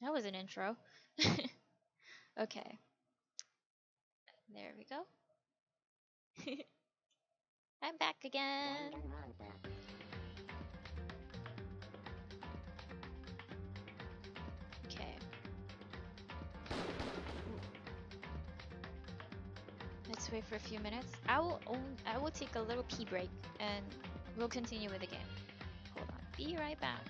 That was an intro. Okay, there we go. I'm back again. Okay. Let's wait for a few minutes. I will take a little pee break and we'll continue with the game. Hold on. Be right back.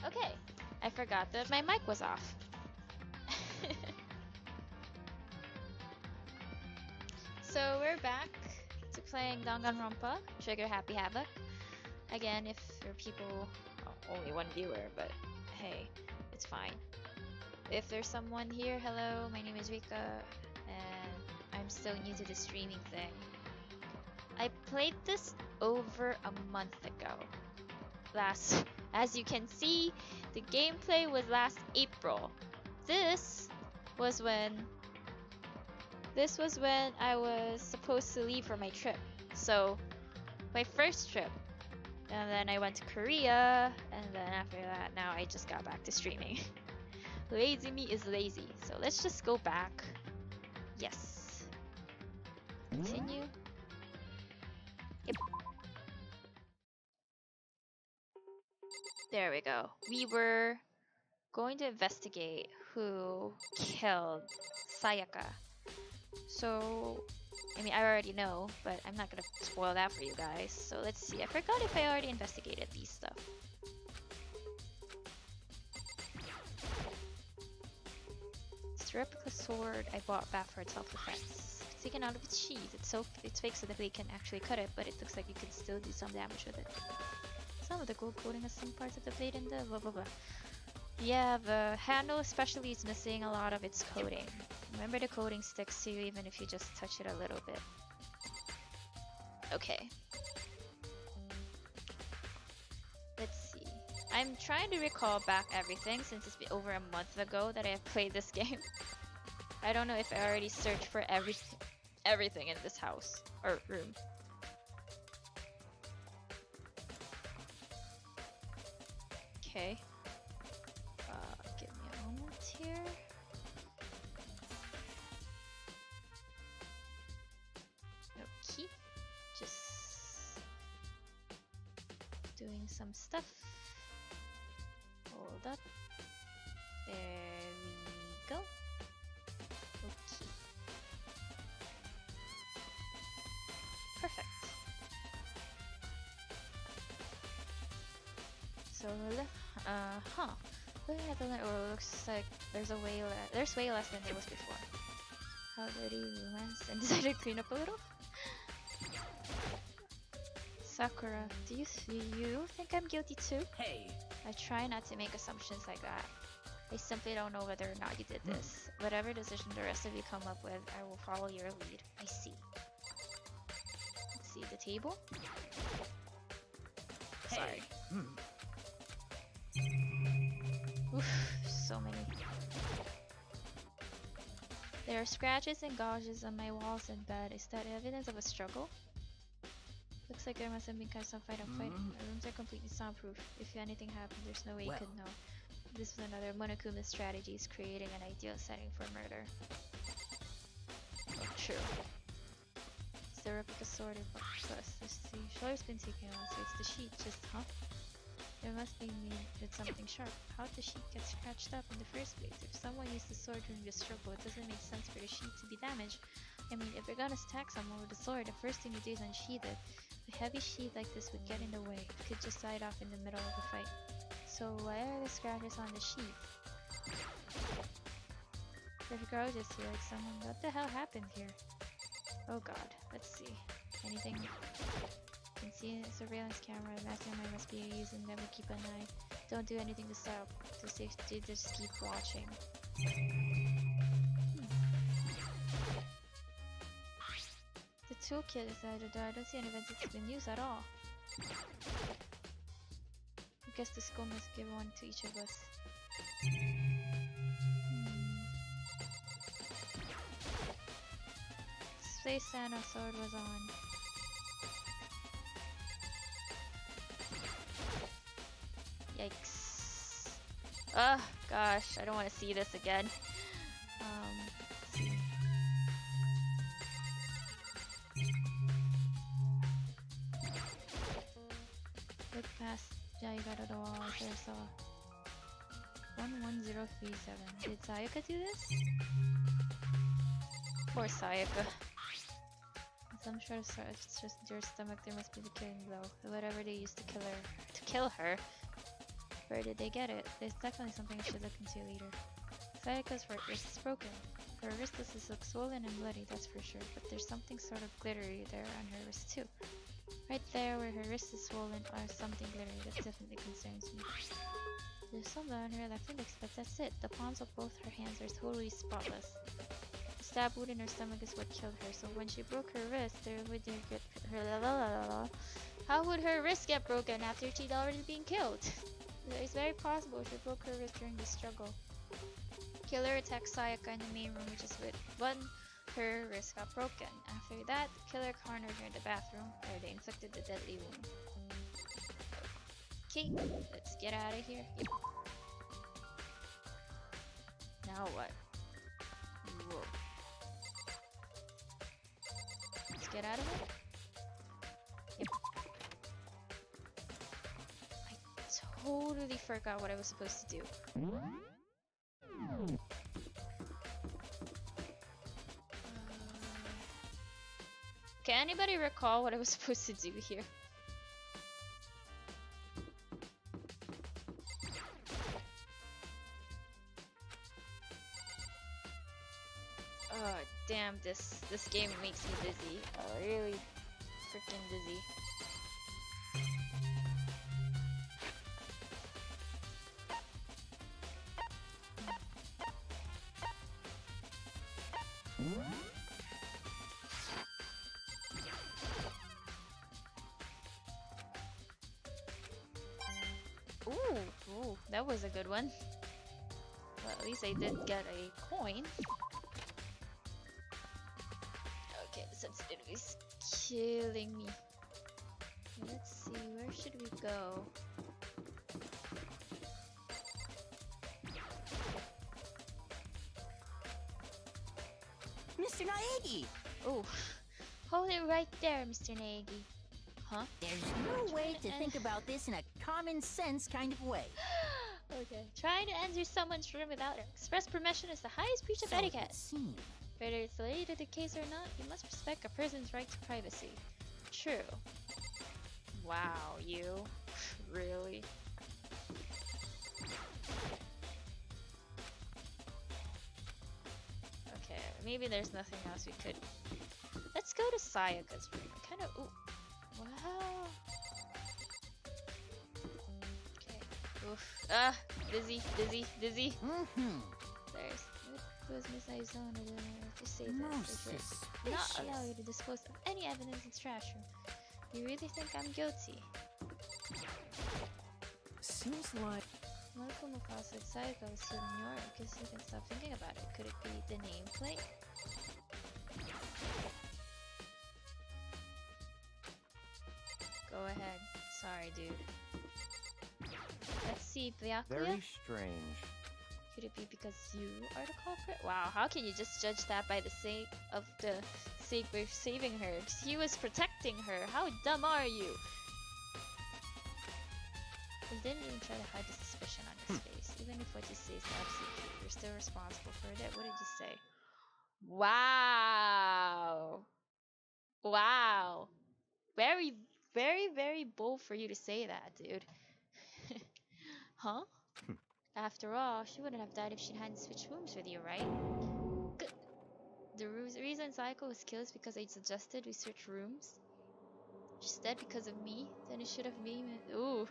Okay, I forgot that my mic was off. So we're back to playing Danganronpa, Trigger Happy Havoc. Again, if there are people, well, only one viewer, but hey, it's fine. if there's someone here, hello, my name is Rikka, and I'm still new to the streaming thing. I played this over a month ago. As you can see, the gameplay was last April. This was when I was supposed to leave for my trip. So, my first trip. And then I went to Korea, and then after that, now I just got back to streaming. Lazy me is lazy, so let's just go back. Yes. Continue. Yep. There we go. We were going to investigate who killed Sayaka. So, I mean, I already know, but I'm not gonna spoil that for you guys. So let's see. I forgot if I already investigated these stuff. It's a replica sword I bought back for self-defense. It's taken out of its sheath. It's fake so that we can actually cut it, but it looks like you can still do some damage with it. Some of the gold coating has some parts of the blade in the blah blah blah. Yeah, the handle especially is missing a lot of its coating. Remember, the coating sticks to you even if you just touch it a little bit. Okay. Let's see. I'm trying to recall back everything since it's been over a month ago that I have played this game. I don't know if I already searched for everything in this house or room. Okay. Give me a moment here. Okay. Just doing some stuff. Hold up. There we go. Okay. Perfect. So, looking at the lint, it looks like there's way less than there was before. How dirty romance and decided to clean up a little? Sakura, do you think I'm guilty too? Hey! I try not to make assumptions like that. I simply don't know whether or not you did this. Whatever decision the rest of you come up with, I will follow your lead. I see. Let's see, the table? Hey. Sorry. Oof, so many. There are scratches and gouges on my walls and bed. Is that evidence of a struggle? Looks like there must have been some fight. My rooms are completely soundproof. If anything happened, there's no way you could know. This is another Monokuma's strategy, is creating an ideal setting for murder. Oh, true. It's the replica sword of plus. The shoulder's been taken out, so it's the sheet. Just, huh? It must be made with something sharp. How'd the sheet get scratched up in the first place? If someone used the sword during the struggle, it doesn't make sense for the sheet to be damaged. I mean, if you're gonna attack someone with a sword, the first thing you do is unsheath it. A heavy sheath like this would get in the way. It could just slide off in the middle of the fight. So why are the scratches on the sheath? There's gouges here, like someone. What the hell happened here? Oh god, let's see. Anything? You can see a surveillance camera. The mastermind must be using them to keep an eye. Don't do anything to stop. Just keep watching. The toolkit is out of door. I don't see any evidence it's been used at all. I guess the school must give one to each of us. Space Santa sword was on. Yikes. Oh gosh, I don't want to see this again. Look past. Yeah, you got it all. There's a 11037. Did Sayaka do this? Poor Sayaka. I'm sure it's just your stomach. There must be the killing blow. Whatever they used to kill her. Where did they get it? There's definitely something I should look into later. Sayaka's wrist is broken. Her wrist does look swollen and bloody, that's for sure. But there's something sort of glittery there on her wrist too. Right there where her wrist is swollen or something glittery. That definitely concerns me. There's some blood on her left index, but that's it. The palms of both her hands are totally spotless. The stab wound in her stomach is what killed her, so when she broke her wrist, there would get her How would her wrist get broken after she'd already been killed? It's very possible she broke her wrist during the struggle. Killer attacked Sayaka in the main room, which is when her wrist got broken. After that, the killer cornered her in the bathroom, where they inflicted the deadly wound. Okay, let's get out of here. Yep. Now what? Whoa. Let's get out of here. Yep. I totally forgot what I was supposed to do. Can anybody recall what I was supposed to do here? Oh damn, this game makes me dizzy. Really freaking dizzy. Ooh, that was a good one. Well, at least I did get a coin. Okay, the sensitivity is killing me. Let's see, where should we go? Mr. Naegi! Oh, hold it right there, Mr. Naegi. Huh? There's no way to think about this in a common sense kind of way. Okay. Trying to enter someone's room without express permission is the highest breach of etiquette. Whether it's related to the case or not, you must respect a person's right to privacy. True. Wow, you? Really? Okay, maybe there's nothing else we could... Let's go to Sayaka's room. Kind of... Ooh. Wow. Okay. Oof. Ah! Dizzy. There's... What was Miss Arizona to say this? Not allow you to dispose of any evidence in the trash room. You really think I'm guilty? Seems like... Marco Mufasa said Sayaka was here in New York because he can stop thinking about it. Could it be the nameplate? Go ahead. Sorry, dude. Let's see, Byakuya? Very strange. Could it be because you are the culprit? Wow, how can you just judge that by the sake of saving her? He was protecting her. How dumb are you? He didn't even try to hide the suspicion on his face. Even if what you say is the absolute truth, you're still responsible for it. What did you say? Wow. Wow. Very, very, very bold for you to say that, dude. Huh? After all, she wouldn't have died if she hadn't switched rooms with you, right? The reason Saiko was killed is because I suggested we switch rooms. She's dead because of me. Then it should have been... Ooh,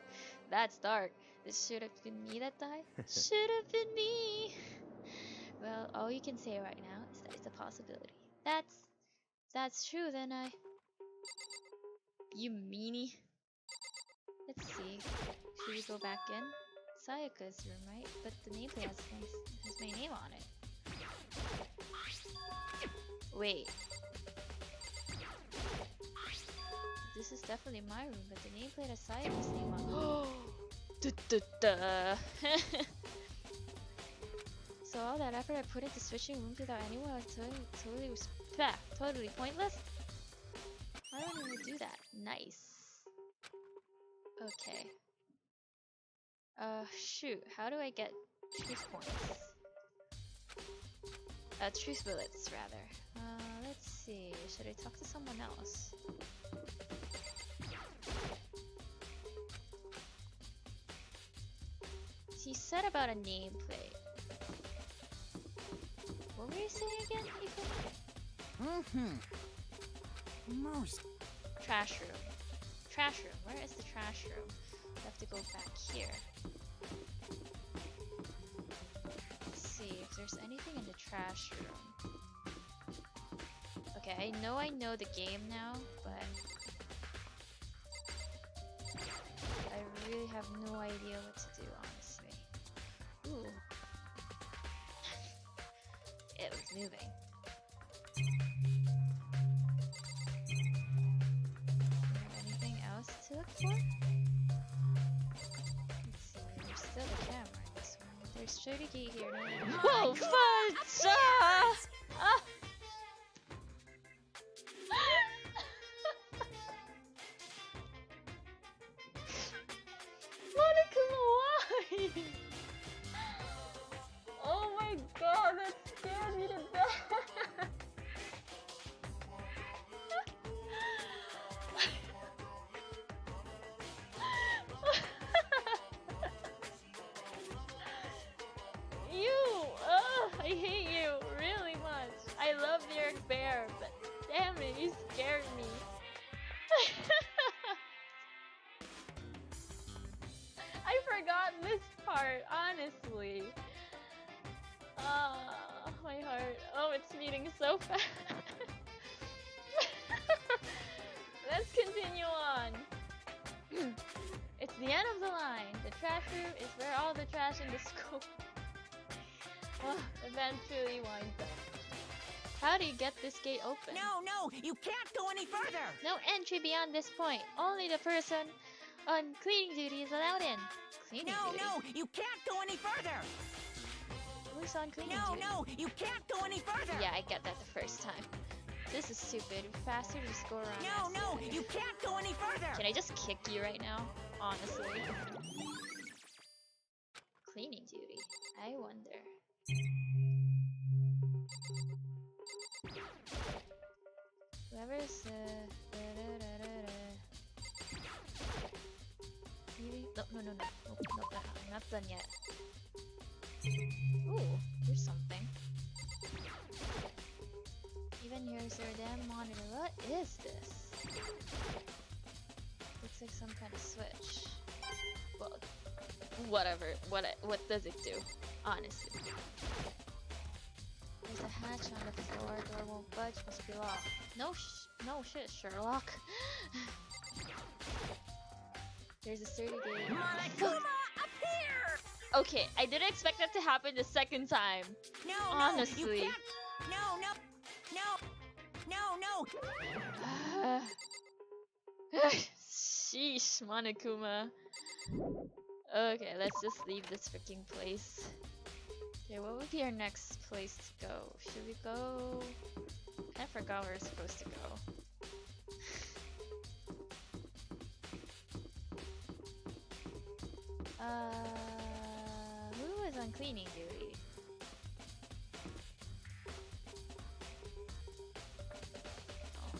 that's dark. It should have been me that died. Should have been me. Well, all you can say right now is that it's a possibility. That's true. Then you meanie. Let's see. Should we go back in? Sayaka's room, right? But the nameplate has my name on it. Wait. This is definitely my room, but the nameplate has Sayaka's name on it. So all that effort I put into switching rooms without anyone was totally pointless? I don't even do that. Nice. Okay. Shoot. How do I get truth points? Truth bullets, rather. Let's see. Should I talk to someone else? He said about a nameplate. What were you saying again, Ethan? Most. Trash room. Trash room. Where is the trash room? I have to go back here. there's anything in the trash room. Okay, I know the game now, but I really have no idea what to do, honestly. Ooh. It was moving. Have anything else to look for? Let's see, there's still the camera in this one. There's 30 here. No. Whoa, fudge! Ah! Monica, why? Oh my god, that scared me to death! I hate you really much. I love your bear, but damn it, you scared me. I forgot this part, honestly. My heart. Oh, it's beating so fast. Let's continue on. It's the end of the line. The trash room is where all the trash in the school eventually winds up. How do you get this gate open? No, you can't go any further. No entry beyond this point. Only the person on cleaning duty is allowed in. Cleaning duty? No, you can't go any further. Who's on cleaning duty? No, you can't go any further. Yeah, I get that the first time. This is stupid. Faster, just go around. No, you can't go any further. Can I just kick you right now? Honestly. Cleaning duty. I wonder. Whoever's maybe? No, I'm not done yet. Ooh, there's something. Even here's their damn monitor. What is this? Looks like some kind of switch. Well, whatever. What does it do? Honestly. There's a hatch on the floor. Door won't budge. Must be locked. No shit, Sherlock. There's a sturdy gate. Monokuma, appear! Okay, I didn't expect that to happen the second time. No, honestly. you can't. No. Sheesh, Monokuma. Okay, let's just leave this freaking place. Okay, what would be our next place to go? Should we go? I forgot where we're supposed to go. Who was on cleaning duty? Oh.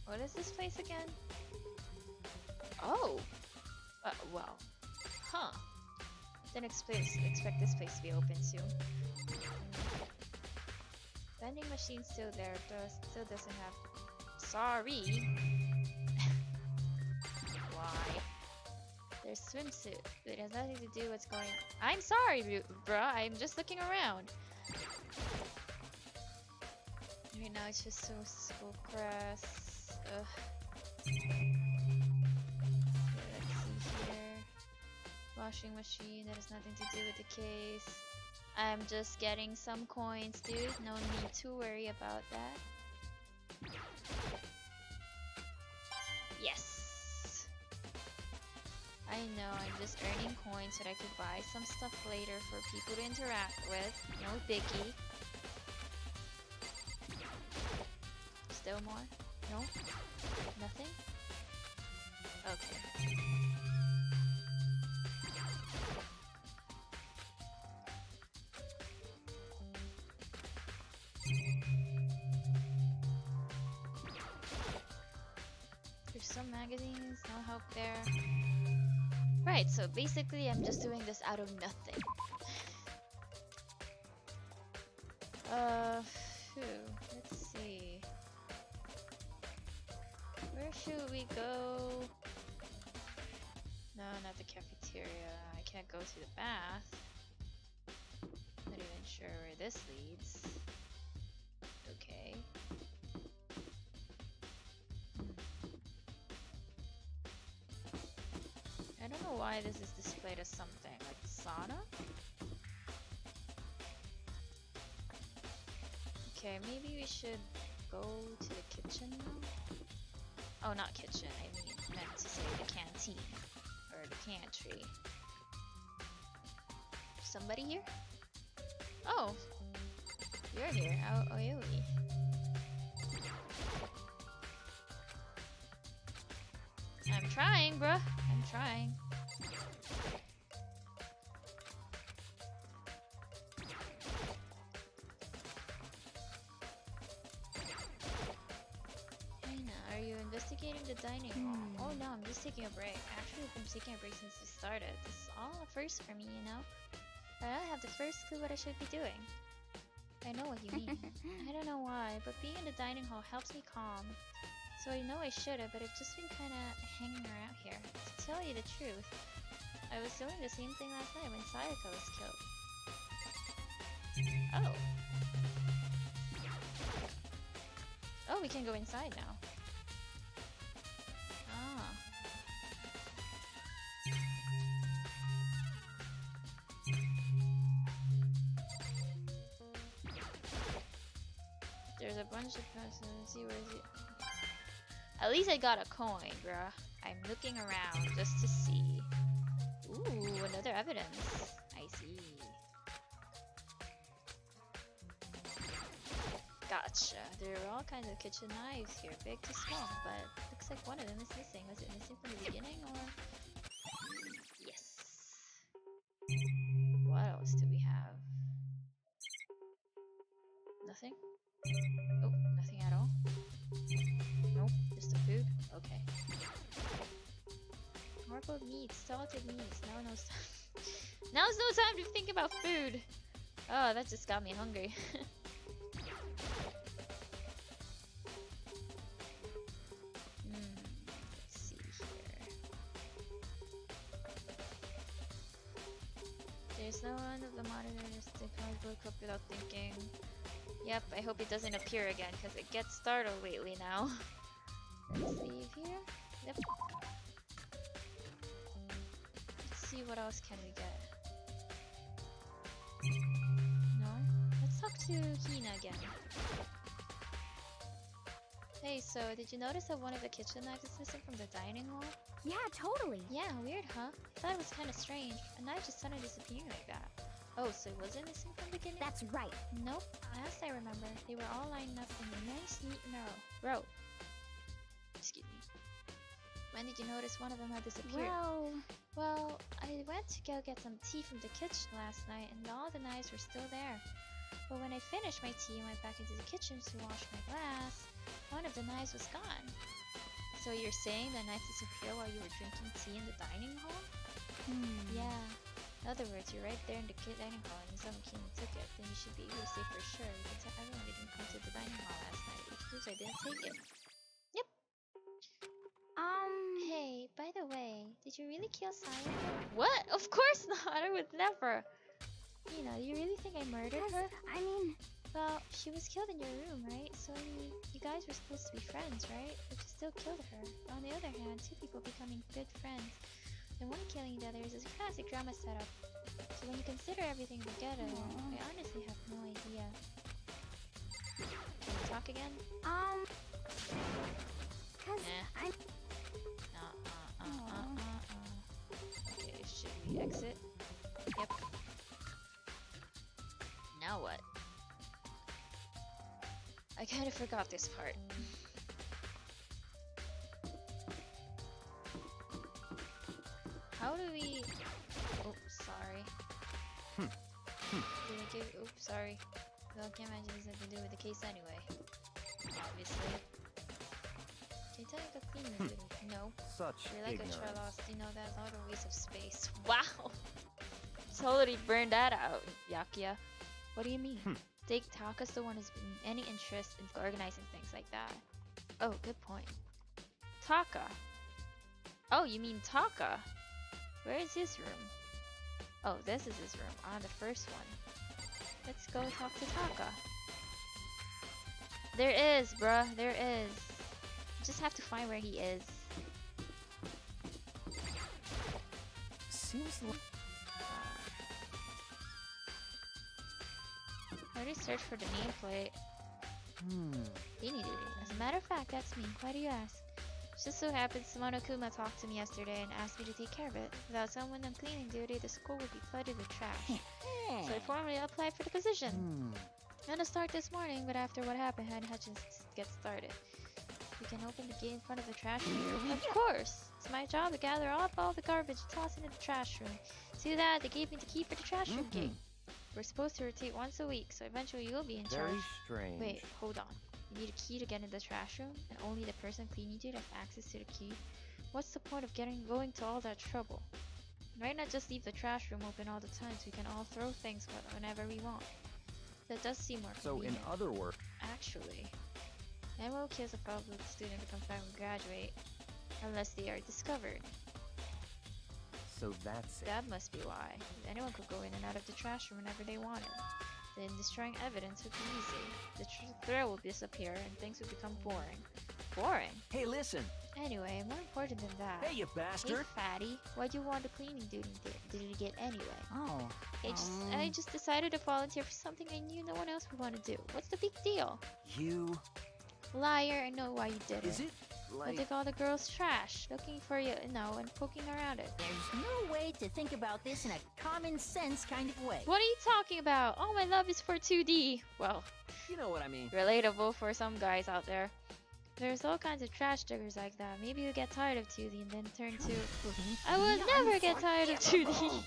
What is this place again? Oh! Well. Huh. Didn't expect this place to be open soon. Vending machine still there, still doesn't have... Sorry! Why? There's swimsuit. It has nothing to do with what's going on. I'm sorry, bruh. I'm just looking around. Right now it's just so crass. Ugh. Okay, let's see here. Washing machine, that has nothing to do with the case. I'm just getting some coins, dude. No need to worry about that. Yes! I know, I'm just earning coins so that I could buy some stuff later for people to interact with. No biggie. Still more? No? Nothing? Okay. There's some magazines, no help there. Right, so basically I'm just doing this out of nothing. Let's see. Where should we go? No, not the cafeteria. I can't go to the bath. Not even sure where this leads. Okay. I don't know why this is displayed as something like sauna. Okay, maybe we should go to the kitchen now. Oh, not kitchen. I meant to say the canteen or the pantry. Somebody here? Oh, you're here. Oh, Oyui. I'm trying, bruh. I'm trying. Are you investigating the dining hall? Oh no, I'm just taking a break. Actually, I've been taking a break since we started. This is all a first for me, you know? I don't have the first clue what I should be doing. I know what you mean. I don't know why, but being in the dining hall helps me calm. So I know I should've, but I've just been kinda hanging around here. To tell you the truth, I was doing the same thing last night when Sayaka was killed. Oh. Oh, we can go inside now. Ah. There's a bunch of passes. Let's see where is it. At least I got a coin, bruh. I'm looking around just to see. Ooh, another evidence. I see. Gotcha. There are all kinds of kitchen knives here, big to small, but looks like one of them is missing. Was it missing from the beginning, or? Yes. What else do we have? Nothing? Oh, nothing at all? Nope, just the food? Okay. Marbled meats, salted meats. Now's no time to think about food! Oh, that just got me hungry. Let's see here. There's no one of the monitors to look up without thinking. Yep, I hope it doesn't appear again, because it gets startled lately now. Let's leave here. Yep. Let's see what else can we get. No? Let's talk to Hina again. Hey, so did you notice that one of the kitchen knives is missing from the dining hall? Yeah, totally. Yeah, weird, huh? I thought it was kind of strange. A knife just suddenly disappearing like that. Oh, so it wasn't missing from the beginning? That's right. Nope. Last I remember, they were all lined up in a nice, neat row. Excuse me. When did you notice one of them had disappeared? Well, I went to go get some tea from the kitchen last night, and all the knives were still there. But when I finished my tea and went back into the kitchen to wash my glass, one of the knives was gone. So you're saying the knives disappeared while you were drinking tea in the dining hall? Yeah. In other words, you're right there in the dining hall and someone came and took it. Then you should be able to say for sure. You can tell everyone I didn't come to the dining hall last night, which proves I didn't take it. Yep. Hey, by the way, did you really kill Sayaka? What? Of course not! I would never! You know, you really think I murdered her? I mean... Well, she was killed in your room, right? So you guys were supposed to be friends, right? But you still killed her. On the other hand, two people becoming good friends and one killing the other is a classic drama setup. So when you consider everything together, I honestly have no idea. Can we talk again? Cause I'm... Okay, should we exit? Yep. Now what? I kind of forgot this part. How do we... Oh, sorry. Did I give... Oops, sorry. Well, I can't imagine this has to do with the case anyway. Obviously. Can you tell me the cleaning duty? No. Such You're like ignorance. a Charlos, you know that a lot of waste of space. Wow! Totally burned that out, Yakia. What do you mean? Take Taka's the one who's been any interest in organizing things like that. Oh, good point. Taka. Oh, you mean Taka? Where is his room? Oh, this is his room. On the first one. Let's go talk to Taka. There is, bruh. There is. Just have to find where he is. Seems like... I already searched for the nameplate. Cleaning duty. As a matter of fact, that's me. Why do you ask? Just so happens Monokuma talked to me yesterday and asked me to take care of it. Without someone on cleaning duty, the school would be flooded with trash. So I formally applied for the position. I'm gonna start this morning, but after what happened, Hanadachis get started. We can open the gate in front of the trash room. Of course! It's my job to gather up all the garbage and toss it in the trash room. To that, they gave me the key for the trash room gate. We're supposed to rotate once a week, so eventually you'll be in charge. Very strange. Wait, hold on. You need a key to get in the trash room, and only the person cleaning it has access to the key. What's the point of going to all that trouble? Why not just leave the trash room open all the time so we can all throw things whenever we want? That does seem more convenient. So in other words... Actually, anyone who kills a public student becomes fine when graduate, unless they are discovered. So that's it. That must be why. Anyone could go in and out of the trash room whenever they wanted. Then destroying evidence would be easy. The thrill will disappear and things would become boring. Boring? Hey, listen! Anyway, more important than that. Hey, you bastard! Hey, fatty. Why'd you want the cleaning duty did you get anyway? Oh. I just decided to volunteer for something I knew no one else would want to do. What's the big deal? You... Liar, I know why you did it. Is it I like... took all the girls' trash, looking for you know, and poking around it. There's no way to think about this in a common sense kind of way. What are you talking about? All my love is for 2D. Well, You know what I mean. relatable for some guys out there. There's all kinds of trash diggers like that. Maybe you get tired of 2D and then turn to... I will never get tired of 2D!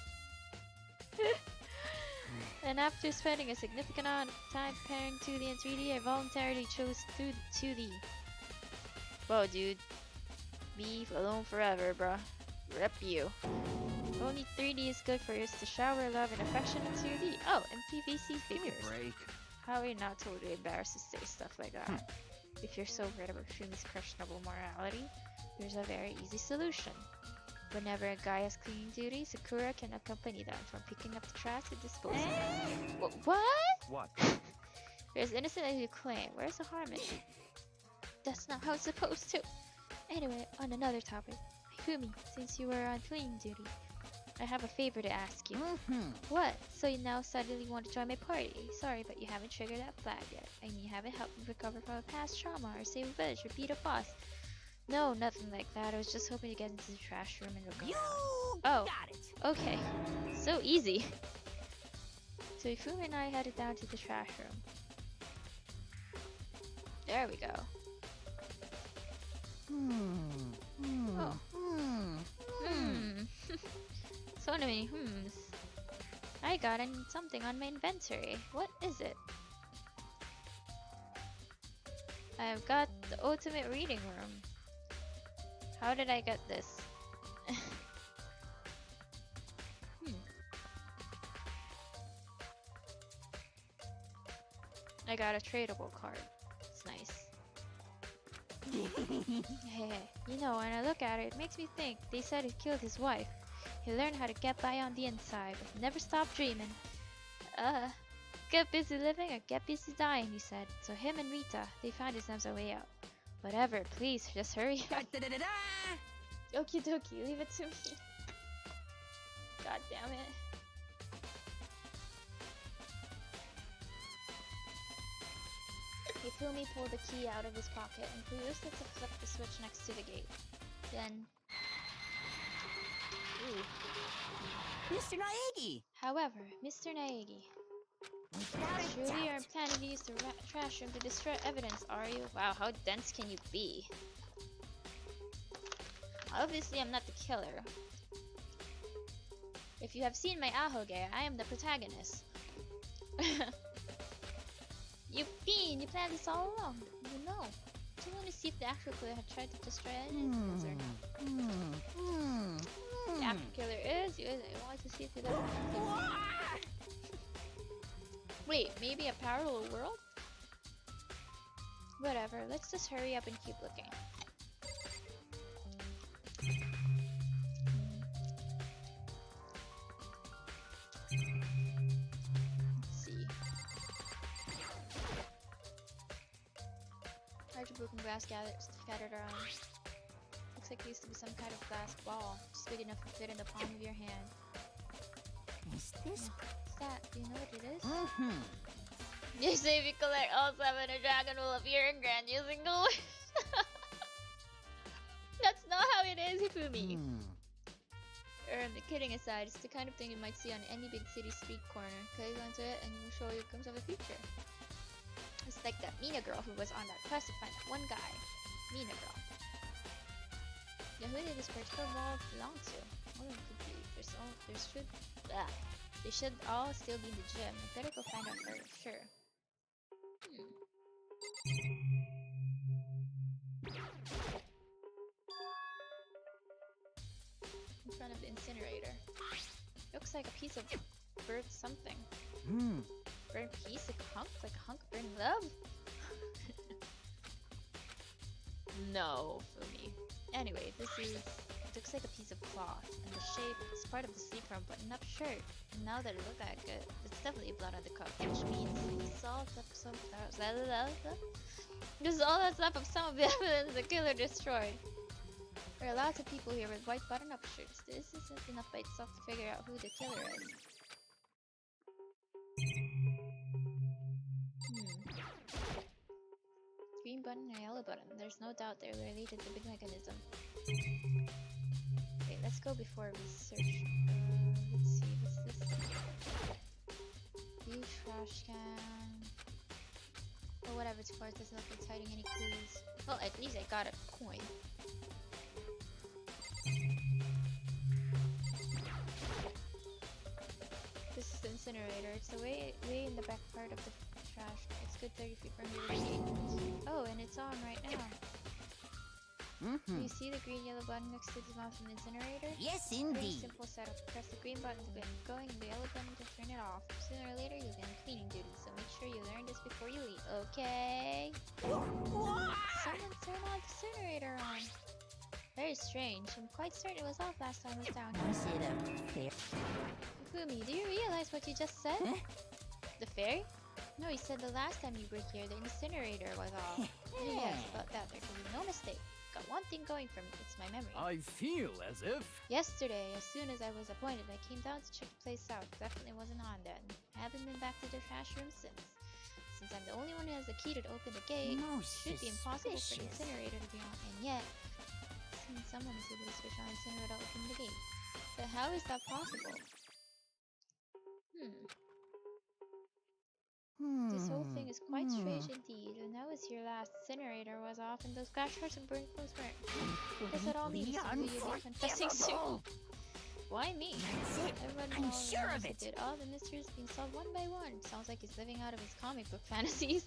And after spending a significant amount of time comparing 2D and 3D, I voluntarily chose 2D. Whoa, dude. Be alone forever, bruh. Rip you. Only 3D is good for is to shower love and affection in 2D. Oh, and PVC Give me figures. a break. How are you not totally embarrassed to say stuff like that? If you're so worried about Fumi's questionable morality, there's a very easy solution. Whenever a guy has cleaning duty, Sakura can accompany them from picking up the trash to disposing of it. What? What? You're as innocent as you claim. Where's the harm in it? That's not how it's supposed to. Anyway, on another topic. Fumi, since you were on cleaning duty, I have a favor to ask you. What? So you now suddenly want to join my party? Sorry, but you haven't triggered that flag yet. I mean, you haven't helped me recover from a past trauma or save a village or beat a boss. No, nothing like that. I was just hoping to get into the trash room and look around. Got it. Okay. So easy. So Fumi and I headed down to the trash room. There we go. Oh. So many hmms. I got something on my inventory. What is it? I've got the ultimate reading room. How did I get this? I got a tradable card. It's nice. Hey, you know, when I look at it, it makes me think. They said he killed his wife. He learned how to get by on the inside, but never stop dreaming. Get busy living or get busy dying, he said. So him and Rita, they found themselves a way out. Whatever, please, just hurry up. Okie dokie, leave it to me. God damn it. Hifumi pulled the key out of his pocket and used it to flip the switch next to the gate. Then... Ooh. Mr. Naegi! However, Mr. Naegi, surely you're planning to use the trash room to destroy evidence, are you? Wow, how dense can you be? Obviously, I'm not the killer. If you have seen my ahoge, I am the protagonist. You fiend! You planned this all along. You know. Do you want to see if the actual killer had tried to destroy evidence or not? The actual killer is. You want to see if the other Wait, maybe a parallel world? Whatever, let's just hurry up and keep looking. of broken glass scattered around. Looks like it used to be some kind of glass ball, just big enough to fit in the palm of your hand. Is this? What's that? Do you know what it is? Mm-hmm. You say if you collect all 7, a dragon will appear in Grand using gold. That's not how it is, Hifumi. Kidding aside, it's the kind of thing you might see on any big city street corner. Click onto it and it will show you glimpse of the future. It's like that Mina girl who was on that quest to find that one guy. Mina girl. Yeah, who did this particular ball belong to? Well, it could be. They should all still be in the gym. I better go find out for sure. In front of the incinerator. Looks like a piece of burnt something. Burnt piece? Like a hunk? Like a hunk of burnt love? No, Fumi. Anyway, this is... looks like a piece of cloth, and the shape is part of the sleeve for a button-up shirt. And now that I look at it, it's definitely blood on the cuff, which means this is all that's left of some of the evidence the killer destroyed. There are lots of people here with white button-up shirts. This isn't enough by itself to figure out who the killer is. Green button and yellow button. There's no doubt they're related to the big mechanism. Wait, let's go before we search. Let's see, what's this? View trash can. Or whatever it's for, it doesn't look like it's hiding any clues. Well, at least I got a coin. This is the incinerator. It's the way in the back part of the trash. It's good 30 feet from the gate. Oh, and it's on right now. Do you see the green yellow button next to the mouth of the incinerator? Yes, Pretty indeed. simple setup. Press the green button to get it going and the yellow button to turn it off. Sooner or later you'll get on cleaning duty, so make sure you learn this before you leave. Okay? Someone turned the incinerator on. Very strange. I'm quite certain it was off last time I was down here. Is it a fair? Fumi, do you realize what you just said? Huh? The fairy? No, you said the last time you were here, the incinerator was off. Yes, about that, there can be no mistake. Got one thing going for me, it's my memory. I feel as if... Yesterday, as soon as I was appointed, I came down to check the place out. Definitely wasn't on then. Haven't been back to the trash room since. Since I'm the only one who has the key to open the gate, it should be impossible for the incinerator to be on. And yet, since someone is able to switch on the incinerator to open the gate. But how is that possible? This whole thing is quite strange indeed. When I was here last, the incinerator was off and those scratch marks and burnt clothes weren't. What does that all mean? Something you'll be confessing soon. Why me? Everyone I'm sure of it. Did all the mysteries being solved one by one. Sounds like he's living out of his comic book fantasies.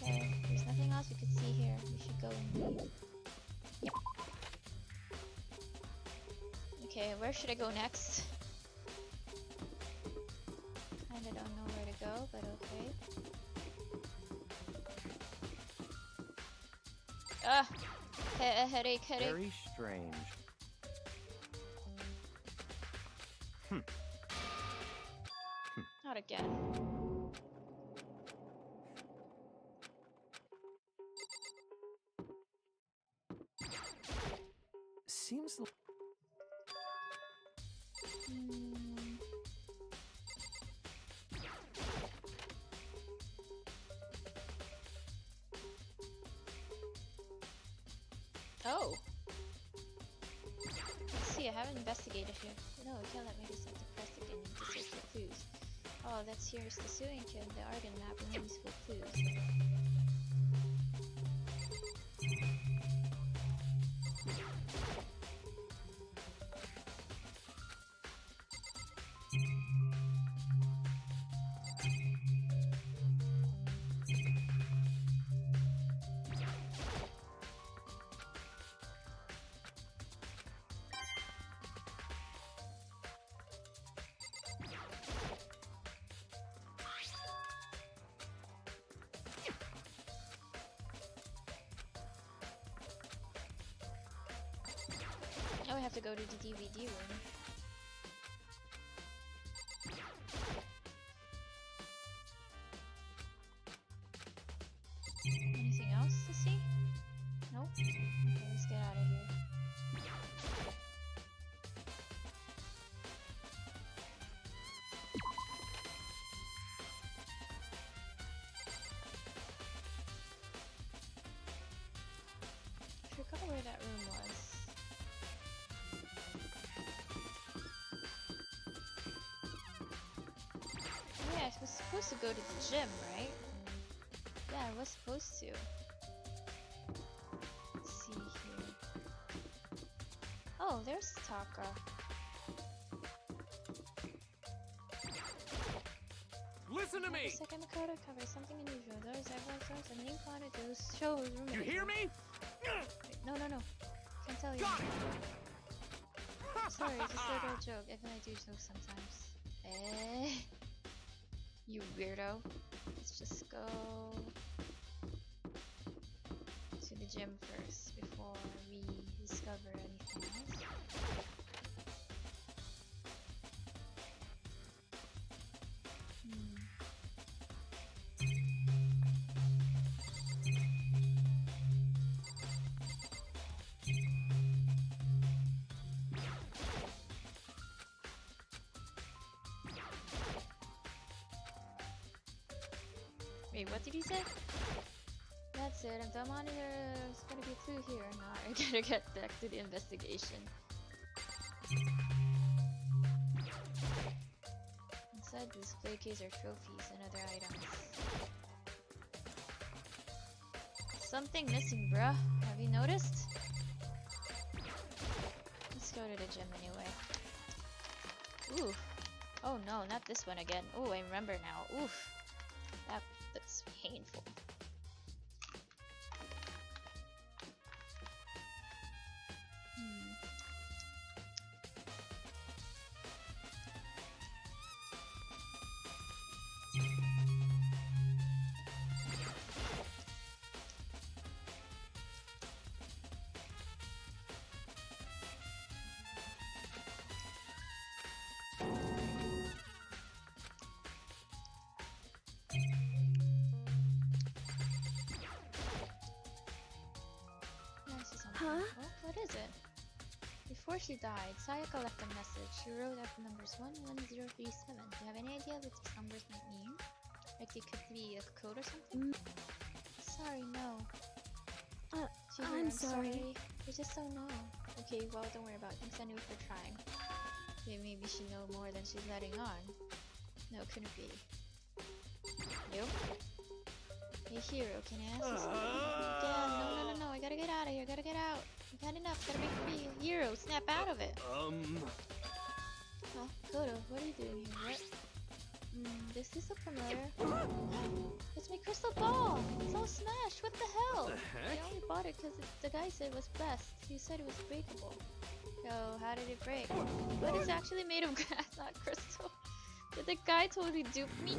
Okay, there's nothing else we could see here. We should go and leave. Yep. Okay, where should I go next? Kinda don't know where to go, but okay. Ah! Headache. Very strange. Not again. Seems like... Oh! Let's see, I haven't investigated here. No, it can't let me do something pressed again to search for clues. Oh, that's here's the sewing kit and the organ map and useful clues. Now we have to go to the DVD room. supposed to go to the gym, right? Yeah, I was supposed to. Let's see here. Oh, there's Taka. Listen to me! Second Makoto covers something unusual. Those episodes and new content to show his room. You hear me? Wait, no. Can't tell you. Sorry, it's just a little joke. I feel like I do jokes sometimes. You weirdo. Let's just go to the gym first before we discover anything else. Wait, what did he say? That's it, I'm the monitor. There's gonna be a clue here or not. I gotta get back to the investigation. Inside the display case are trophies and other items. Something missing, bruh. Have you noticed? Let's go to the gym anyway. Ooh. Oh no, not this one again. Ooh, I remember now. Oof. That looks painful. What is it? Before she died, Sayaka left a message. She wrote out the numbers 11037. Do you have any idea what these numbers might mean? Like it could be a code or something? Sorry, no. I'm sorry. I just don't know. Okay, well, don't worry about it. Thanks anyway for trying. Okay, maybe she know more than she's letting on. No, couldn't be. Nope. Hey, Hero, can I ask you something? Again, no, I gotta get out of here, gotta get out. I've had enough, gotta be free. Hero, snap out of it. Oh, Kodo, what are you doing here? What? This is so familiar. It's my crystal ball! It's all smashed, what the hell? I only bought it because the guy said it was blessed. He said it was breakable. So, how did it break? But it's actually made of glass, not crystal. But the guy totally duped me.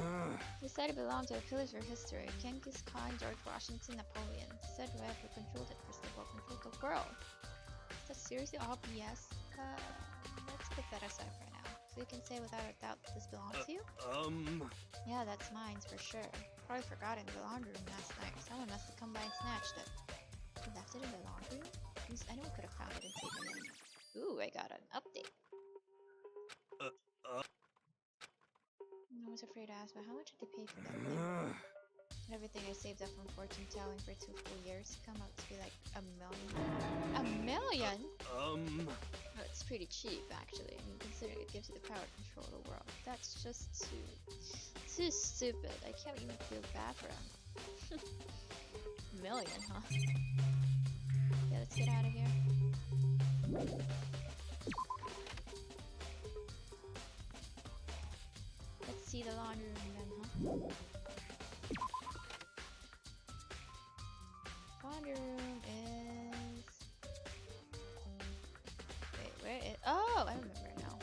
He said it belonged to a pillar for history. Genghis Khan, George Washington, Napoleon. He said whoever controlled it crystal ball controlled the world. Is that seriously all BS? Let's put that aside for now. So you can say without a doubt that this belongs to you? Yeah, that's mine for sure. Probably forgot it in the laundry room last night. Someone must have come by and snatched it. You left it in the laundry room? At least anyone could have found it and taken it. Ooh, I got an update. I was afraid to ask, but how much did they pay for that thing? Everything I saved up from fortune telling for 2 full years come out to be like $1 million. $1 million? Well, it's pretty cheap actually. I mean, considering it gives you the power to control the world. That's just too stupid. I can't even feel bad for him. $1 million, huh? Yeah, let's get out of here. Let's see the laundry room then, huh? Laundry room is... Wait, where is... Oh, I remember now.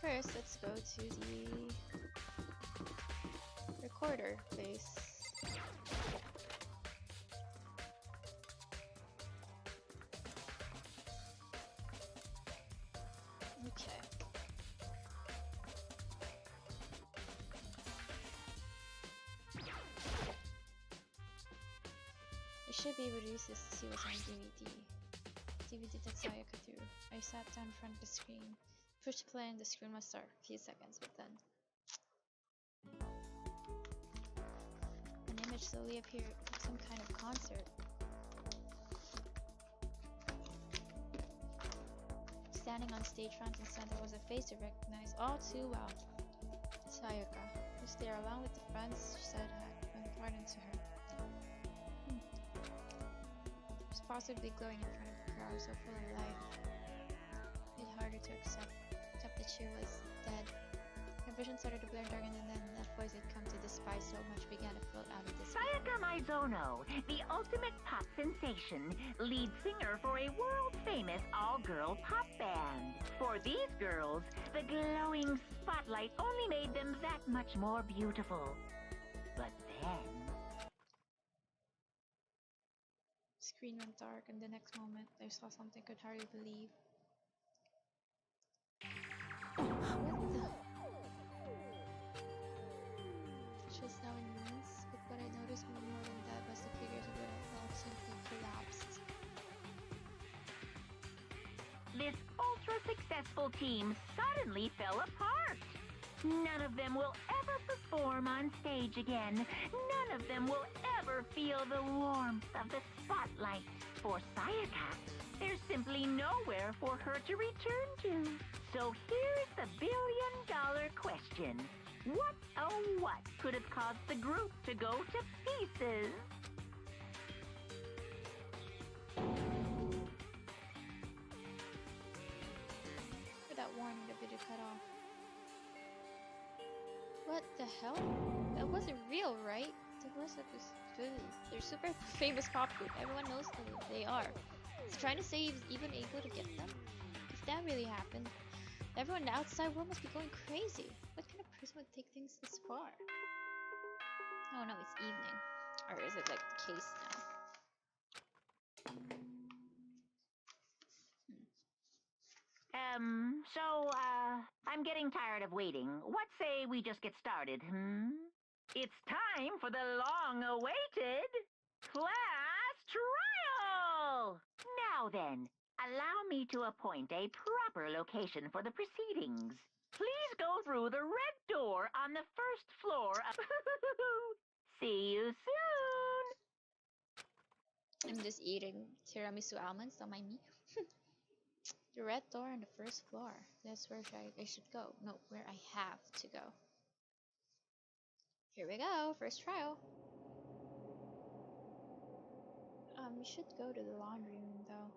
First, let's go to the recorder place. Okay. I should be able to use this to see what's on DVD. DVD that Sayaka threw. I sat down in front of the screen. Push play and the screen must start a few seconds, but then an image slowly appeared, like some kind of concert. Standing on stage front and center was a face I recognized all too well. Sayaka, who's there along with the friends she said had been important to her. She was possibly glowing in front of the crowd, so full of life. Made it harder to accept that she was dead. Her vision started to blur darker, and then that voice I'd come to despise so much began to float out of this. Sayaka Maizono, the ultimate pop sensation, lead singer for a world-famous all-girl pop band. For these girls, the glowing spotlight only made them that much more beautiful. But then... Screen went dark, and the next moment, I saw something I could hardly believe. What the? She was now in knees, but what I noticed more than that was the figures of it all simply collapsed. This ultra-successful team suddenly fell apart. None of them will ever perform on stage again. None of them will ever feel the warmth of the spotlight. For Sayaka, there's simply nowhere for her to return to. So here's the billion-dollar question. What, oh what, could have caused the group to go to pieces? For that warning, the video cut off. What the hell? That wasn't real, right? They're super famous pop group. Everyone knows who they are. It's trying to say he was even able to get them. If that really happened, everyone in the outside world must be going crazy. What kind of person would take things this far? Oh no, it's evening. Or is it like the case now? I'm getting tired of waiting. What say we just get started, It's time for the long-awaited class trial! Now then, allow me to appoint a proper location for the proceedings. Please go through the red door on the first floor of... See you soon! I'm just eating tiramisu almonds, don't mind me. The red door on the first floor. That's where I should go. No, where I have to go. Here we go, first trial. We should go to the laundry room though.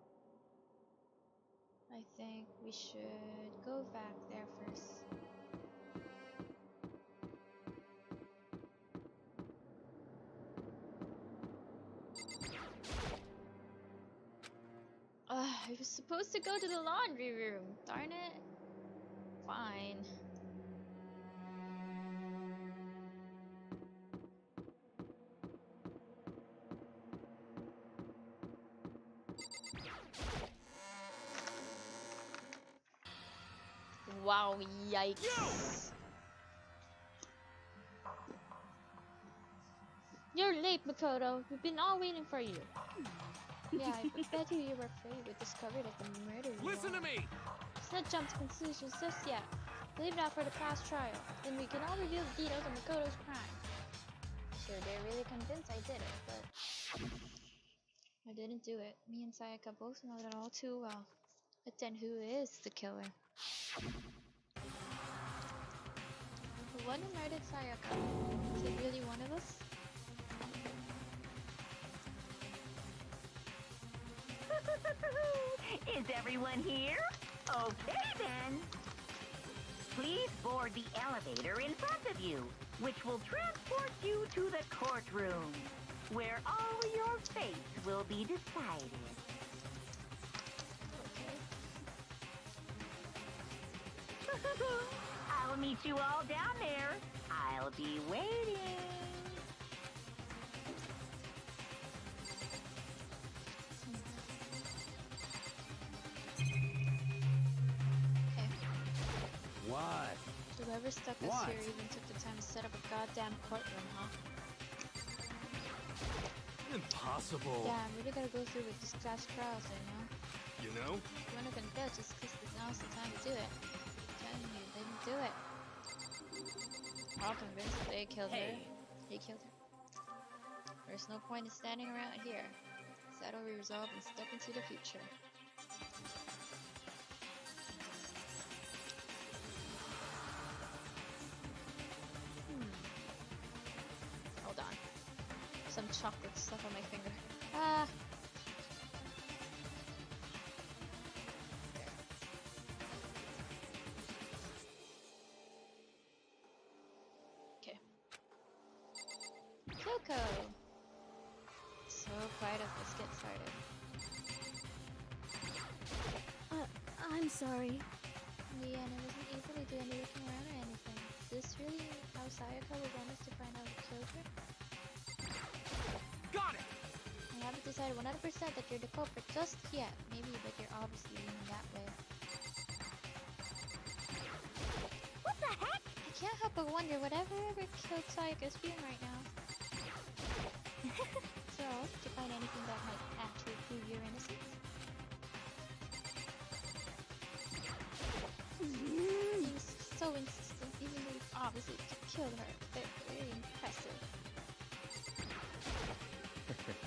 I think we should go back there first. I was supposed to go to the laundry room. Darn it. Fine. Wow, yikes. You're late, Makoto. We've been all waiting for you. Yeah, I bet you were afraid we discovered that the murder Listen to me! Let's not jump to conclusions just yet. Leave it out for the class trial. Then we can all reveal the details of Makoto's crime. Sure, they're really convinced I did it, but... I didn't do it. Me and Sayaka both know that all too well. But then who is the killer? The one who murdered Sayaka. Is it really one of us? Is everyone here? Okay then. Please board the elevator in front of you, which will transport you to the courtroom, where all your fates will be decided. Okay. I'll meet you all down there. I'll be waiting. What? Whoever stuck us here even took the time to set up a goddamn courtroom, huh? Impossible. Yeah, I'm really gonna go through with these class trials, You know? We're not gonna fail just because now's the time to do it. I'm telling you, they didn't do it. All convinced that they killed her. He killed her. There's no point in standing around here. Settle, resolve, and step into the future. chocolate stuff on my finger. Ah! Okay. Kyoko! So quiet as this gets started. I'm sorry. Yeah, and I wasn't able to do any looking around or anything. Is this really how Sayaka would want us to find out who killed her? Got it! I haven't decided 100% that you're the culprit just yet. Maybe, but you're obviously leaning that way. What the heck? I can't help but wonder whatever killed Sayaka's feeling right now. So, did you find anything that might actually prove your innocence? He's so insistent, even though you obviously killed her. They're very impressive.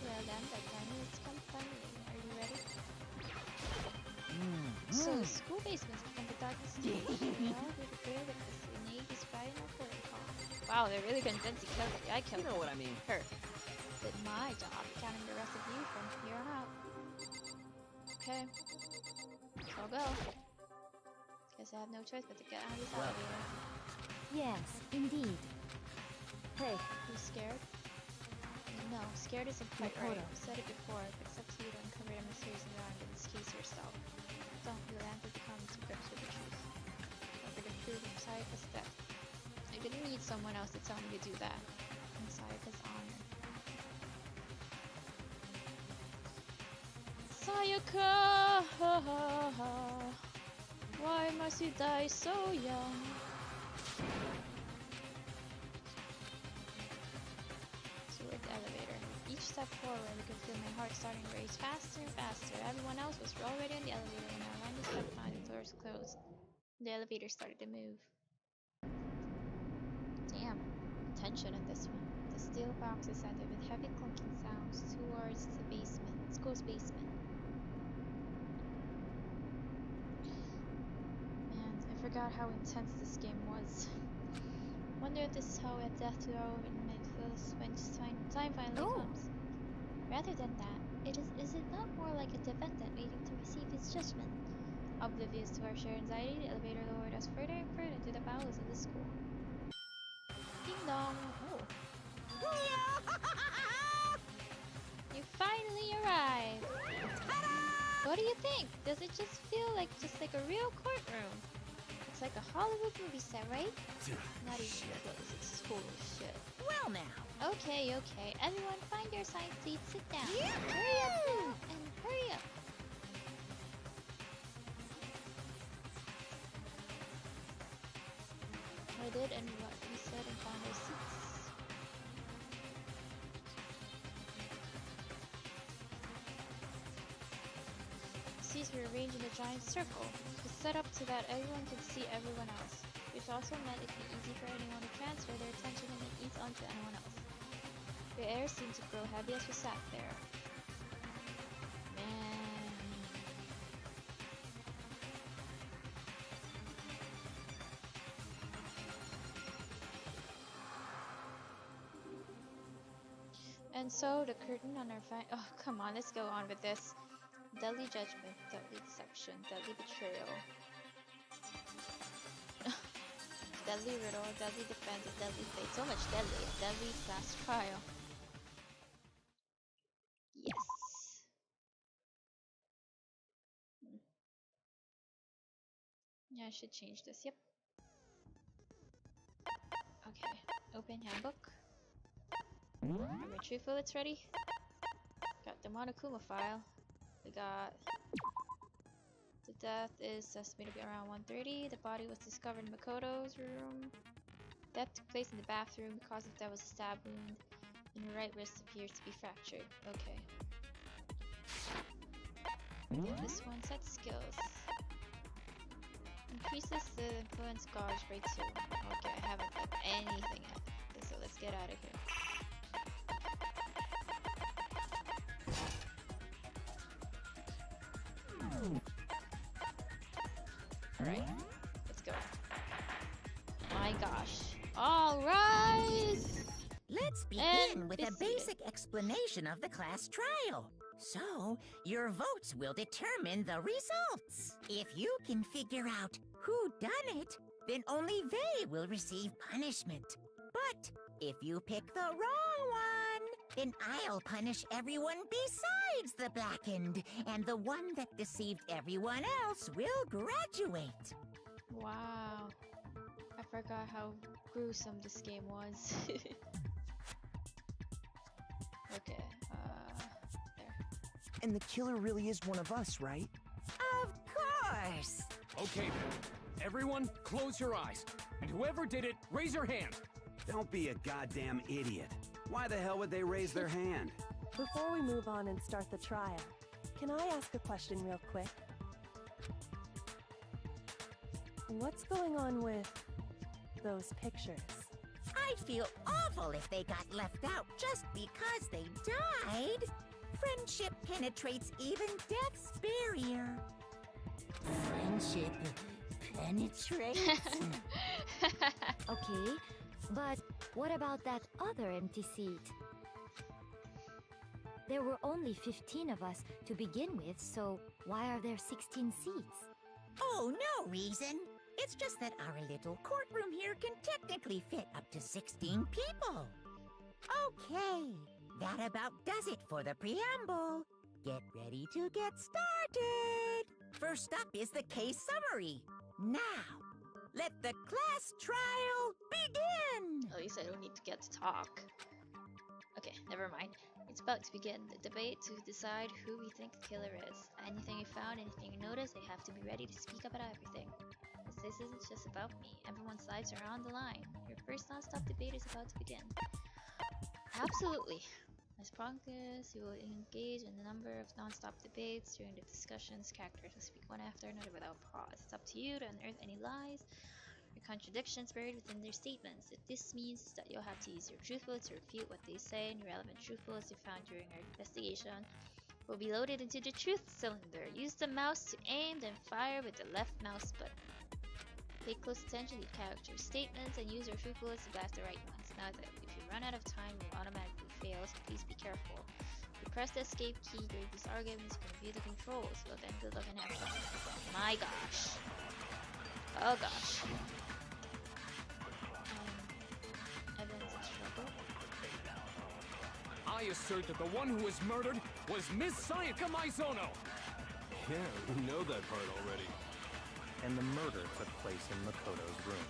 Well then, the time has come finally. Are you ready? So, school basements become the darkest stage. We're all here to bear witness to an age's final protocol. Wow, they're really convinced he killed her. I killed You know what I mean. her. But my job, counting the rest of you from here on out. Okay. I'll go. Guess I have no choice but to get out of this elevator. Yes, indeed. Hey, You scared? No, scared isn't quite right. Makoto. I've said it before, but it's up to you to uncover the mysterious environment in this case yourself. Don't feel anxious to come to grips with the truth. Over the truth of Sayaka's death. I didn't need someone else to tell me to do that. In Sayaka's honor. Sayaka! Why must you die so young? Toward the elevator. Each step forward, I could feel my heart starting to race faster and faster. Everyone else was already in the elevator when I finally stepped behind the doors closed. The elevator started to move. Damn, tension in this one. The steel box ascended with heavy clunking sounds towards the basement, school's basement. Man, I forgot how intense this game was. Wonder if this is how a death to our inmate feels when time finally comes. Rather than that, is it not more like a defendant waiting to receive his judgment? Oblivious to our shared anxiety, the elevator lowered us further and further into the bowels of the school. Ding dong! Oh. You finally arrived! What do you think? Does it just feel like a real courtroom? It's like a Hollywood movie set, right? Not even close, it's total shit. Well now. Okay. Everyone find your assigned seats, sit down. Hurry up now, and hurry up. I did, and what we said and found our seats. Seats were arranged in a giant circle. It was set up so that everyone could see everyone else, which also meant it'd be easy for anyone to transfer their attention and ease onto anyone else. The air seemed to grow heavy as we sat there. Man. And so the curtain on our oh, come on, let's go on with this. Deadly judgment, deadly deception, deadly betrayal. Deadly riddle, deadly defense, and deadly fate. So much deadly. Deadly last trial. Yes. Yeah, I should change this. Yep. Okay. Open handbook. Retrieve bullets ready. Got the Monokuma file. We got the death is estimated to be around 1:30. The body was discovered in Makoto's room. Death took place in the bathroom. The cause of death was a stab wound, and her right wrist appears to be fractured. Okay. And this one set skills. Increases the influence gauge by 2. Okay, I haven't done anything yet. Okay, so let's get out of here. Alright, let's go. My gosh. All rise! Let's Let's begin And with a proceed. basic explanation of the class trial. So, your votes will determine the results. If you can figure out who done it, then only they will receive punishment. But if you pick the wrong one, then I'll punish everyone besides the blackened, and the one that deceived everyone else will graduate. Wow. I forgot how gruesome this game was. Okay, there. And the killer really is one of us, right? Of course! Okay then. Everyone, close your eyes. And whoever did it, raise your hand. Don't be a goddamn idiot. Why the hell would they raise their hand? Before we move on and start the trial, can I ask a question real quick? What's going on with those pictures? I'd feel awful if they got left out just because they died. Friendship penetrates even death's barrier. Friendship penetrates? Okay, but what about that other empty seat? There were only 15 of us to begin with, so why are there 16 seats? Oh, no reason. It's just that our little courtroom here can technically fit up to 16 people. Okay, that about does it for the preamble. Get ready to get started. First up is the case summary. Now, let the class trial begin. At least I don't need to get to talk. Okay, never mind. It's about to begin the debate to decide who we think the killer is. Anything you found, anything you noticed, they have to be ready to speak about everything. As this isn't just about me, everyone's lives are on the line. Your first non-stop debate is about to begin. Absolutely. As promised, you will engage in a number of non-stop debates. During the discussions, characters will speak one after another without pause. It's up to you to unearth any lies or contradictions buried within their statements. If this means that you'll have to use your truth bullets to refute what they say, and relevant truth bullets you found during our investigation will be loaded into the truth cylinder. Use the mouse to aim, then fire with the left mouse button. Pay close attention to the character's statements and use your truth bullets to blast the right ones. Now that if you run out of time, you will automatically fail, so please be careful. If you press the escape key during these arguments, you can review the controls. Well then, good luck and have fun. My gosh. Oh gosh. Evidence of struggle. I assert that the one who was murdered was Miss Sayaka Maizono. Yeah, we know that part already. And the murder took place in Makoto's room.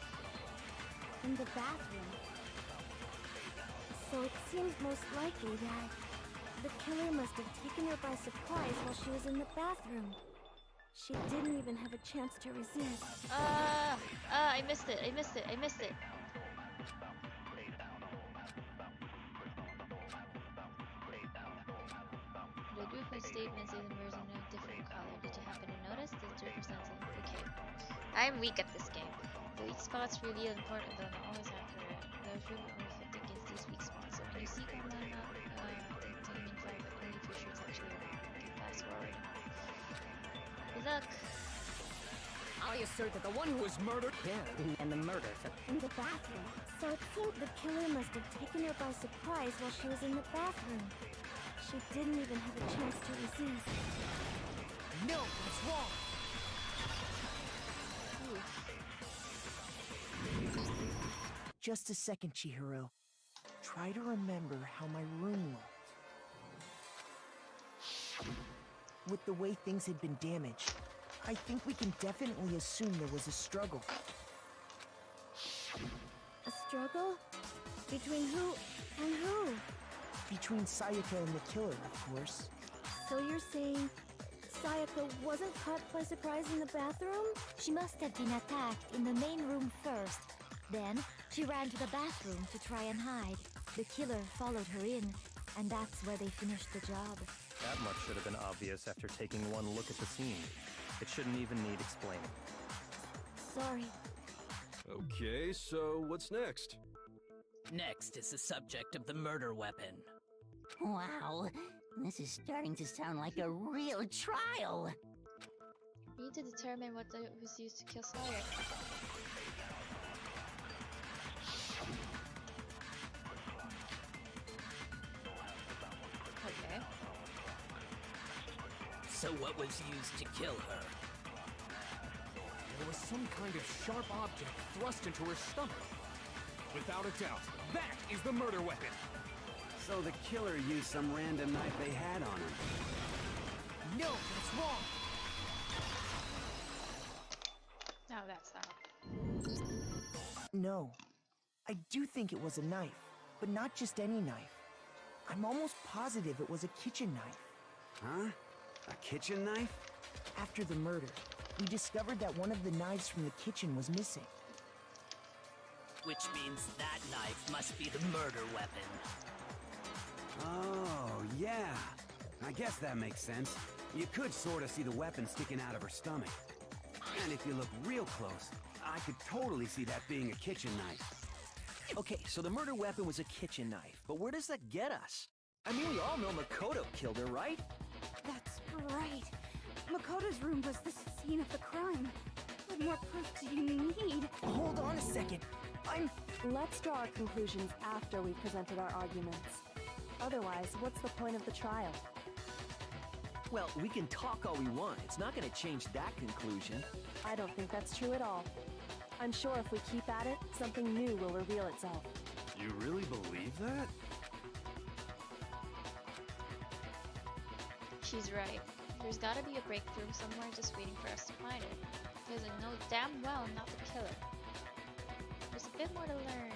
In the bathroom. So it seems most likely that the killer must have taken her by surprise while she was in the bathroom. She didn't even have a chance to resist. I missed it. The group of statements is emerging in a different color. Did you happen to notice? The circumstances. Okay. I'm weak at this game. The weak spots really important, though not always accurate. The group only fit against these weak spots. So when you see them, not the demon fire, but only if your shirt's actually around. Okay, fast forward. Good luck. I assert that the one who was murdered. Yeah, and the murder took In the bathroom. So it seemed the killer must have taken her by surprise while she was in the bathroom. She didn't even have a chance to resist. No, what's wrong? Just a second, Chihiro. Try to remember how my room looked. With the way things had been damaged, I think we can definitely assume there was a struggle. A struggle? Between who and who? Between Sayaka and the killer, of course. So you're saying Sayaka wasn't caught by surprise in the bathroom? She must have been attacked in the main room first. Then, she ran to the bathroom to try and hide. The killer followed her in, and that's where they finished the job. That much should have been obvious after taking one look at the scene. It shouldn't even need explaining. Sorry. Okay, so what's next? Next is the subject of the murder weapon. Wow, this is starting to sound like a real trial. We need to determine what was used to kill Sayaka. So what was used to kill her? There was some kind of sharp object thrust into her stomach. Without a doubt, that is the murder weapon. So the killer used some random knife they had on him. No, that's wrong. No, that's not. No. I do think it was a knife, but not just any knife. I'm almost positive it was a kitchen knife. Huh? A kitchen knife? After the murder, we discovered that one of the knives from the kitchen was missing. Which means that knife must be the murder weapon. Oh, yeah. I guess that makes sense. You could sort of see the weapon sticking out of her stomach. And if you look real close, I could totally see that being a kitchen knife. Okay, so the murder weapon was a kitchen knife, but where does that get us? I mean, we all know Makoto killed her, right? That's right. Makoto's room was the scene of the crime. What more proof do you need? Hold on a second. Let's draw our conclusions after we've presented our arguments. Otherwise, what's the point of the trial? Well, we can talk all we want. It's not going to change that conclusion. I don't think that's true at all. I'm sure if we keep at it, something new will reveal itself. You really believe that? She's right. There's gotta be a breakthrough somewhere just waiting for us to find it. Because I know damn well I'm not the killer. There's a bit more to learn.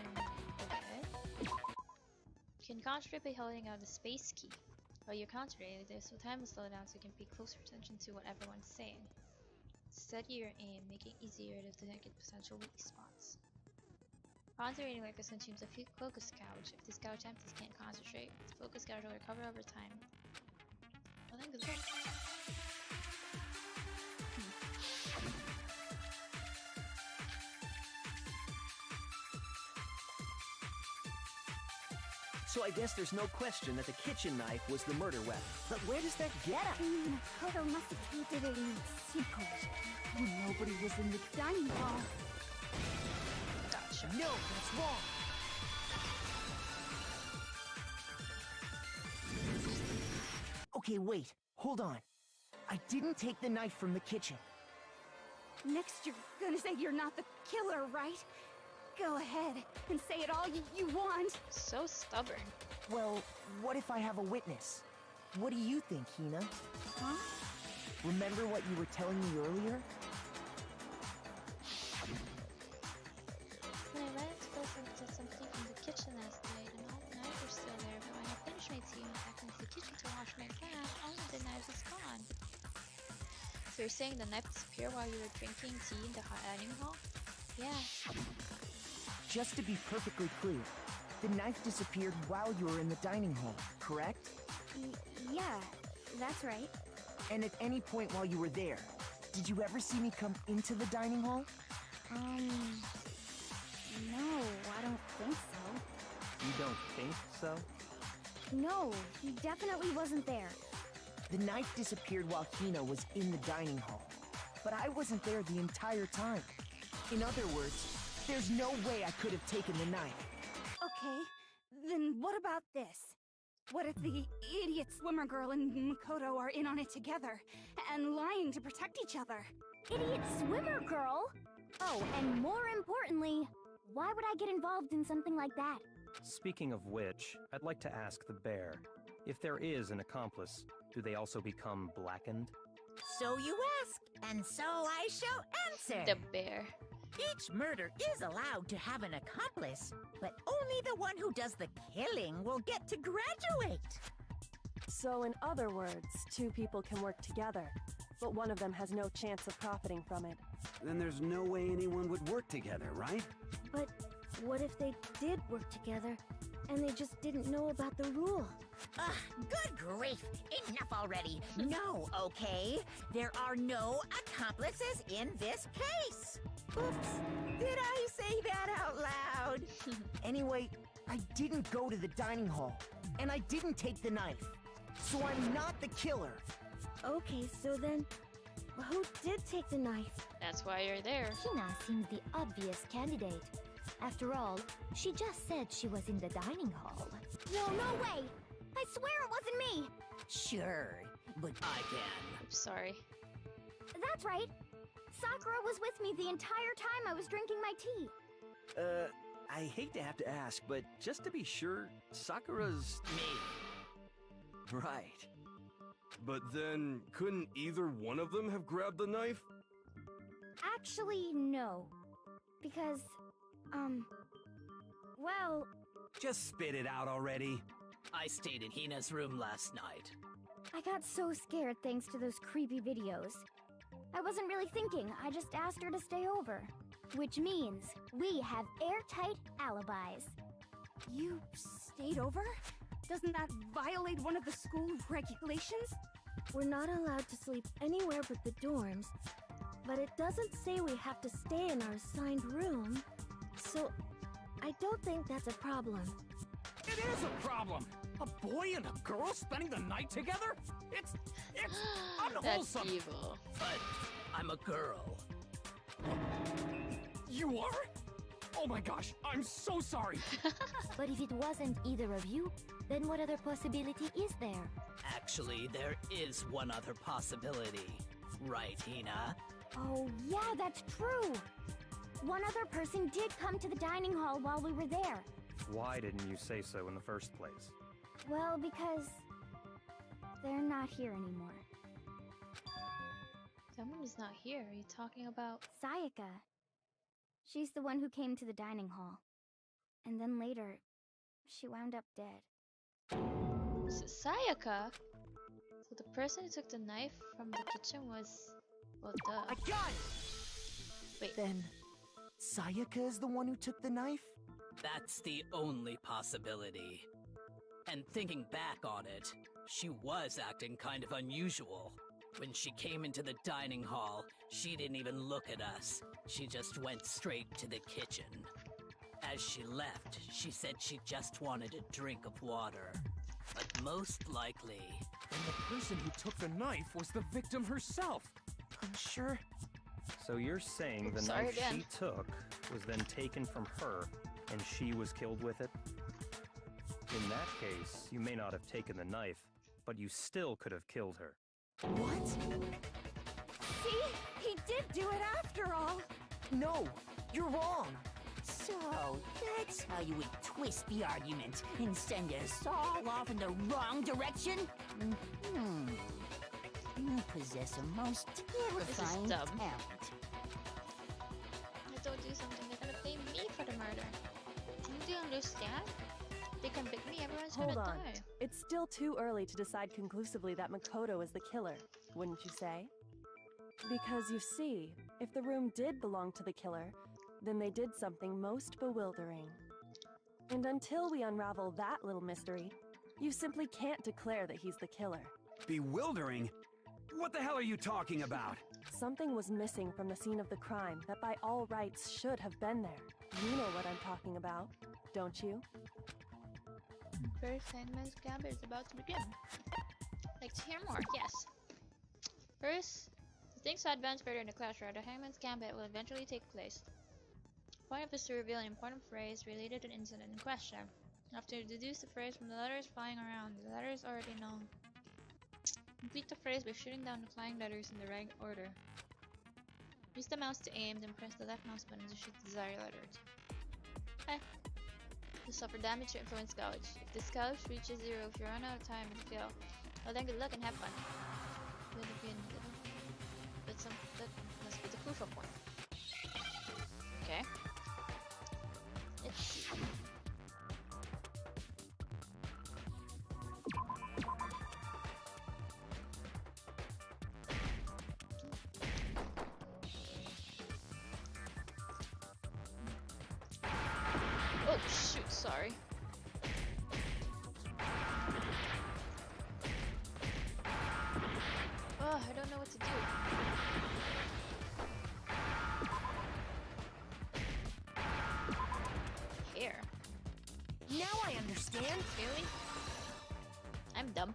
Okay. You can concentrate by holding out the space key. While you're concentrating this, so time will slow down so you can pay closer attention to what everyone's saying. Steady your aim, making it easier to detect potential weak spots. Concentrating workers consumes a few focus gouge. If this gouge empties, can't concentrate. The focus gouge will recover over time. Well, then good luck. So I guess there's no question that the kitchen knife was the murder weapon. But where does that get us? Makoto must have kept it in secret. Nobody was in the dining hall. Gotcha. No, that's wrong. Okay, wait. Hold on. I didn't take the knife from the kitchen. Next, you're gonna say you're not the killer, right? Go ahead and say it all you want. So stubborn. Well, what if I have a witness? What do you think, Hina? Huh? Remember what you were telling me earlier? When I went to go to something from the kitchen last night, and all the knives were still there, but when I finished my tea and went back into the kitchen to wash my glass, all of the knives was gone. So you're saying the knife disappeared while you were drinking tea in the dining hall? Yeah. Just to be perfectly clear, the knife disappeared while you were in the dining hall, correct? Yeah, that's right. And at any point while you were there, did you ever see me come into the dining hall? No, I don't think so. You don't think so? No, he definitely wasn't there. The knife disappeared while Hina was in the dining hall, but I wasn't there the entire time. In other words, there's no way I could have taken the knife. Okay, then what about this? What if the idiot swimmer girl and Makoto are in on it together, and lying to protect each other? Idiot swimmer girl? Oh, and more importantly, why would I get involved in something like that? Speaking of which, I'd like to ask the bear, if there is an accomplice, do they also become blackened? So you ask, and so I shall answer. The bear. Each murder is allowed to have an accomplice, but only the one who does the killing will get to graduate. So in other words, two people can work together, but one of them has no chance of profiting from it. Then there's no way anyone would work together, right? But what if they did work together, and they just didn't know about the rule? Ugh, good grief! Enough already! No, okay? There are no accomplices in this case! Oops! Did I say that out loud? Anyway, I didn't go to the dining hall, and I didn't take the knife. So I'm not the killer. Okay, so then, who did take the knife? That's why you're there. Hina seems the obvious candidate. After all, she just said she was in the dining hall. No way! I swear it wasn't me! Sure, but I can. Oops, sorry. That's right. Sakura was with me the entire time I was drinking my tea. I hate to have to ask, but just to be sure, Sakura's... Me. Right. But then, couldn't either one of them have grabbed the knife? Actually, no. Because, well... Just spit it out already. I stayed in Hina's room last night. I got so scared thanks to those creepy videos. I wasn't really thinking, I just asked her to stay over. Which means we have airtight alibis. You stayed over? Doesn't that violate one of the school regulations? We're not allowed to sleep anywhere but the dorms, but it doesn't say we have to stay in our assigned room, so I don't think that's a problem. It is a problem! A boy and a girl spending the night together? It's unwholesome! That's evil. But I'm a girl. You are? Oh my gosh, I'm so sorry! But if it wasn't either of you, then what other possibility is there? Actually, there is one other possibility. Right, Hina? Oh, yeah, that's true! One other person did come to the dining hall while we were there. Why didn't you say so in the first place? Well, because... they're not here anymore. Someone is not here. Are you talking about... Sayaka. She's the one who came to the dining hall. And then later, she wound up dead. Sayaka? So the person who took the knife from the kitchen was... well, duh. I got it! Wait. Then, Sayaka is the one who took the knife? That's the only possibility. And thinking back on it, she was acting kind of unusual. When she came into the dining hall, she didn't even look at us. She just went straight to the kitchen. As she left, she said she just wanted a drink of water. But most likely... And the person who took the knife was the victim herself! I'm sure. So you're saying the Sorry knife again. she took was then taken from her, and she was killed with it? In that case, you may not have taken the knife, but you still could have killed her. What? See? He did do it after all! No, you're wrong! So, that's how you would twist the argument and send us all off in the wrong direction? You possess a most terrifying dumb. talent. If don't do something, they're gonna blame me for the murder. Do you understand? They convict me, everyone's Hold gonna on. die. It's still too early to decide conclusively that Makoto is the killer, wouldn't you say? Because you see, if the room did belong to the killer, then they did something most bewildering. And until we unravel that little mystery, you simply can't declare that he's the killer. Bewildering? What the hell are you talking about? Something was missing from the scene of the crime that by all rights should have been there. You know what I'm talking about, don't you? First, Hangman's Gambit is about to begin. Like to hear more, yes. First, as things advance further in the class, the Hangman's Gambit will eventually take place. The point of this is to reveal an important phrase related to the incident in question. After you deduce the phrase from the letters flying around, the letters already known. Complete the phrase by shooting down the flying letters in the right order. Use the mouse to aim, then press the left mouse button to shoot the desired letters. Okay. To suffer damage or influence gouge. If this gouge reaches 0, if you run out of time and fail, well then good luck and have fun. But that must be the crucial point. Okay. Let's see. Oh shoot, sorry. Oh, I don't know what to do. Hair. Now I understand. Really? I'm dumb.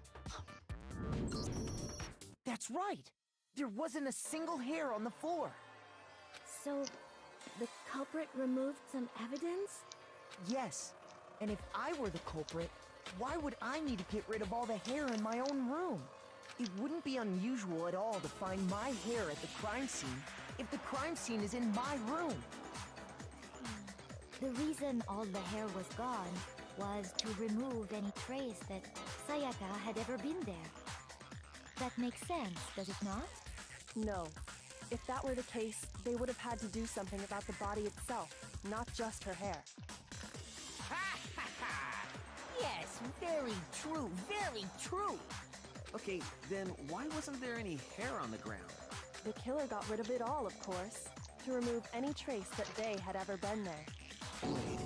That's right. There wasn't a single hair on the floor. So, the culprit removed some evidence? Yes. And if I were the culprit, why would I need to get rid of all the hair in my own room? It wouldn't be unusual at all to find my hair at the crime scene if the crime scene is in my room. The reason all the hair was gone was to remove any trace that Sayaka had ever been there. That makes sense, does it not? No. If that were the case, they would have had to do something about the body itself, not just her hair. Yes, very true, very true. Okay, then why wasn't there any hair on the ground? The killer got rid of it all, of course, to remove any trace that they had ever been there. Wait,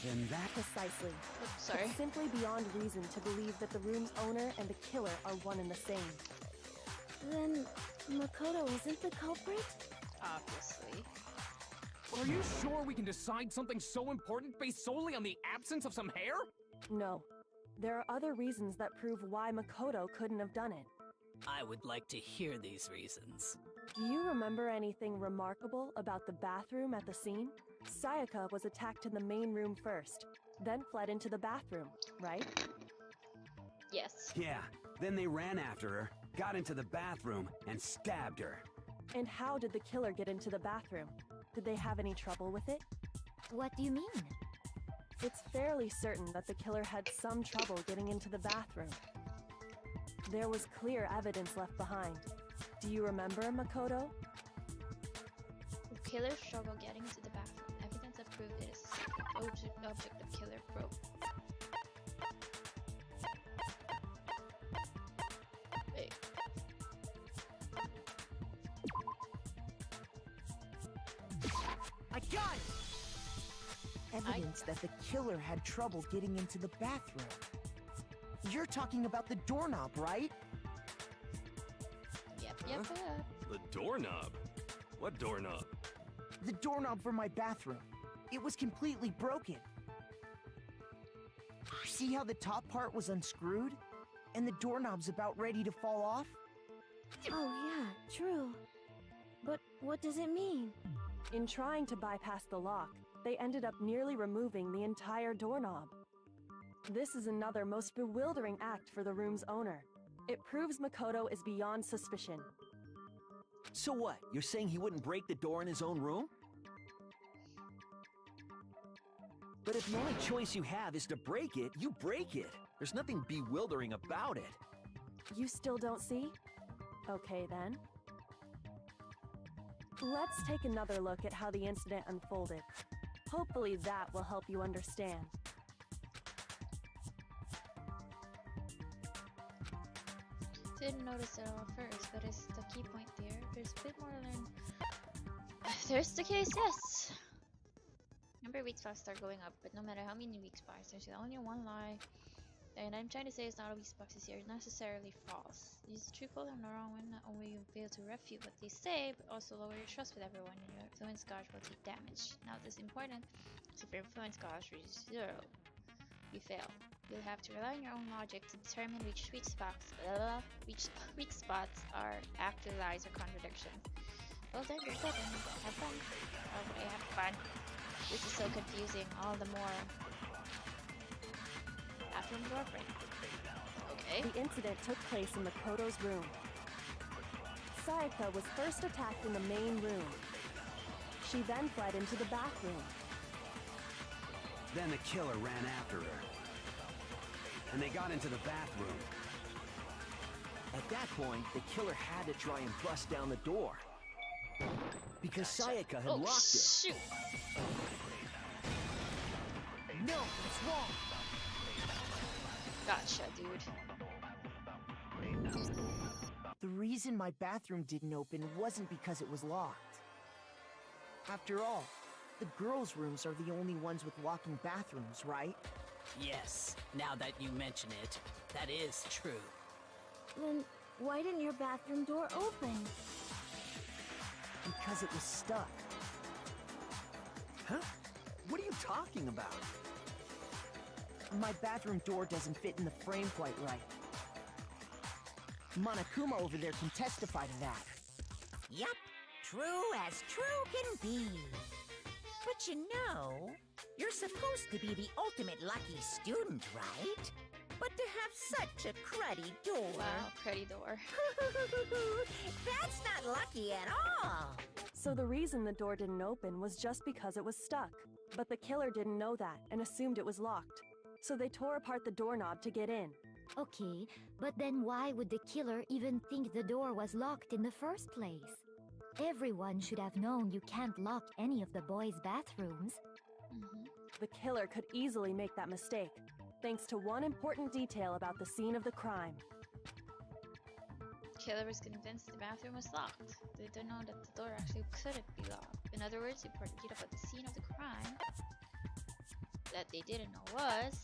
then that... Precisely. Oops, sorry. It's simply beyond reason to believe that the room's owner and the killer are one and the same. Then Makoto isn't the culprit? Obviously. Are you sure we can decide something so important based solely on the absence of some hair? No. There are other reasons that prove why Makoto couldn't have done it. I would like to hear these reasons. Do you remember anything remarkable about the bathroom at the scene? Sayaka was attacked in the main room first, then fled into the bathroom, right? Yes. Yeah, then they ran after her, got into the bathroom, and stabbed her. And how did the killer get into the bathroom? Did they have any trouble with it? What do you mean? It's fairly certain that the killer had some trouble getting into the bathroom. There was clear evidence left behind. Do you remember, Makoto? The killer struggled getting into the bathroom. Evidence that proved it is the object the killer broke. Wait. I got it! Evidence that the killer had trouble getting into the bathroom. You're talking about the doorknob, right? Yep. The doorknob? What doorknob? The doorknob for my bathroom. It was completely broken. See how the top part was unscrewed? And the doorknob's about ready to fall off? Oh yeah, true. But what does it mean? In trying to bypass the lock, they ended up nearly removing the entire doorknob. This is another most bewildering act for the room's owner. It proves Makoto is beyond suspicion. So what? You're saying he wouldn't break the door in his own room? But if the only choice you have is to break it, you break it. There's nothing bewildering about it. You still don't see? Okay then. Let's take another look at how the incident unfolded. Hopefully that will help you understand. Didn't notice it all first, but it's the key point there. There's a bit more to learn. If there's the case, yes. Number of weak spots start going up, but no matter how many weak spots, there's only one lie. And I'm trying to say it's not a weak spot this year, necessarily false. Use the truthful and the wrong one, not only you fail to refute what they say, but also lower your trust with everyone, and your influence gauge will take damage. Now this is important, so if your influence gauge reaches 0, you fail. You'll have to rely on your own logic to determine which weak spots are actual lies or contradictions. Well then, you're good and have fun. Okay, have fun. This is so confusing, all the more. Bathroom door break. Okay. The incident took place in Makoto's room. Sayaka was first attacked in the main room. She then fled into the bathroom. Then the killer ran after her. And they got into the bathroom. At that point, the killer had to try and bust down the door. Because Sayaka had locked it. Shoot! No, it's wrong! Gotcha, dude. The reason my bathroom didn't open wasn't because it was locked. After all, the girls' rooms are the only ones with walking bathrooms, right? Yes, now that you mention it, that is true. Then why didn't your bathroom door open? Because it was stuck. Huh? What are you talking about? My bathroom door doesn't fit in the frame quite right. Monokuma over there can testify to that. Yup, true as true can be. But you know, you're supposed to be the ultimate lucky student, right? but to have such a cruddy door. Wow, cruddy door. That's not lucky at all. So the reason the door didn't open was just because it was stuck. But the killer didn't know that and assumed it was locked. So they tore apart the doorknob to get in. Okay, but then why would the killer even think the door was locked in the first place? Everyone should have known you can't lock any of the boys' bathrooms. The killer could easily make that mistake, thanks to one important detail about the scene of the crime. Killer was convinced the bathroom was locked. They don't know that the door actually couldn't be locked. In other words, the important detail about the scene of the crime that they didn't know was...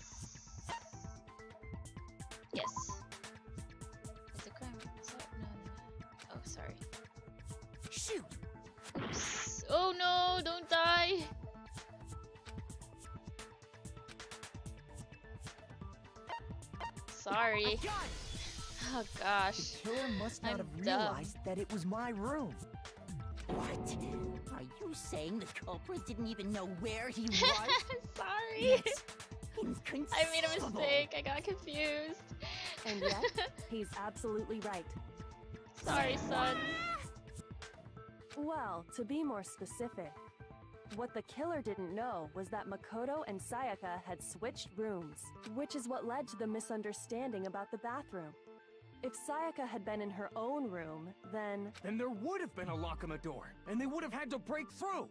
Yes. It's a crime. No. Oh, sorry. Shoot! Oops. Oh no, don't die! Sorry. Oh gosh. The killer must not I'm have dumb. realized that it was my room. What? Are you saying the culprit didn't even know where he was? Sorry. That's inconceivable. I made a mistake. I got confused. And yet, he's absolutely right. Sorry, son. Well, to be more specific, what the killer didn't know was that Makoto and Sayaka had switched rooms, which is what led to the misunderstanding about the bathroom. If Sayaka had been in her own room, then there would have been a lock on the door, and they would have had to break through.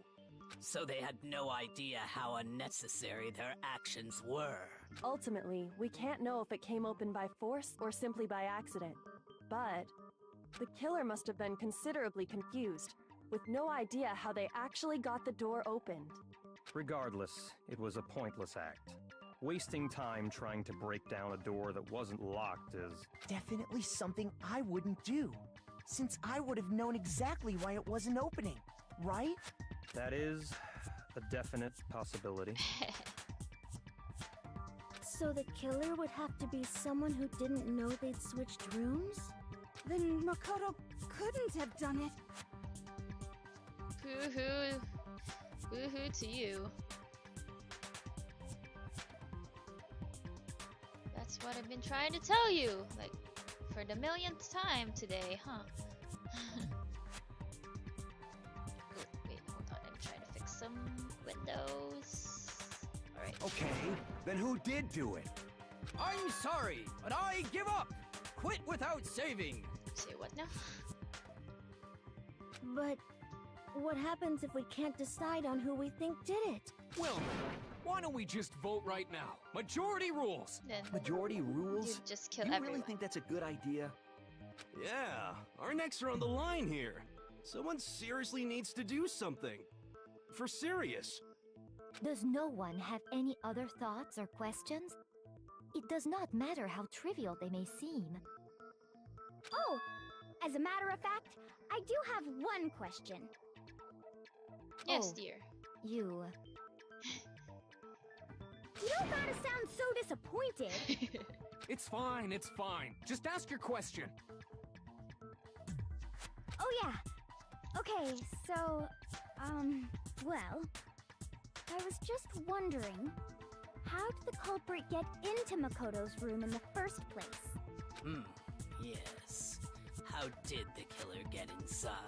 So they had no idea how unnecessary their actions were. ultimately, we can't know if it came open by force or simply by accident. But the killer must have been considerably confused, with no idea how they actually got the door opened. Regardless, it was a pointless act. Wasting time trying to break down a door that wasn't locked is... definitely something I wouldn't do, since I would have known exactly why it wasn't opening, right? That is a definite possibility. So the killer would have to be someone who didn't know they'd switched rooms? Then Makoto couldn't have done it. Boo-hoo. Boo-hoo to you. That's what I've been trying to tell you, like, for the millionth time today, huh? Wait, hold on, I'm trying to fix some windows. Alright. Okay, then who did do it? I'm sorry, but I give up! Quit without saving! Say what now? But what happens if we can't decide on who we think did it? Well, why don't we just vote right now? Majority rules! Then Majority rules? you just kill You everyone. really think that's a good idea? Yeah, our necks are on the line here. Someone seriously needs to do something. For serious. Does no one have any other thoughts or questions? It does not matter how trivial they may seem. Oh, as a matter of fact, I do have one question. Yes, Oh. dear. You... You don't gotta sound so disappointed. It's fine, it's fine. Just ask your question. Oh yeah. Okay, so, well, I was just wondering, how did the culprit get into Makoto's room in the first place? Yes. How did the killer get inside?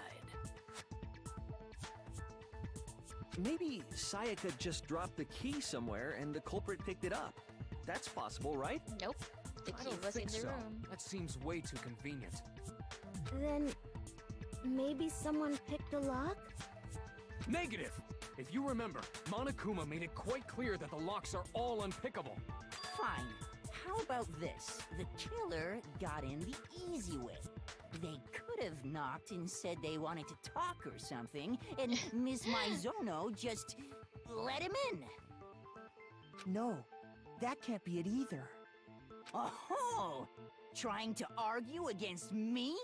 Maybe Sayaka just dropped the key somewhere and the culprit picked it up. That's possible, right? Nope. The I key don't was in think the so. room. That seems way too convenient. Then maybe someone picked the lock? Negative! If you remember, Monokuma made it quite clear that the locks are all unpickable. Fine. How about this? The killer got in the easy way. They could have knocked and said they wanted to talk or something, and Ms. Maizono just let him in. No, that can't be it either. Oh, trying to argue against me?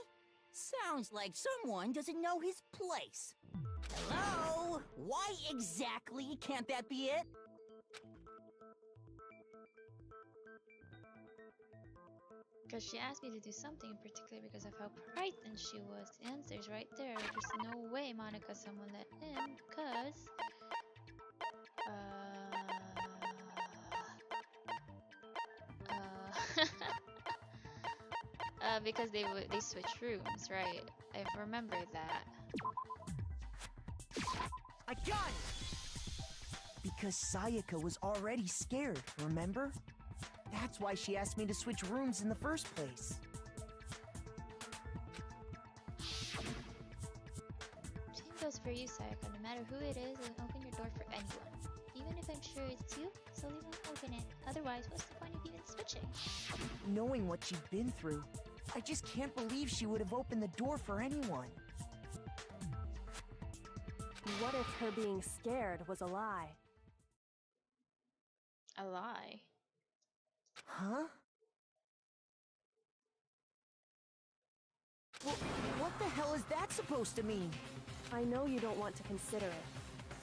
Sounds like someone doesn't know his place. Hello? Why exactly can't that be it? Because she asked me to do something in particular because of how frightened she was. The answer's right there. There's no way Monica someone let in because... Yeah, because they switched rooms, right? I remember that. I got it! Because Sayaka was already scared, remember? That's why she asked me to switch rooms in the first place. Same goes for you, Sayaka. No matter who it is, I'll open your door for anyone. Even if I'm sure it's you, so we won't open it. Otherwise, what's the point of even switching? Knowing what she'd been through, I just can't believe she would have opened the door for anyone. What if her being scared was a lie? A lie? Huh? What the hell is that supposed to mean? I know you don't want to consider it,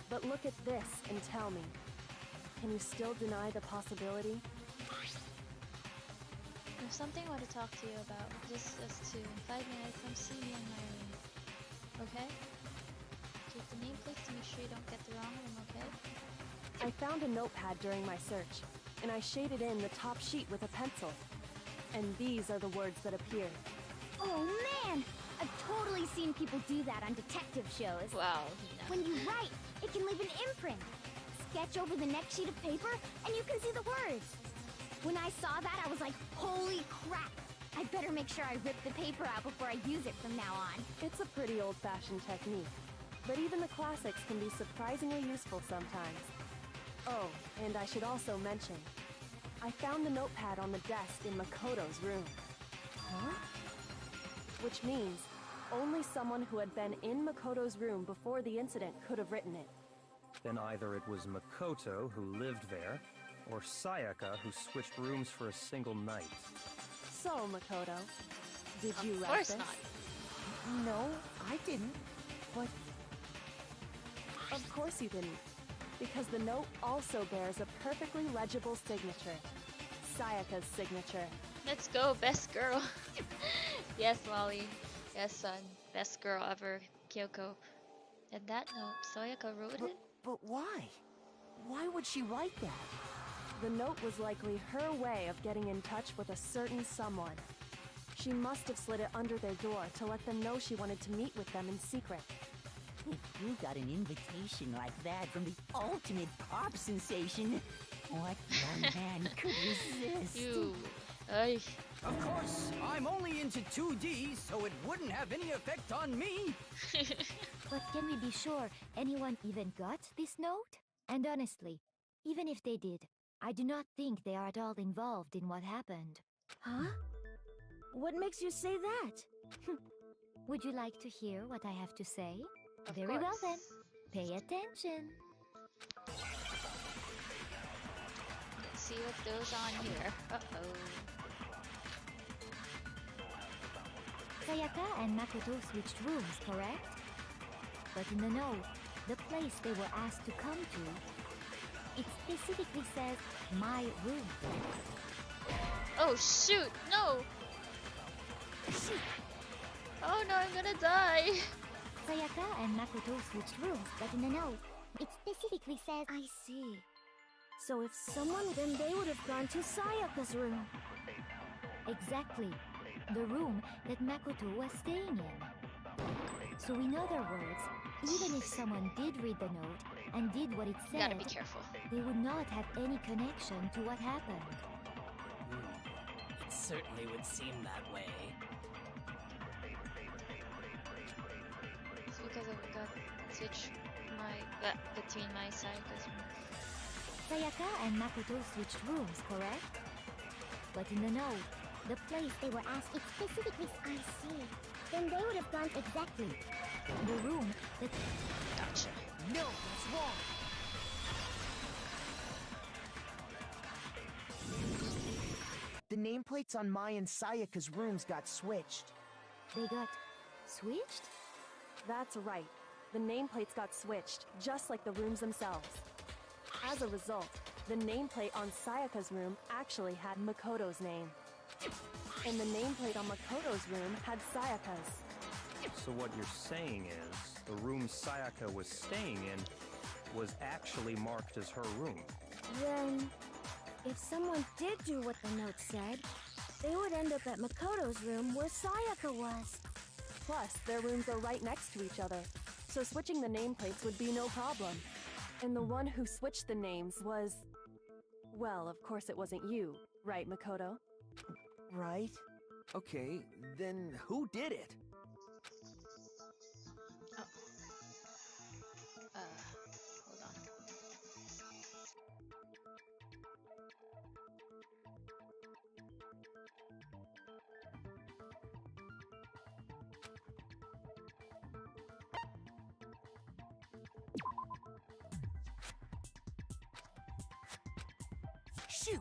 but look at this and tell me. Can you still deny the possibility? There's something I want to talk to you about. Just us two. In 5 minutes, come see me in my room. Okay? Keep the nameplates to make sure you don't get the wrong room, okay? I found a notepad during my search, and I shaded in the top sheet with a pencil. And these are the words that appeared. Oh man! I've totally seen people do that on detective shows. Wow. When you write, it can leave an imprint. Sketch over the next sheet of paper, and you can see the words. When I saw that, I was like, holy crap! I better make sure I rip the paper out before I use it from now on. It's a pretty old-fashioned technique, but even the classics can be surprisingly useful sometimes. Oh, and I should also mention, I found the notepad on the desk in Makoto's room. Huh? Which means only someone who had been in Makoto's room before the incident could have written it. Then either it was Makoto who lived there, or Sayaka who switched rooms for a single night. So, Makoto, did you write this? Of course not. No, I didn't. But... Of course you didn't. Because the note also bears a perfectly legible signature. Sayaka's signature. Let's go, best girl. Yes, Lolly. Yes, son. Best girl ever, Kyoko. And that note, Sayaka wrote it? But why? Why would she write that? The note was likely her way of getting in touch with a certain someone. She must have slid it under their door to let them know she wanted to meet with them in secret. If you got an invitation like that from the ultimate pop sensation, what young man could resist? You. Ay. Of course, I'm only into 2D, so it wouldn't have any effect on me. But can we be sure anyone even got this note? And honestly, even if they did, I do not think they are at all involved in what happened. Huh? What makes you say that? Would you like to hear what I have to say? Of Very well course. then. Pay attention. Let's see what goes on here. Uh-oh. Sayaka and Makoto switched rooms, correct? But in the note, the place they were asked to come to, it specifically says, my room. Oh shoot, no! Oh no, I'm gonna die! Sayaka and Makoto switched rooms, but in the note, it specifically says, I see. So if someone, then they would have gone to Sayaka's room. Exactly. The room that Makoto was staying in. So in other words, even if someone did read the note and did what it said, You gotta be careful. they would not have any connection to what happened. It certainly would seem that way. It's because I got switch between my Sayaka's room. Sayaka and Makoto switched rooms, correct? But in the note, the place they were asked, it specifically, I see. Then they would have gone exactly. The room that... Gotcha. No, that's wrong. The nameplates on Mai and Sayaka's rooms got switched. They got switched? That's right. The nameplates got switched, just like the rooms themselves. As a result, the nameplate on Sayaka's room actually had Makoto's name. And the nameplate on Makoto's room had Sayaka's. So what you're saying is, the room Sayaka was staying in was actually marked as her room. Then, if someone did do what the note said, they would end up at Makoto's room where Sayaka was. Plus, their rooms are right next to each other, so switching the nameplates would be no problem. And the one who switched the names was... Well, of course it wasn't you, right, Makoto? Right? Okay, then who did it? Hold on. Shoot!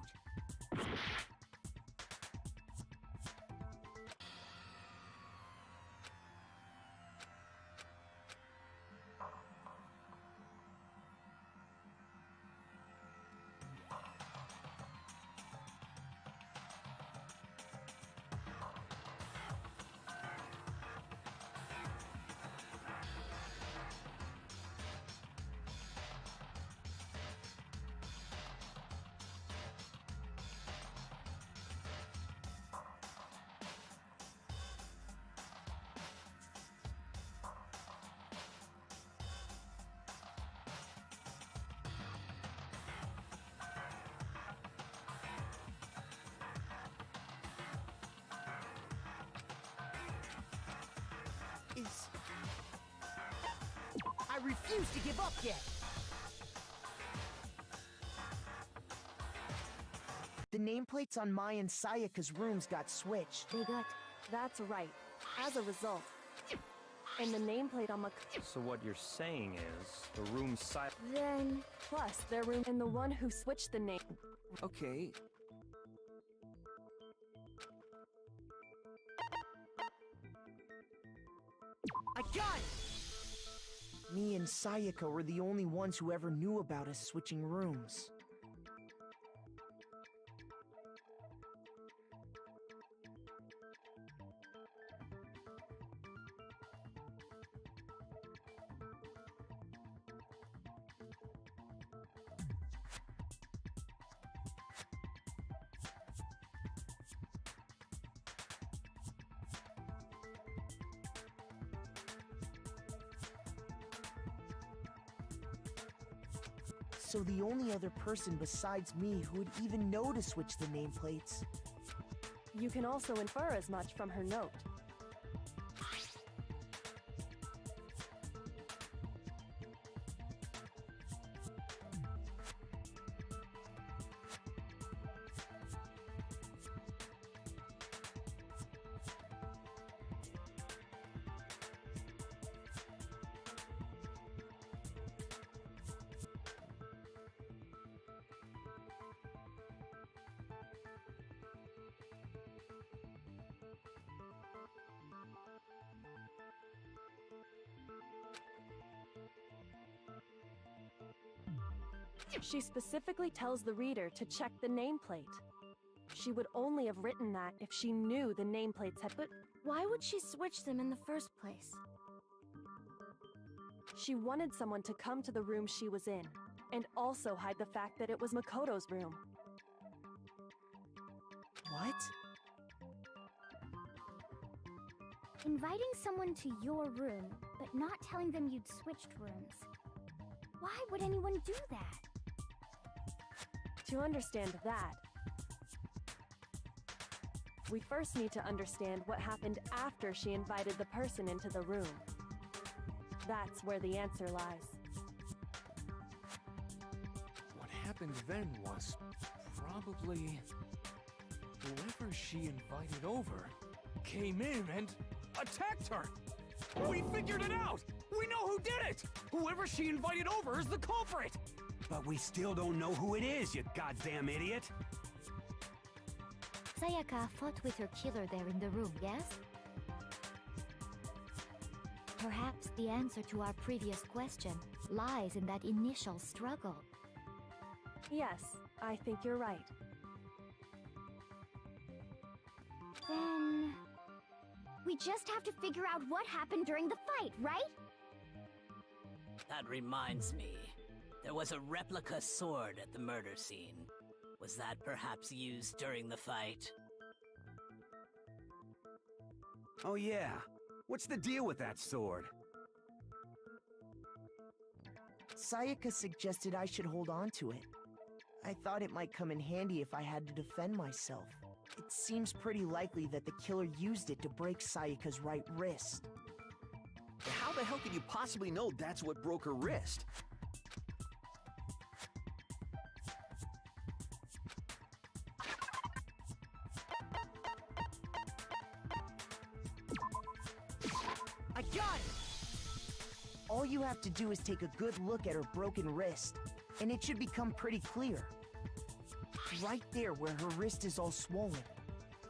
I refuse to give up yet! The nameplates on Mai and Sayaka's rooms got switched. They got... That's right. As a result. And the nameplate on So what you're saying is, the room side... Then... Plus, their room and the one who switched the name... Okay. I got it! Me and Sayaka were the only ones who ever knew about us switching rooms. So the only other person besides me who would even know to switch the nameplates. You can also infer as much from her note. She specifically tells the reader to check the nameplate. She would only have written that if she knew the nameplates had... But why would she switch them in the first place? She wanted someone to come to the room she was in, and also hide the fact that it was Makoto's room. What? Inviting someone to your room, but not telling them you'd switched rooms. Why would anyone do that? To understand that, we first need to understand what happened after she invited the person into the room. That's where the answer lies. What happened then was probably whoever she invited over came in and attacked her. We figured it out! We know who did it! Whoever she invited over is the culprit! But we still don't know who it is, you goddamn idiot! Sayaka fought with her killer there in the room, yes? Perhaps the answer to our previous question lies in that initial struggle. Yes, I think you're right. Then... we just have to figure out what happened during the fight, right? That reminds me. There was a replica sword at the murder scene. Was that perhaps used during the fight? Oh yeah. What's the deal with that sword? Sayaka suggested I should hold on to it. I thought it might come in handy if I had to defend myself. It seems pretty likely that the killer used it to break Sayaka's right wrist. How the hell could you possibly know that's what broke her wrist? I got it! All you have to do is take a good look at her broken wrist, and it should become pretty clear. Right there where her wrist is all swollen.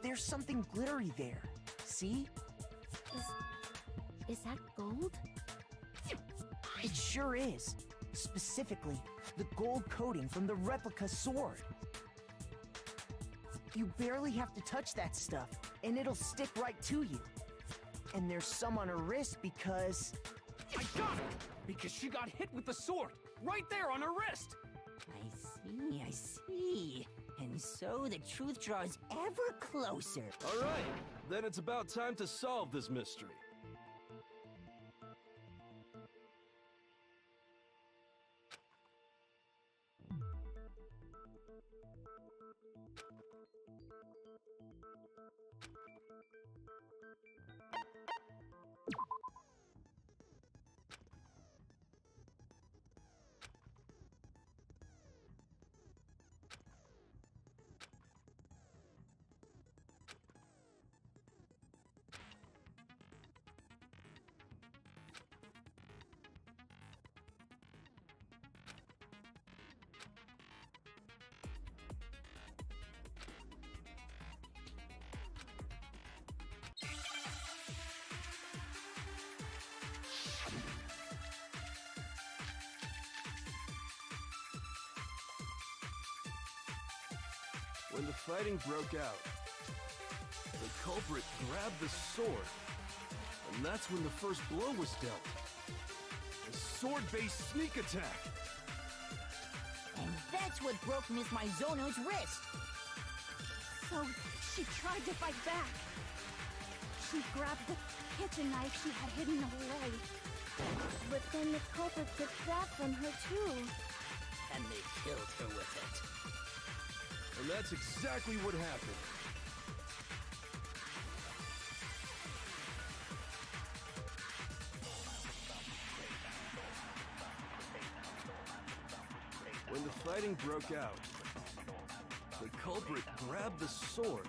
There's something glittery there. See? Is that gold? It sure is. Specifically, the gold coating from the replica sword. You barely have to touch that stuff, and it'll stick right to you. And there's some on her wrist because... I got it! Because she got hit with the sword, right there on her wrist! I see. And so the truth draws ever closer. All right, then it's about time to solve this mystery. When the fighting broke out, the culprit grabbed the sword, and that's when the first blow was dealt. A sword-based sneak attack. And that's what broke Miss Mizono's wrist. So, she tried to fight back. She grabbed the kitchen knife she had hidden away. But then the culprit took that from her too. And they killed her with it. And that's exactly what happened. When the fighting broke out, the culprit grabbed the sword,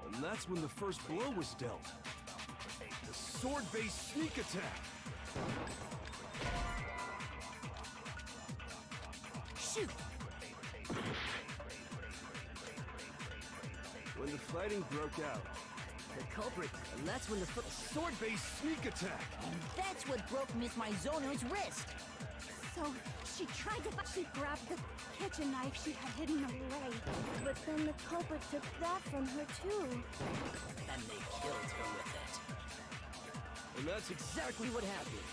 and that's when the first blow was dealt. A sword-based sneak attack. Shoot! When the fighting broke out, The culprit, and that's when the sword-based sneak attack. And that's what broke Miss Mizono's wrist. So, she tried to she grabbed the kitchen knife she had hidden away. But then the culprit took that from her too. And they killed her with it. And that's exactly what happened.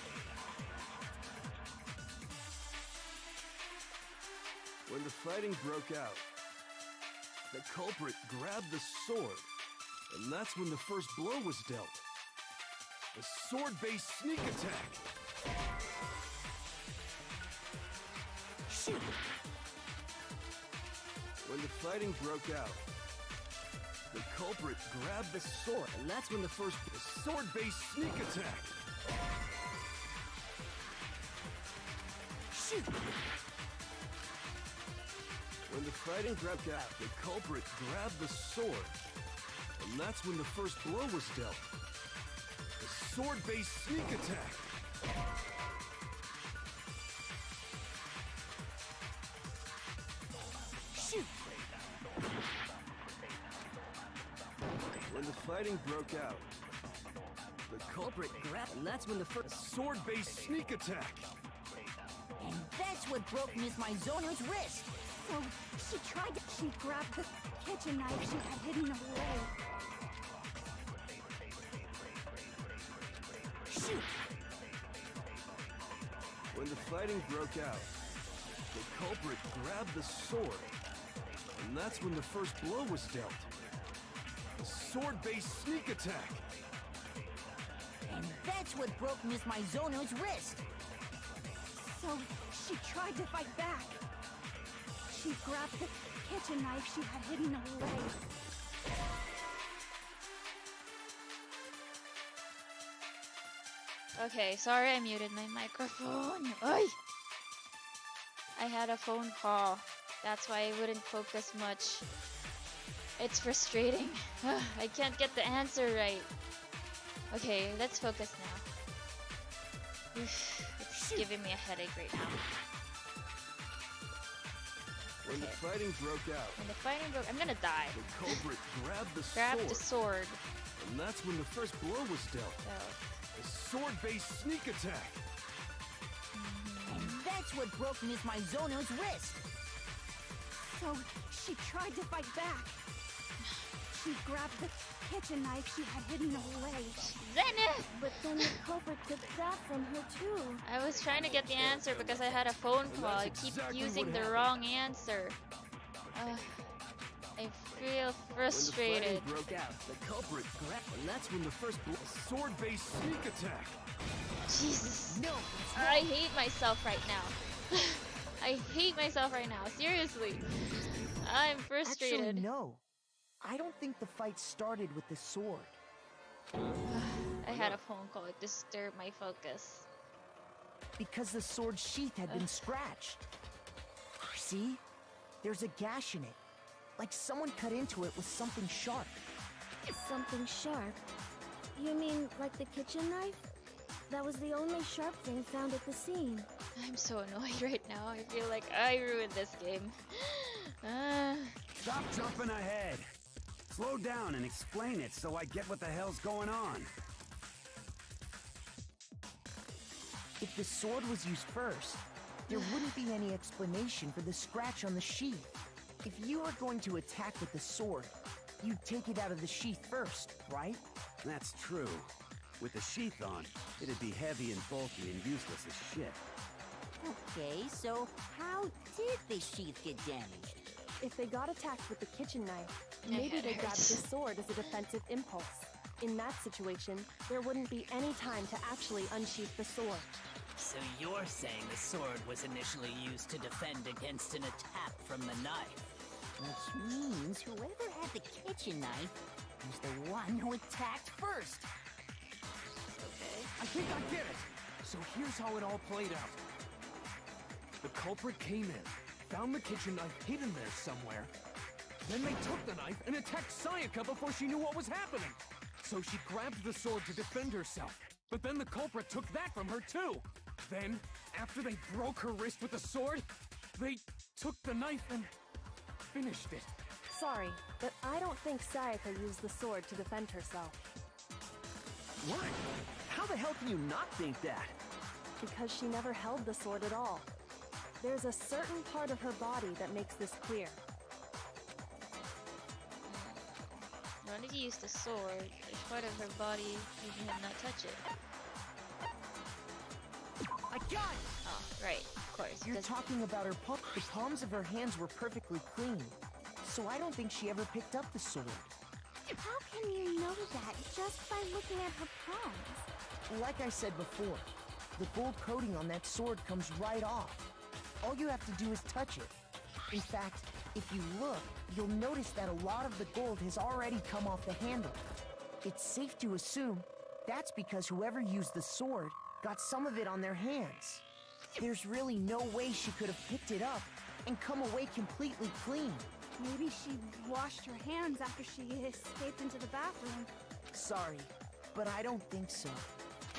When the fighting broke out, the culprit grabbed the sword, and that's when the first blow was dealt. A sword-based sneak attack. Shoot! When the fighting broke out, the culprit grabbed the sword, and that's when the first sword-based sneak attack. Shoot! When the fighting broke out, the culprit grabbed the sword, and that's when the first blow was dealt. A sword-based sneak attack. Shoot! When the fighting broke out, the culprit grabbed, and that's when the first sword-based sneak attack. And that's what broke Miss Mizono's wrist. So, she tried to she grabbed the kitchen knife she had hidden away. Shoot! When the fighting broke out, the culprit grabbed the sword, and that's when the first blow was dealt. A sword-based sneak attack. And that's what broke Miss Mizono's wrist. So she tried to fight back. She grabbed the kitchen knife she had hidden away. Okay, sorry I muted my microphone. Oi! I had a phone call. That's why I wouldn't focus much. It's frustrating. I can't get the answer right. Okay, let's focus now. It's giving me a headache right now. When the fighting broke out, I'm gonna die. the culprit grabbed the Grab the sword. And that's when the first blow was dealt. A sword-based sneak attack. And that's what broke Miss Mizono's wrist. So she tried to fight back. She grabbed the kitchen knife she had hidden away. But then the culprit took that from her too. I was trying to get the answer because I had a phone call. I keep using the wrong answer. I feel frustrated. When the fighting broke out, the culprit grabbed, and that's when the first blow. A sword-based sneak attack. Jesus. No. I hate myself right now. I hate myself right now. Seriously. I'm frustrated. Actually, no. I don't think the fight started with the sword. I had a phone call. It disturbed my focus. Because the sword sheath had been scratched. See? There's a gash in it. Like someone cut into it with something sharp. Something sharp? You mean like the kitchen knife? That was the only sharp thing found at the scene. I'm so annoyed right now. I feel like I ruined this game. Stop jumping ahead. Slow down and explain it so I get what the hell's going on. If the sword was used first, there wouldn't be any explanation for the scratch on the sheath. If you were going to attack with the sword, you'd take it out of the sheath first, right? That's true. With the sheath on, it'd be heavy and bulky and useless as shit. Okay, so how did the sheath get damaged? If they got attacked with the kitchen knife, maybe they grabbed the sword as a defensive impulse. In that situation, there wouldn't be any time to actually unsheath the sword. So you're saying the sword was initially used to defend against an attack from the knife? Which means whoever had the kitchen knife was the one who attacked first. Okay. I think I get it. So here's how it all played out. The culprit came in, found the kitchen knife hidden there somewhere. Then they took the knife and attacked Sayaka before she knew what was happening. So she grabbed the sword to defend herself. But then the culprit took that from her too. Then, after they broke her wrist with the sword, they took the knife and finished it. Sorry, but I don't think Sayaka used the sword to defend herself. What? How the hell can you not think that? Because she never held the sword at all. There's a certain part of her body that makes this clear. Why did you use the sword? There's part of her body you did not touch it. I got it! Oh, right, of course. You're talking about her palm. The palms of her hands were perfectly clean. So I don't think she ever picked up the sword. How can you know that just by looking at her palms? Like I said before, the gold coating on that sword comes right off. All you have to do is touch it. In fact, if you look, you'll notice that a lot of the gold has already come off the handle. It's safe to assume that's because whoever used the sword got some of it on their hands. There's really no way she could have picked it up and come away completely clean. Maybe she washed her hands after she escaped into the bathroom. Sorry, but I don't think so.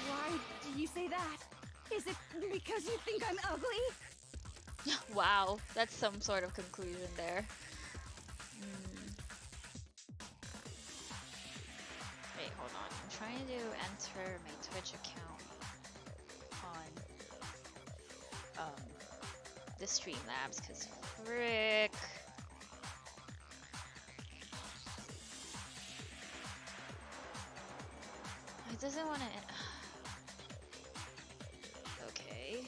Why do you say that? Is it because you think I'm ugly? Wow, that's some sort of conclusion there. Wait, hold on. I'm trying to enter my Twitch account on the Streamlabs because frick. It doesn't want to. Okay.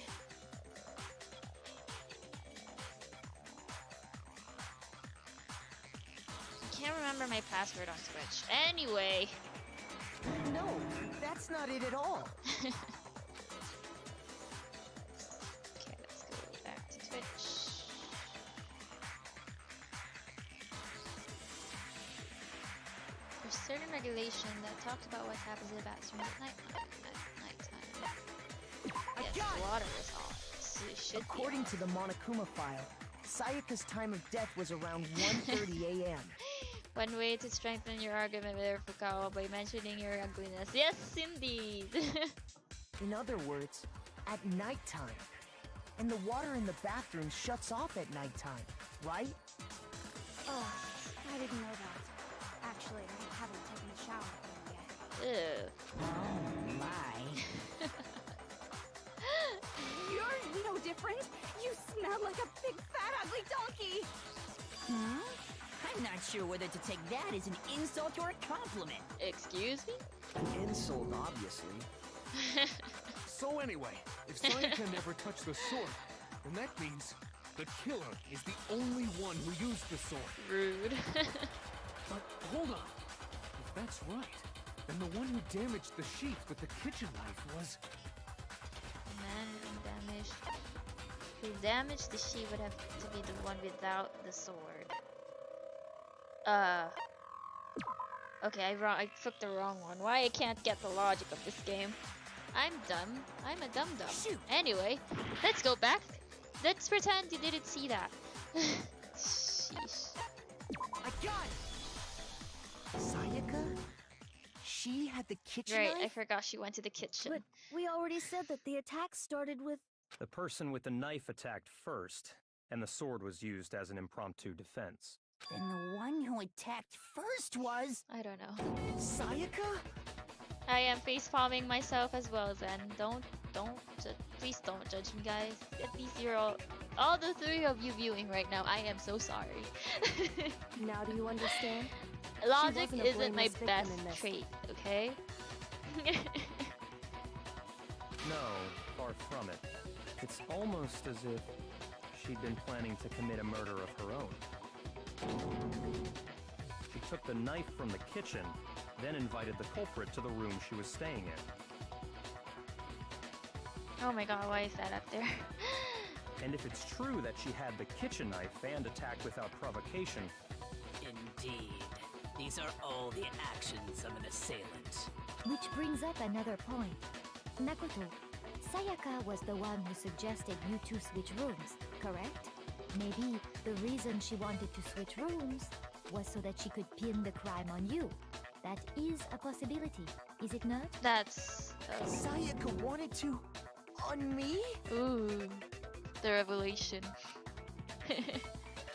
I can't remember my password on Twitch. Anyway, No, that's not it at all. Okay, let's go back to Twitch. There's certain regulation that talked about what happens in the bathroom at nighttime. Yes, the water is on. So it should According to the Monokuma file, Sayaka's time of death was around 1:30 a.m. One way to strengthen your argument with Fukawa by mentioning your ugliness. Yes, indeed! In other words, at nighttime. And the water in the bathroom shuts off at nighttime, right? Oh, I didn't know that. Actually, I haven't taken a shower yet. Ew. Oh my. You're no different. You smell like a big, fat, ugly donkey. Hmm? I'm not sure whether to take that as an insult or a compliment. Excuse me? An insult, obviously. So anyway, if Sayaka never touched the sword, then that means the killer is the only one who used the sword. Rude. But hold on. If that's right, then the one who damaged the sheath with the kitchen knife was... The man who damaged the sheet would have to be the one without the sword. Okay, I took the wrong one. Why I can't get the logic of this game? I'm dumb. I'm a dum-dum. Anyway, let's go back. Let's pretend you didn't see that. Sheesh. I got it! Sayaka? She had the kitchen Right, knife? I forgot she went to the kitchen. But we already said that the attack started with... The person with the knife attacked first, and the sword was used as an impromptu defense. Then the one who attacked first was... I don't know. Sayaka? I am face-palming myself as well, Zen. Please don't judge me, guys. At least you're all the three of you viewing right now. I am so sorry. Now do you understand? Logic isn't my best trait, okay? No, far from it. It's almost as if she'd been planning to commit a murder of her own. She took the knife from the kitchen, then invited the culprit to the room she was staying in. Oh my god, why is that up there? And if it's true that she had the kitchen knife and attacked without provocation... Indeed. These are all the actions of an assailant. Which brings up another point. Makoto, Sayaka was the one who suggested you two switch rooms, correct? Maybe the reason she wanted to switch rooms was so that she could pin the crime on you. That is a possibility, is it not? That's... Sayaka wanted to... on me? Ooh, the revelation.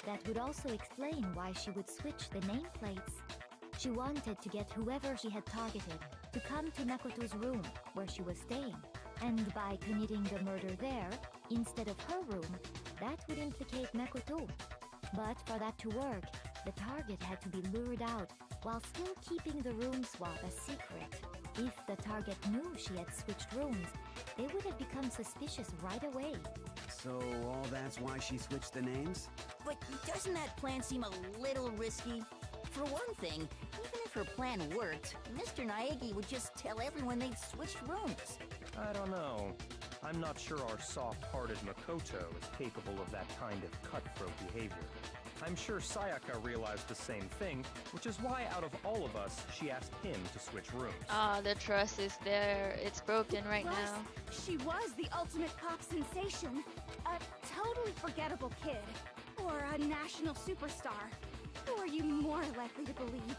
That would also explain why she would switch the nameplates. She wanted to get whoever she had targeted to come to Makoto's room where she was staying. And by committing the murder there, instead of her room, that would implicate Makoto. But for that to work, the target had to be lured out while still keeping the room swap a secret. If the target knew she had switched rooms, they would have become suspicious right away. So all that's why she switched the names? But doesn't that plan seem a little risky? For one thing, even if her plan worked, Mr. Naegi would just tell everyone they'd switched rooms. I don't know. I'm not sure our soft-hearted Makoto is capable of that kind of cutthroat behavior. I'm sure Sayaka realized the same thing, which is why out of all of us, she asked him to switch rooms. Ah, the trust is there. It's broken right Plus, now. she was the ultimate pop sensation. A totally forgettable kid. Or a national superstar. Who are you more likely to believe?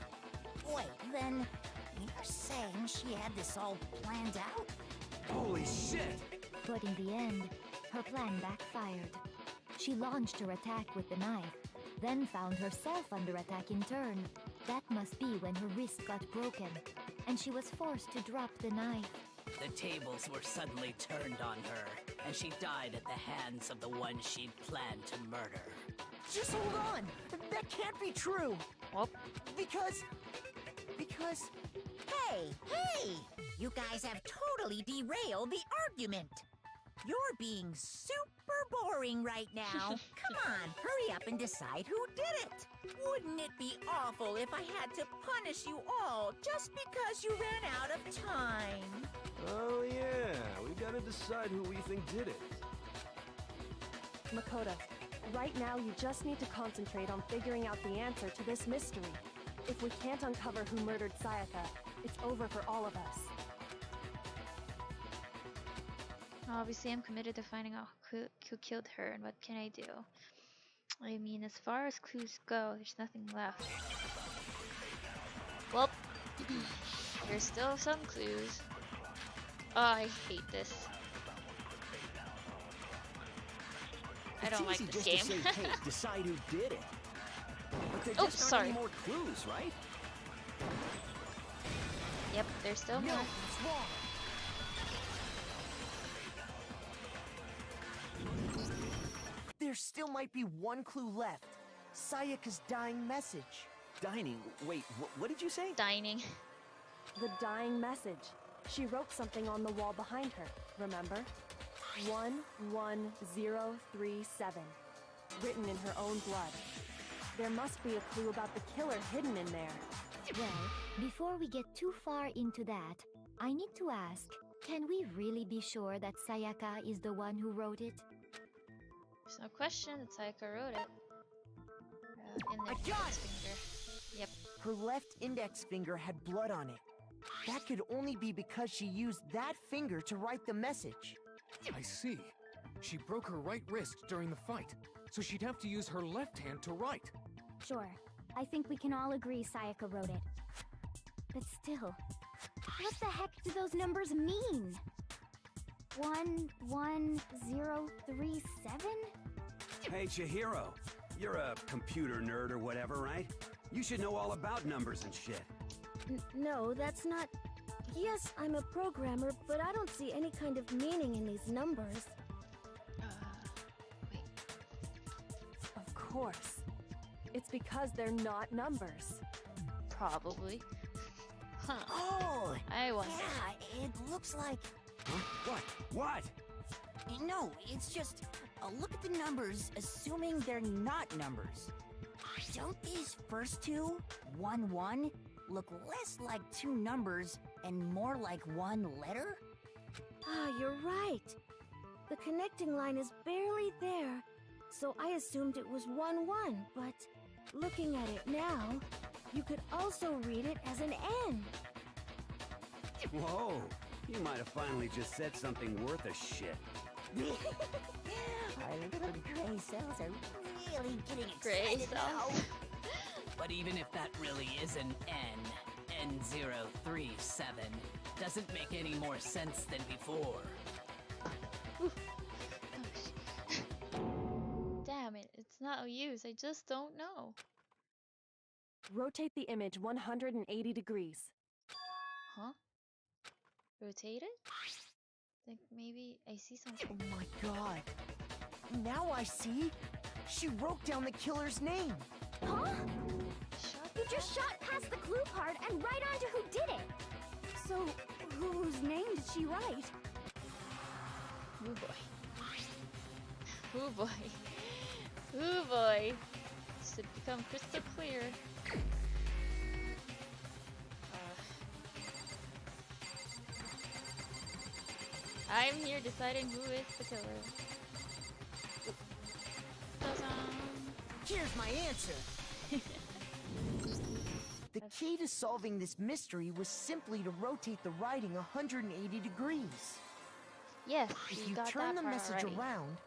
Wait, then you're saying she had this all planned out? Holy shit! But in the end, her plan backfired. She launched her attack with the knife, then found herself under attack in turn. That must be when her wrist got broken, and she was forced to drop the knife. The tables were suddenly turned on her, and she died at the hands of the one she'd planned to murder. Just hold on! That can't be true! Whoop. Because... Hey! You guys have totally derailed the argument. You're being super super boring right now. Come on, hurry up and decide who did it. Wouldn't it be awful if I had to punish you all just because you ran out of time? Oh yeah, we gotta decide who we think did it. Makoto, right now you just need to concentrate on figuring out the answer to this mystery. If we can't uncover who murdered Sayaka, it's over for all of us. Obviously, I'm committed to finding out who killed her, and what can I do? I mean, as far as clues go, there's nothing left. Well, there's still some clues. Oh, I hate this. I don't like this game. It's easy just to say, hey, decide who did it. But there just sorry. aren't any more clues, right? Yep, there's still more. It's wrong. There still might be one clue left. Sayaka's dying message. Dining? Wait, what did you say? Dining. The dying message. She wrote something on the wall behind her, remember? 11037. Written in her own blood. There must be a clue about the killer hidden in there. Well, before we get too far into that, I need to ask, can we really be sure that Sayaka is the one who wrote it? There's no question that Sayaka wrote it. In I their got it! finger. Yep. Her left index finger had blood on it. That could only be because she used that finger to write the message. I see. She broke her right wrist during the fight, so she'd have to use her left hand to write. Sure. I think we can all agree Sayaka wrote it. But still, what the heck do those numbers mean? 11037? Hey, Chihiro. You're a computer nerd or whatever, right? You should know all about numbers and shit. No, that's not... Yes, I'm a programmer, but I don't see any kind of meaning in these numbers. Wait. Of course. It's because they're not numbers. Probably. Huh. Oh! I wonder. Yeah, it looks like... Huh? What? No, it's just... look at the numbers, assuming they're not numbers. Don't these first two, 1-1, look less like two numbers and more like one letter? Ah, you're right. The connecting line is barely there, so I assumed it was 1-1, but looking at it now, you could also read it as an N. Whoa! You might have finally just said something worth a shit. Our little gray cells are really getting Gray excited now. cells. But even if that really is an N037, doesn't make any more sense than before. Damn it, it's not use. I just don't know. Rotate the image 180 degrees. Huh? Rotate it? Think maybe I see something. Oh my god. Now I see. She wrote down the killer's name. Huh? You just shot past the clue part and right on to who did it! So, whose name did she write? Oh boy. Oh boy. Oh boy. This should become crystal clear. I'm here deciding who is the killer. Here's my answer. The key to solving this mystery was simply to rotate the writing 180 degrees. Yes, If you got turn that the part message already. around,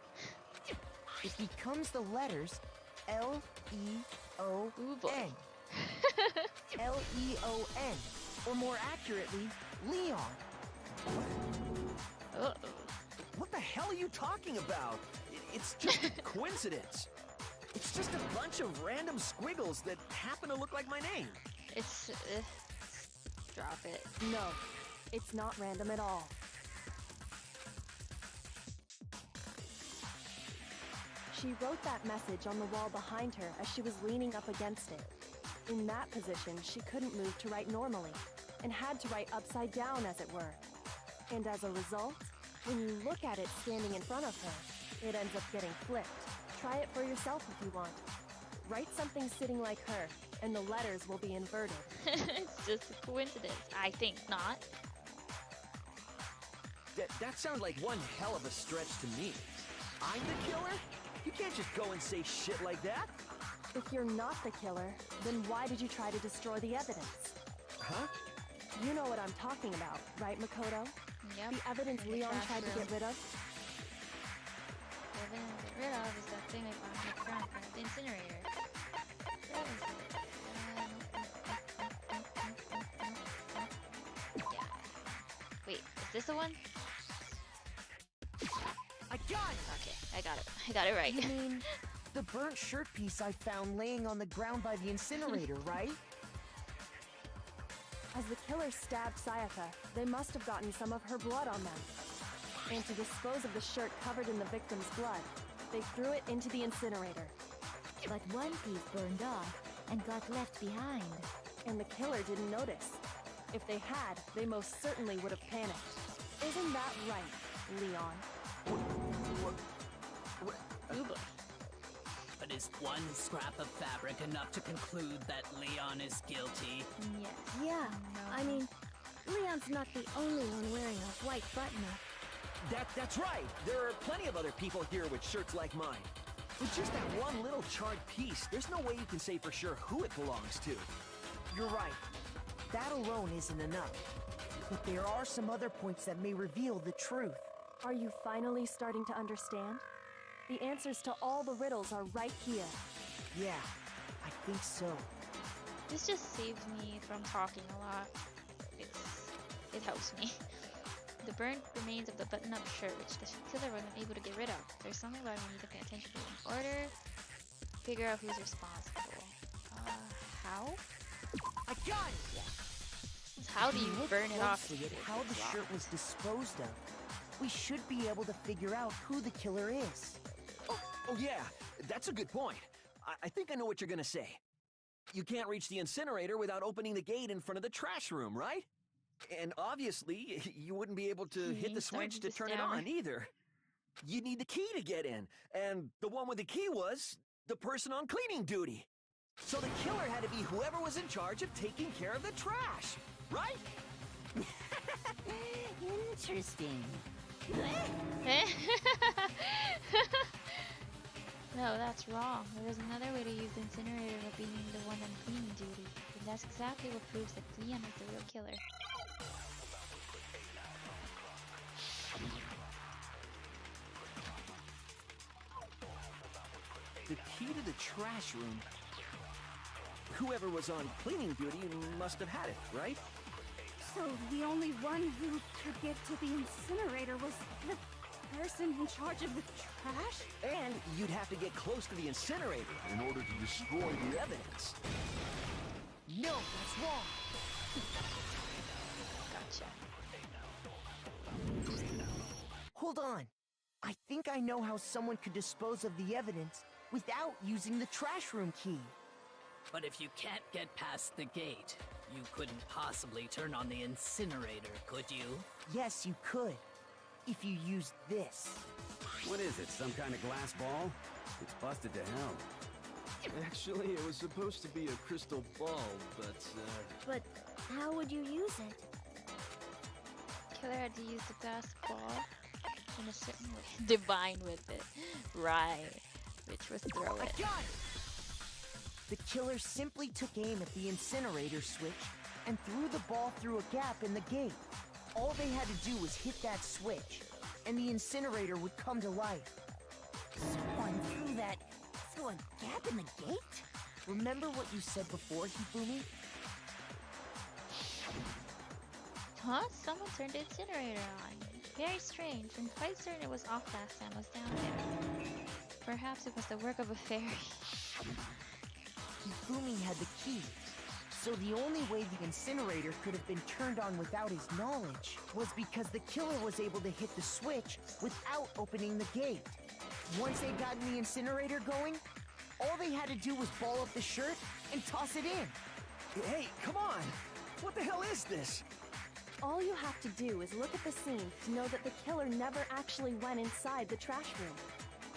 it becomes the letters L-E-O-N. L-E-O-N. Or more accurately, Leon. Uh-oh. What the hell are you talking about? It's just a coincidence. It's just a bunch of random squiggles that happen to look like my name. It's... drop it. No, it's not random at all. She wrote that message on the wall behind her as she was leaning up against it. In that position, she couldn't move to write normally, and had to write upside down, as it were. And as a result, when you look at it standing in front of her, It ends up getting flipped. Try it for yourself if you want. Write something sitting like her, and the letters will be inverted. It's just a coincidence. I think not. That sounds like one hell of a stretch to me. I'm the killer? You can't just go and say shit like that. If you're not the killer, then why did you try to destroy the evidence? Huh? You know what I'm talking about, right, Makoto? Yep. The evidence Leon tried to get rid of? The evidence to get rid of is that thing I found in the ground in front of the incinerator. Where is it? Yeah. Wait, is this the one? I got it! Okay, I got it. I got it right. You mean the burnt shirt piece I found laying on the ground by the incinerator, right? As the killer stabbed Sayaka, they must have gotten some of her blood on them. And to dispose of the shirt covered in the victim's blood, they threw it into the incinerator. But one piece burned off and got left behind. And the killer didn't notice. If they had, they most certainly would have panicked. Isn't that right, Leon? Ooh boy. But is one scrap of fabric enough to conclude that Leon is guilty? Yes. Yeah, I mean, Leon's not the only one wearing a white button-up. That's right. There are plenty of other people here with shirts like mine. With just that one little charred piece, there's no way you can say for sure who it belongs to. You're right. That alone isn't enough. But there are some other points that may reveal the truth. Are you finally starting to understand? The answers to all the riddles are right here. Yeah, I think so. This just saves me from talking a lot. It helps me. The burnt remains of the button-up shirt, which the killer wasn't able to get rid of. There's something that we need to pay attention to in order. Figure out who's responsible. How? I got it! Yeah. How do you burn it off? At how the shirt was disposed of, we should be able to figure out who the killer is. Oh yeah, that's a good point. I think I know what you're gonna say. You can't reach the incinerator without opening the gate in front of the trash room, right? And obviously, you wouldn't be able to hit the switch to turn it on either. You'd need the key to get in, and the one with the key was the person on cleaning duty. So the killer had to be whoever was in charge of taking care of the trash, right? Interesting. No, that's wrong. There was another way to use the incinerator of being the one on cleaning duty. And that's exactly what proves that Leon is the real killer. The key to the trash room. Whoever was on cleaning duty must have had it, right? So the only one who could get to the incinerator was the person in charge of the trash? And you'd have to get close to the incinerator in order to destroy the evidence. No, that's wrong. Gotcha. Hold on. I think I know how someone could dispose of the evidence without using the trash room key. But if you can't get past the gate, you couldn't possibly turn on the incinerator, could you? Yes, you could. If you used this. What is it, some kind of glass ball? It's busted to hell. Actually, it was supposed to be a crystal ball, but But how would you use it? Killer had to use the glass ball in a certain way. Divine with it. Right. Which was throw it. I got it! The killer simply took aim at the incinerator switch and threw the ball through a gap in the gate. All they had to do was hit that switch, and the incinerator would come to life. Someone threw that through a gap in the gate? Remember what you said before, Hifumi? Huh? Someone turned the incinerator on. Very strange, and quite certain it was off last time I was down there. Perhaps it was the work of a fairy. Hifumi had the key, so the only way the incinerator could have been turned on without his knowledge was because the killer was able to hit the switch without opening the gate. Once they'd gotten the incinerator going, all they had to do was ball up the shirt and toss it in. Hey, come on! What the hell is this? All you have to do is look at the scene to know that the killer never actually went inside the trash room.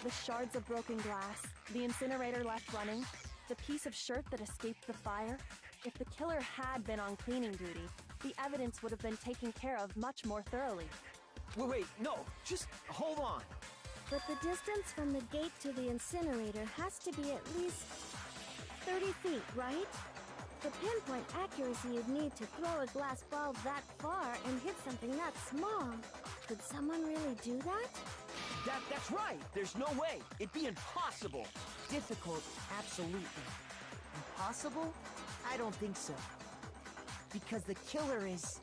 The shards of broken glass, the incinerator left running, the piece of shirt that escaped the fire. If the killer had been on cleaning duty, the evidence would have been taken care of much more thoroughly. Wait, no, just hold on. But the distance from the gate to the incinerator has to be at least 30 feet, right? The pinpoint accuracy you'd need to throw a glass ball that far and hit something that small. Could someone really do that? That's right. There's no way. It'd be impossible. Difficult, absolutely. Impossible? I don't think so. Because the killer is...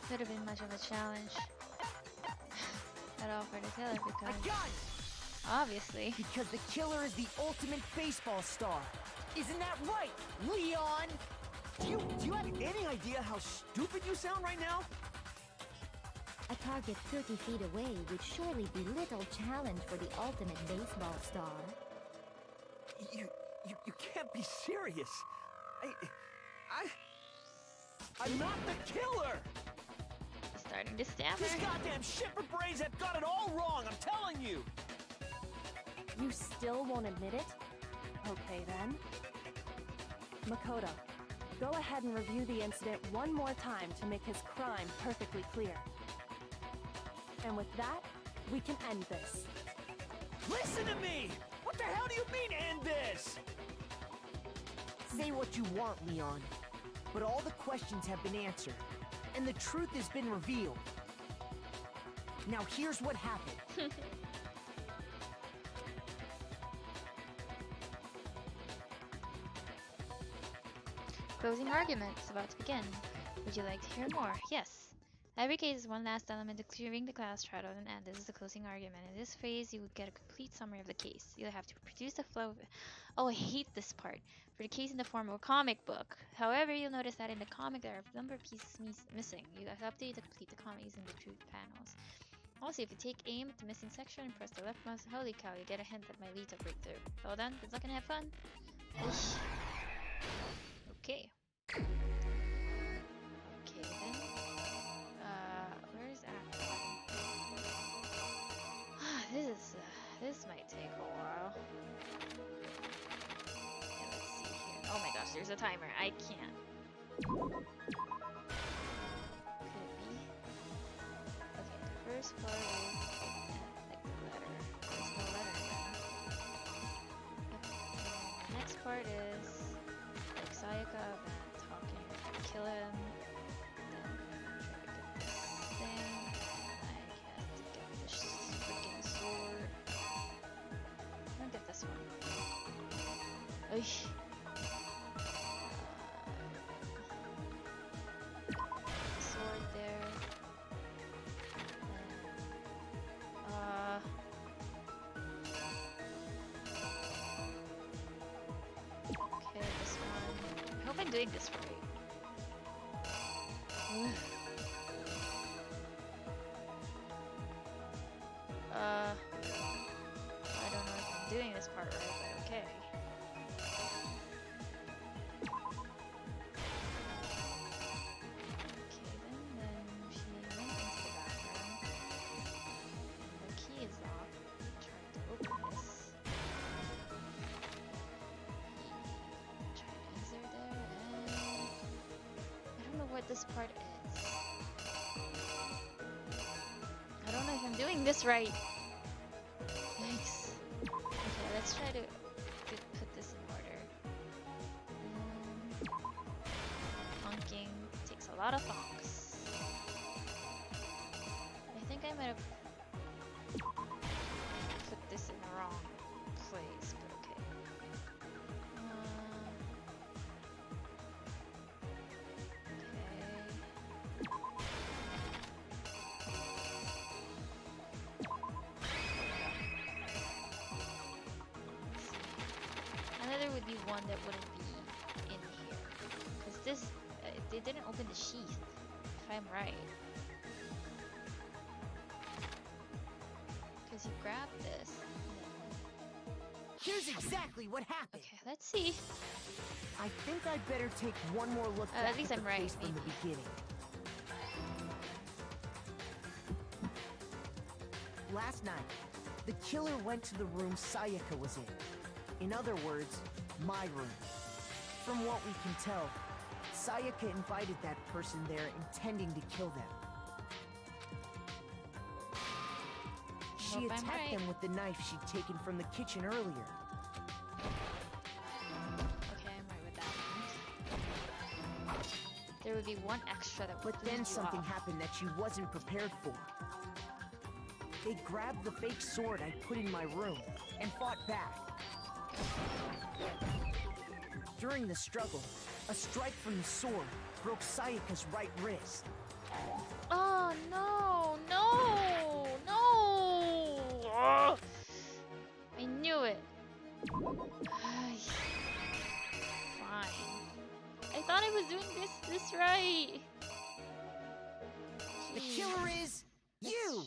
Could have been much of a challenge at all for the killer because... I got it! Obviously. Because the killer is the ultimate baseball star. Isn't that right, Leon? Do you have any idea how stupid you sound right now? A target 30 feet away would surely be little challenge for the ultimate baseball star. You can't be serious. I'm not the killer! He's starting to stammer. These goddamn shipper brains have got it all wrong, I'm telling you! You still won't admit it? Okay then. Makoto, go ahead and review the incident one more time to make his crime perfectly clear. And with that, we can end this. Listen to me! What the hell do you mean, end this? Say what you want, Leon. But all the questions have been answered, and the truth has been revealed. Now here's what happened. Closing argument is about to begin. Would you like to hear more? Yes. Every case is one last element to clearing the class trial at an end. This is the closing argument. In this phase, you would get a complete summary of the case. You'll have to produce the flow of... Oh, I hate this part. For the case in the form of a comic book. However, you'll notice that in the comic there are a number of pieces missing. You have to update to complete the comic using the truth panels. Also, if you take aim at the missing section and press the left mouse, holy cow, you get a hint that might lead to a breakthrough. Well done, good luck and have fun. Oosh. Okay. Okay then. Where's Apple? This might take a while. Yeah, let's see here. Oh my gosh, there's a timer. I can't. Could it be? Okay, the first part is like the letter. There's no letter in there. The next part is like Sayaka talking, kill him. Oshi. Sword there. Okay, this one. I hope I'm doing this right. I don't know if I'm doing this part right, but okay. This part is. I don't know if I'm doing this right. Yikes. Okay, let's try to put this in order. Funking takes a lot of funks. I think I might have put this in the wrong place, but okay. Another would be one that wouldn't be in here, because this they didn't open the sheath, if I'm right. Because you grab this. Here's exactly what happened. Okay, let's see. I think I'd better take one more look back at least I'm right, from the beginning. Last night, The killer went to the room Sayaka was in. In other words, my room. From what we can tell, Sayaka invited that person there intending to kill them. She attacked them with the knife she'd taken from the kitchen earlier. Okay, I'm right with that. There would be one extra that would But then something happened that she wasn't prepared for. They grabbed the fake sword I put in my room and fought back. During the struggle, a strike from the sword broke Sayaka's right wrist. Oh no, no, no! Ugh. I knew it. Fine. I thought I was doing this right. The killer is you!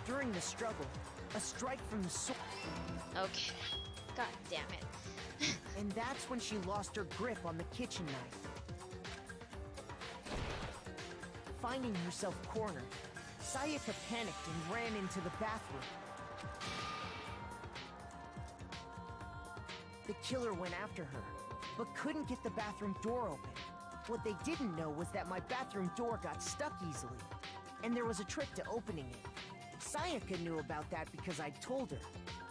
During the struggle, a strike from the sword. Okay. God damn it. And that's when she lost her grip on the kitchen knife. Finding herself cornered, Sayaka panicked and ran into the bathroom. The killer went after her, but couldn't get the bathroom door open. What they didn't know was that my bathroom door got stuck easily, and there was a trick to opening it. Sayaka knew about that because I told her,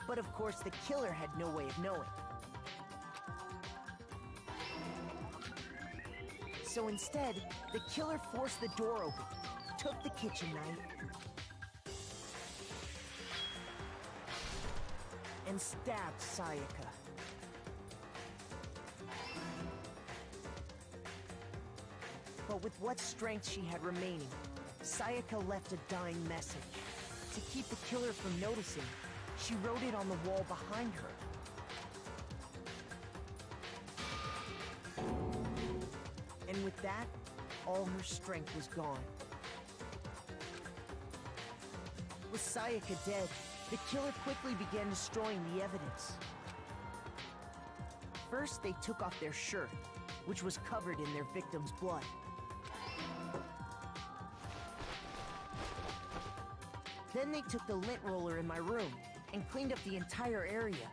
but of course the killer had no way of knowing. So instead, the killer forced the door open, took the kitchen knife, and stabbed Sayaka. But with what strength she had remaining, Sayaka left a dying message. To keep the killer from noticing, she wrote it on the wall behind her. And with that, all her strength was gone. With Sayaka dead, the killer quickly began destroying the evidence. First, they took off their shirt, which was covered in their victim's blood. Then they took the lint roller in my room and cleaned up the entire area.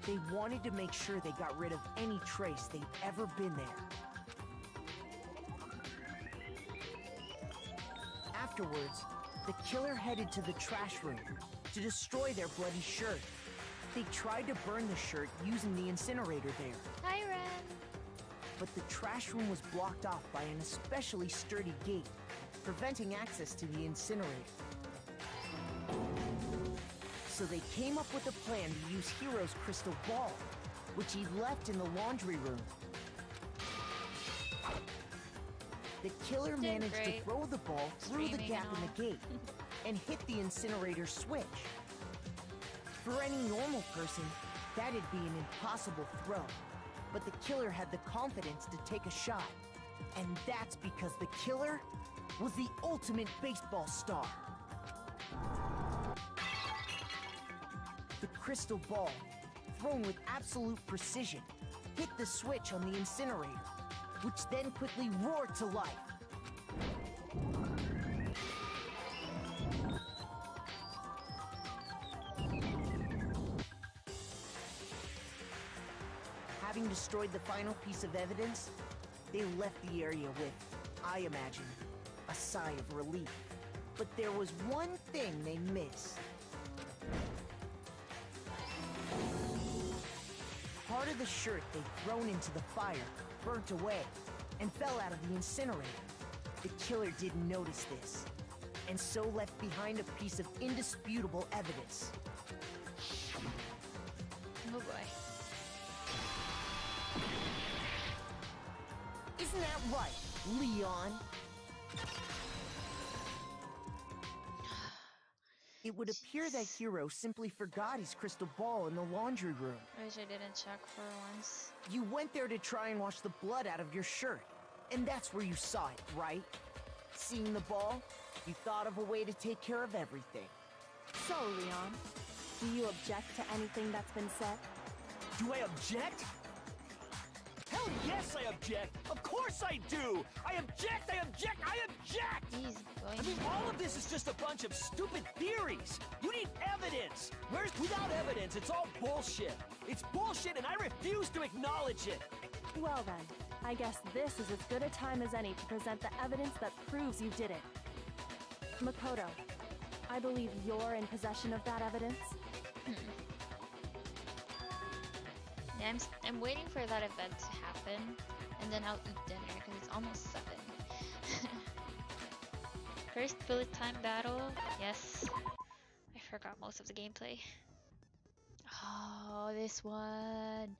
They wanted to make sure they got rid of any trace they'd ever been there. Afterwards, the killer headed to the trash room to destroy their bloody shirt. They tried to burn the shirt using the incinerator there. Hi, Ren. But the trash room was blocked off by an especially sturdy gate, preventing access to the incinerator. So they came up with a plan to use Hiro's crystal ball, which he left in the laundry room. The killer managed to throw the ball through the gap in the gate and hit the incinerator switch. For any normal person, that'd be an impossible throw, but the killer had the confidence to take a shot. And that's because the killer was the ultimate baseball star. The crystal ball, thrown with absolute precision, hit the switch on the incinerator, which then quickly roared to life. Having destroyed the final piece of evidence, they left the area with, I imagine, a sigh of relief. But there was one thing they missed. Part of the shirt they'd thrown into the fire burnt away and fell out of the incinerator. The killer didn't notice this, and so left behind a piece of indisputable evidence. Oh boy. Isn't that right, Leon? It would appear that Hiro simply forgot his crystal ball in the laundry room. I wish I didn't check for once. You went there to try and wash the blood out of your shirt, and that's where you saw it, right? Seeing the ball, you thought of a way to take care of everything. So, Leon, do you object to anything that's been said? Do I object? Hell yes, I object! Of course I do! I object! I object! I object! jacked! He's going. I mean, all of this is just a bunch of stupid theories. You need evidence. Without evidence, it's all bullshit. It's bullshit, and I refuse to acknowledge it. Well then, I guess this is as good a time as any to present the evidence that proves you did it. Makoto, I believe you're in possession of that evidence. Yeah, I'm waiting for that event to happen, and then I'll eat dinner because it's almost 7. First bullet time battle. Yes, I forgot most of the gameplay. Oh, this one.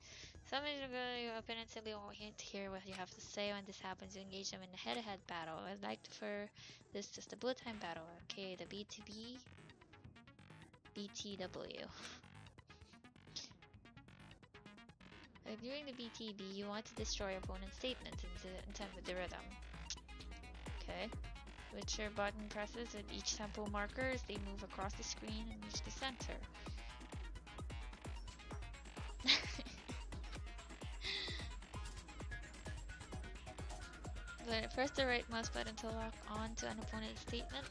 Somebody's gonna your opponent simply won't hear what you have to say when this happens. You engage them in a head-to-head battle. I'd like for this just a bullet time battle. Okay, the B2B, BTW. During the BTB, you want to destroy opponent's statements and intent with the rhythm. Okay. With your button presses at each tempo marker as they move across the screen and reach the center. Press the right mouse button to lock on to an opponent's statement.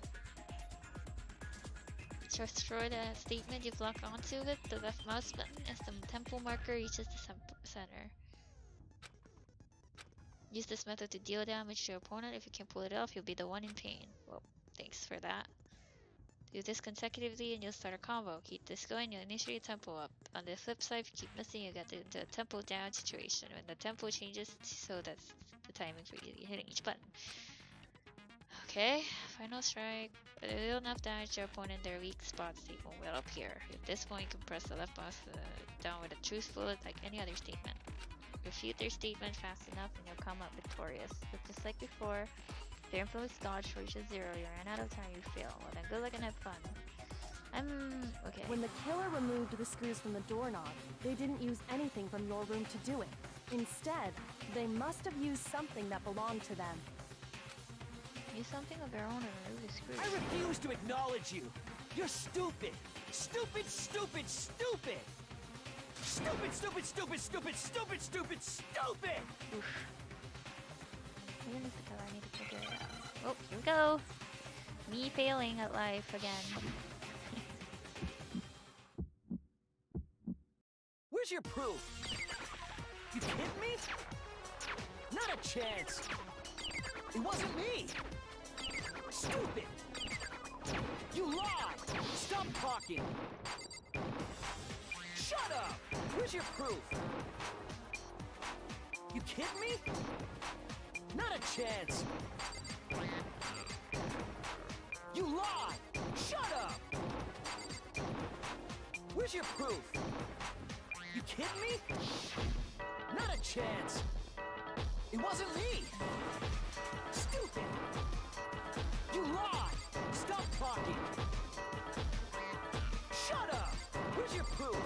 Destroy the statement you've locked onto with the left mouse button as the tempo marker reaches the center. Use this method to deal damage to your opponent. If you can pull it off, you'll be the one in pain. Well, thanks for that. Do this consecutively and you'll start a combo. Keep this going, you'll initiate tempo up. On the flip side, if you keep missing, you'll get into a tempo down situation. When the tempo changes, so that's the timing for you hitting each button. Okay, final strike. Deal enough damage to your opponent, their weak spot statement will appear. At this point, you can press the left mouse down with a truth bullet like any other statement. Refute their statement fast enough and you'll come out victorious. But just like before, if their influence dodge reaches 0, you ran out of time, you fail. Well then, good luck and have fun. Okay. When the killer removed the screws from the doorknob, they didn't use anything from your room to do it. Instead, they must have used something that belonged to them. Use something of their own and remove the screws. I refuse to acknowledge you. You're stupid. Stupid, stupid, stupid. Stupid, stupid, stupid, stupid, stupid, stupid, stupid! Oof. Even if the color, I need to figure it out. Oh, here we go! Me failing at life again. Where's your proof? You kidding me? Not a chance! It wasn't me! Stupid! You lied! Stop talking! Shut up! Where's your proof? You kidding me? Not a chance! You lied! Shut up! Where's your proof? You kidding me? Not a chance! It wasn't me! Stupid! You lied! Stop talking! Shut up! Where's your proof?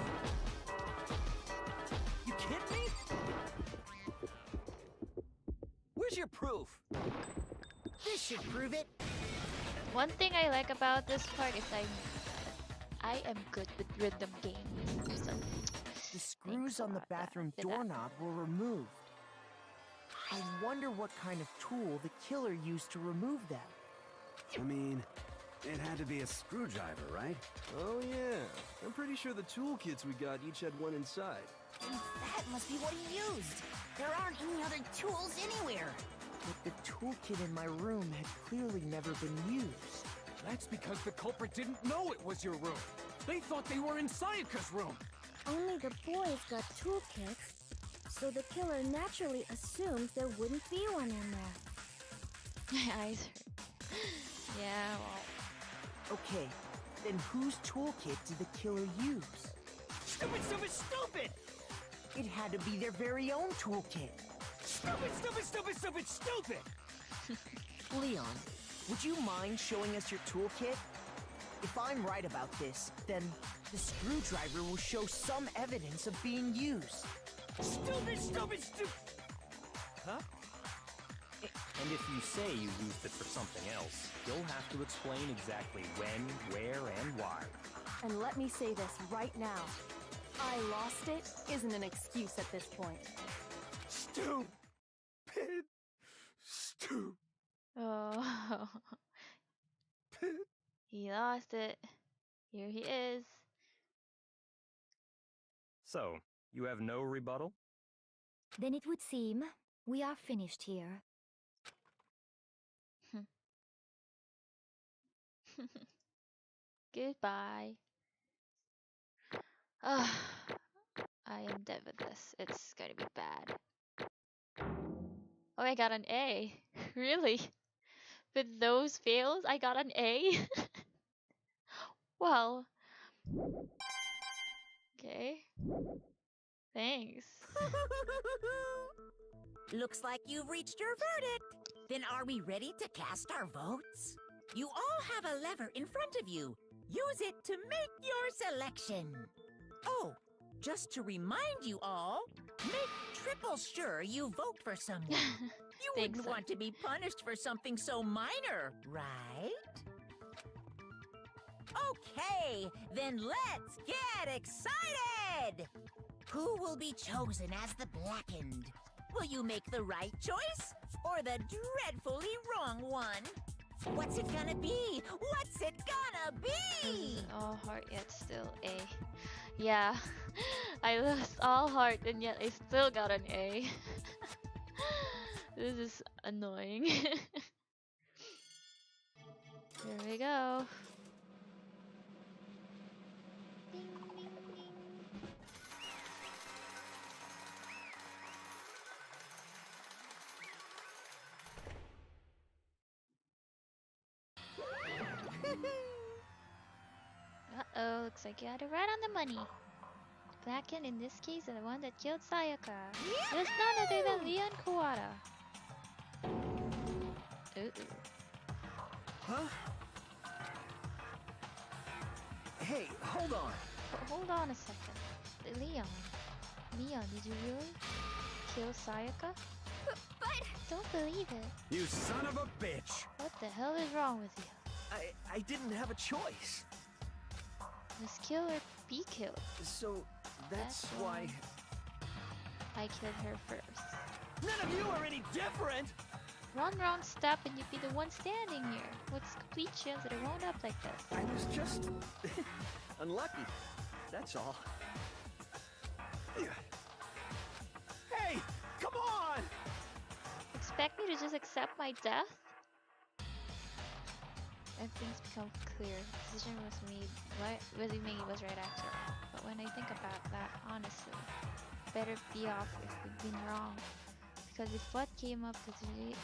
You kidding me? Where's your proof? This should prove it. One thing I like about this part is I am good with rhythm games. So the screws on the bathroom doorknob were removed. I wonder what kind of tool the killer used to remove them. I mean, it had to be a screwdriver, right? Oh yeah, I'm pretty sure the toolkits we got each had one inside. And that must be what he used. There aren't any other tools anywhere. But the toolkit in my room had clearly never been used. That's because the culprit didn't know it was your room. They thought they were in Sayaka's room. Only the boys got toolkits, so the killer naturally assumed there wouldn't be one in there. My eyes hurt. Yeah, well. Okay, then whose toolkit did the killer use? Stupid, stupid, stupid! It had to be their very own toolkit. Stupid, stupid, stupid, stupid, stupid! Leon, would you mind showing us your toolkit? If I'm right about this, then the screwdriver will show some evidence of being used. Stupid, stupid, stupid! Huh? And if you say you used it for something else, you'll have to explain exactly when, where, and why. And let me say this right now. I lost it isn't an excuse at this point. Stupid. Stupid. Oh, he lost it. Here he is. So, you have no rebuttal? Then it would seem we are finished here. Goodbye. Ah, I am dead with this. It's gonna be bad. Oh, I got an A. Really? With those fails, I got an A? Well, okay. Thanks. Looks like you've reached your verdict. Then are we ready to cast our votes? You all have a lever in front of you. Use it to make your selection. Oh, just to remind you all, make triple sure you vote for someone. You wouldn't want to be punished for something so minor, right? Okay, then let's get excited! Who will be chosen as the Blackened? Will you make the right choice or the dreadfully wrong one? What's it gonna be? What's it gonna be? All heart yet still A. Yeah, I lost all heart and yet I still got an A. This is annoying. Here we go. Uh-oh, looks like you had it right on the money. Blackened in this case is the one that killed Sayaka. It was none other than Leon Kawada. Ooh. Huh? Hey, hold on. Hold on a second. Leon, did you really kill Sayaka? But don't believe it. You son of a bitch! What the hell is wrong with you? I didn't have a choice. Must kill or be killed. So that's why I killed her first. none of you are any different! Run round step and you'd be the one standing here. What's the complete chance that it wound up like this? I was just unlucky. That's all. Hey, come on! Expect me to just accept my death? And things become clear. The decision was made. What really made was right after all. But when I think about that, honestly, better be off if we've been wrong. Because if what came up with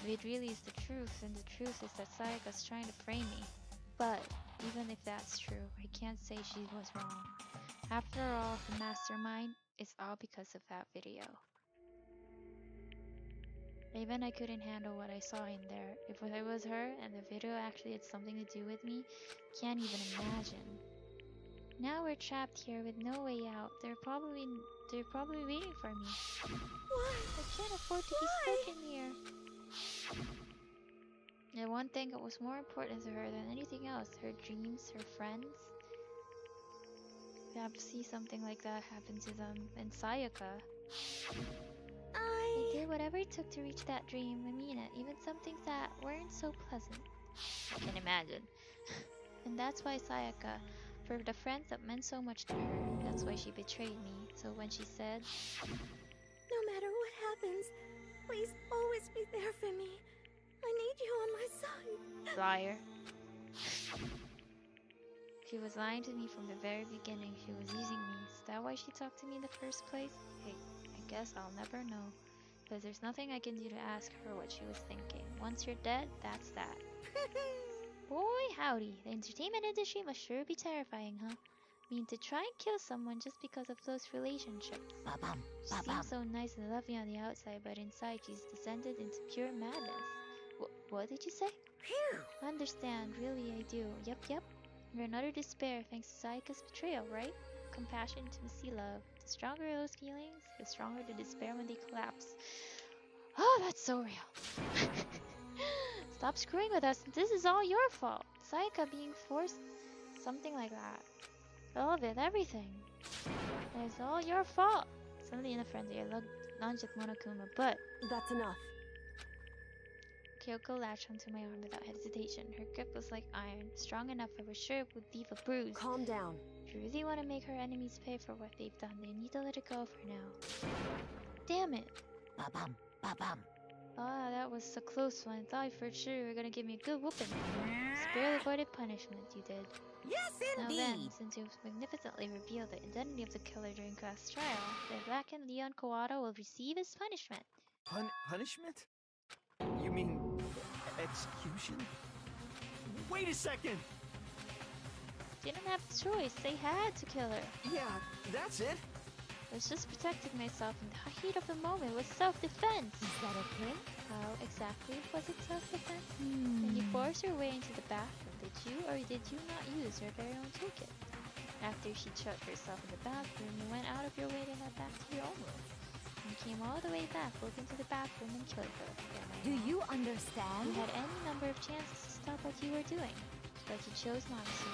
it really is the truth, then the truth is that Sayaka's trying to frame me. But even if that's true, I can't say she was wrong. After all, the mastermind is all because of that video. Even I couldn't handle what I saw in there. If it was her and the video actually had something to do with me, can't even imagine. Now we're trapped here with no way out. They're probably waiting for me. Why? I can't afford to be stuck in here. And one thing that was more important to her than anything else, her dreams, her friends. To have to see something like that happen to them and Sayaka. I did whatever it took to reach that dream. I mean it, even some things that weren't so pleasant. I can imagine. And that's why Sayaka, for the friends that meant so much to her, that's why she betrayed me. So when she said, No matter what happens, please always be there for me. I need you on my side. liar. She was lying to me from the very beginning. She was using me. Is that why she talked to me in the first place? Hey, I guess I'll never know. Because there's nothing I can do to ask her what she was thinking. Once you're dead, that's that. Boy, howdy. The entertainment industry must sure be terrifying, huh? I mean, to try and kill someone just because of close relationships. She seems so nice and lovely on the outside, but inside she's descended into pure madness. What did you say? Phew. Understand, really I do. Yep. You're another despair thanks to Sayaka's betrayal, right? Compassion, intimacy, love. The stronger those feelings, the stronger the despair when they collapse. Oh, that's so real. Stop screwing with us. This is all your fault. Sayaka being forced something like that. All of it, everything. It's all your fault. Suddenly in a frenzy, I lunged at Monokuma, but... That's enough. Kyoko latched onto my arm without hesitation. Her grip was like iron, strong enough I was sure it would leave a bruise. Calm down. If you really want to make her enemies pay for what they've done, they need to let it go for now. Damn it! Ba-bum, ba-bum. Ah, that was a close one. I thought for sure you were gonna give me a good whooping. Barely avoided punishment, you did. Yes, indeed. Now then, since you've magnificently revealed the identity of the killer during class trial, the blackened Leon Kawada will receive his punishment. Punishment? You mean execution? Wait a second! Didn't have a choice. They had to kill her. Yeah, that's it. I was just protecting myself in the heat of the moment with self-defense. Is that okay? How exactly was it self-defense? When you forced your way into the bathroom, did you or did you not use your very own toolkit? After she shut herself in the bathroom, you went out of your way to head back to your own room. You came all the way back, broke into the bathroom and killed her. Do you understand? You had any number of chances to stop what you were doing, but you chose not to.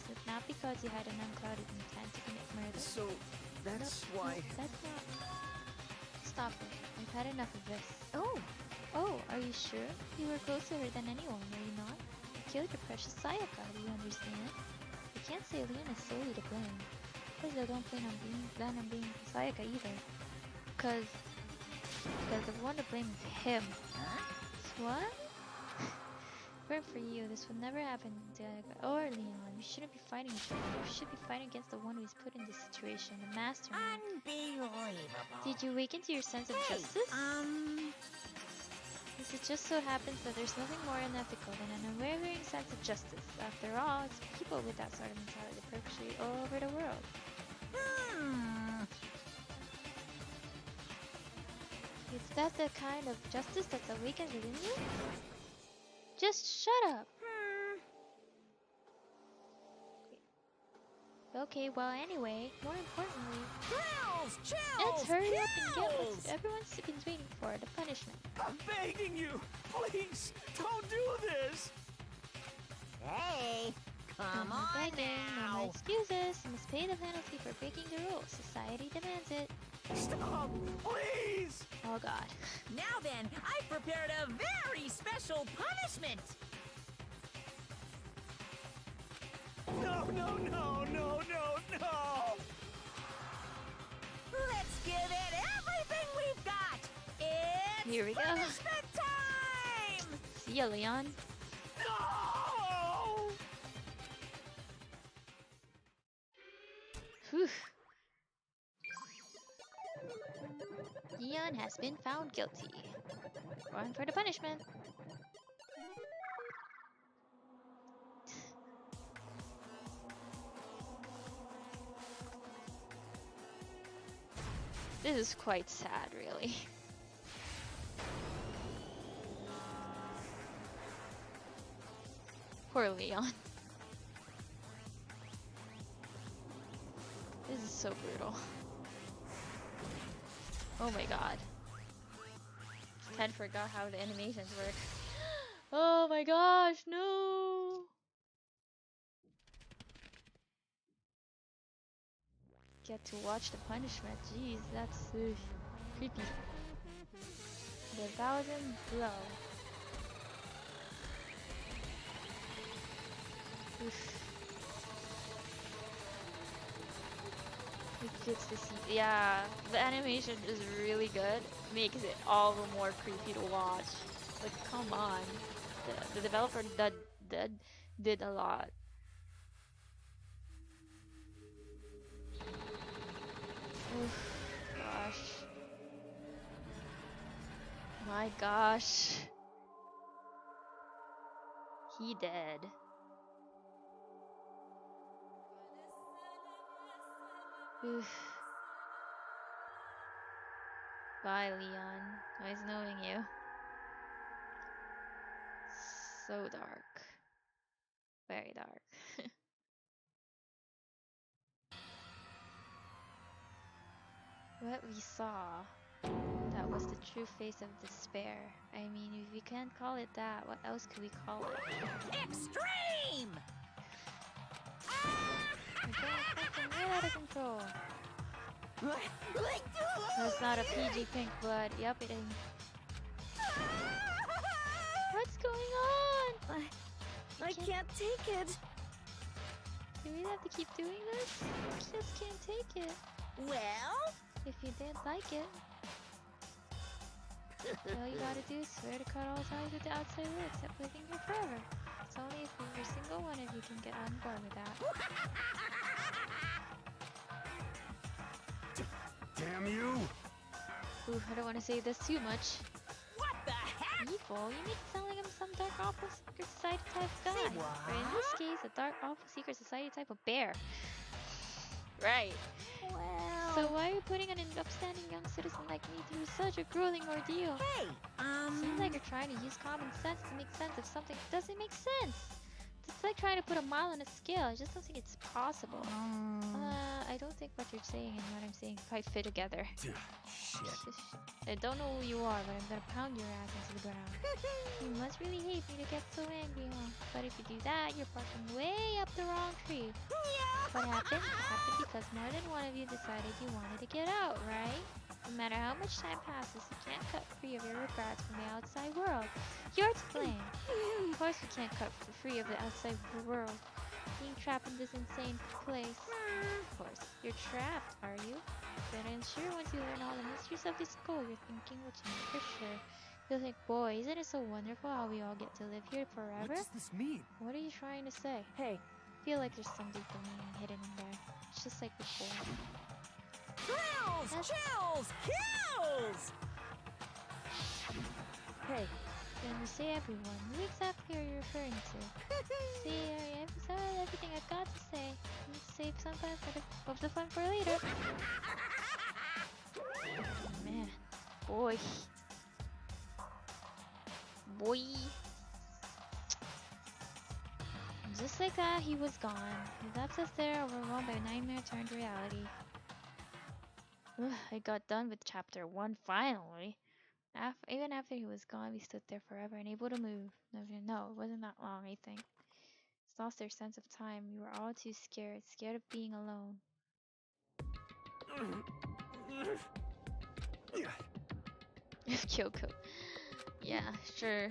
So not because you had an unclouded intent to commit murder. So, that's why... No, that's not... Stop it. I've had enough of this. Oh! Oh, are you sure? You were close to her than anyone, were you not? You killed your precious Sayaka, do you understand? You can't say Leon is solely to blame. Of course, I don't plan on being Sayaka either. Because the one to blame is him. Huh? What? If for you, this would never happen to or Leon. You shouldn't be fighting each other. You should be fighting against the one who is put in this situation, the mastermind. Unbelievable. Did you awaken to your sense of justice? Yes, it just so happens that there's nothing more unethical than an unwavering sense of justice. After all, it's people with that sort of mentality that perpetuate all over the world. Is that the kind of justice that's awakened within you? Just shut up! Okay, well anyway, more importantly... Let's hurry up and get what everyone's been waiting for, the punishment. I'm begging you! Please, don't do this! Hey, come on begging, now! no more excuses. You must pay the penalty for breaking the rules. Society demands it. Stop! Please! Oh god. Now then, I've prepared a very special punishment! No, no, no, no, no, no! Let's give it everything we've got! It's Here we go. punishment time! See ya, Leon. No! Whew. Leon has been found guilty. Going for the punishment. This is quite sad, really. Poor Leon. This is so brutal. Oh my god. Ken forgot how the animations work. Oh my gosh, no! Get to watch the punishment. Jeez, that's creepy. The 1000 blow. Oof. It gets to see. Yeah, the animation is really good. Makes it all the more creepy to watch. Like, come on. The developer did a lot. Oof, gosh. My gosh. He dead. Oof. Bye, Leon. Nice knowing you. So dark. Very dark. What we saw, that was the true face of despair. I mean, if we can't call it that, what else could we call it? Extreme! Way out of control. That's not a PG pink blood. Yup, it ain't. What's going on? I can't take it. Do we have to keep doing this? I just can't take it. Well? If you didn't like it, all you gotta do is swear to cut all ties with the outside world except living here forever. It's only if every single one of you can get on board with that. Damn you! Ooh, I don't want to say this too much. What the heck? Evil? You make it sound like I'm some dark awful secret society type guy. Say what? Or in this case, a dark awful secret society type of bear. Right. Well... So why are you putting an upstanding young citizen like me through such a grueling ordeal? Hey, Seems like you're trying to use common sense to make sense of something that doesn't make sense. It's like trying to put a mile on a scale. I just don't think it's possible. I don't think what you're saying and what I'm saying quite fit together. Shit. I don't know who you are, but I'm gonna pound your ass into the ground. You must really hate me to get so angry, huh? But if you do that, you're barking way up the wrong tree. What happened? It happened because more than one of you decided you wanted to get out, right? No matter how much time passes, you can't cut free of your regrets from the outside world. You're to blame. Of course you can't cut free of the outside world. Being trapped in this insane place. Of course, you're trapped, are you? But I'm sure once you learn all the mysteries of this school, your thinking will change for sure. You'll think, boy, isn't it so wonderful how we all get to live here forever? What does this mean? What are you trying to say? Hey. I feel like there's some deeper meaning hidden in there. It's just like before. Thrills! Chills! Kills! Hey. When you say everyone, who exactly are you referring to? See, I emphasized everything I've got to say. I need to save some of the fun for later. Man. Boy. Just like that, he was gone. He left us there, overwhelmed by a nightmare turned reality. I got done with chapter 1 finally. Even after he was gone, we stood there forever, unable to move. No, it wasn't that long, I think. It's lost their sense of time. We were all too scared of being alone. Kyoko. Yeah, sure.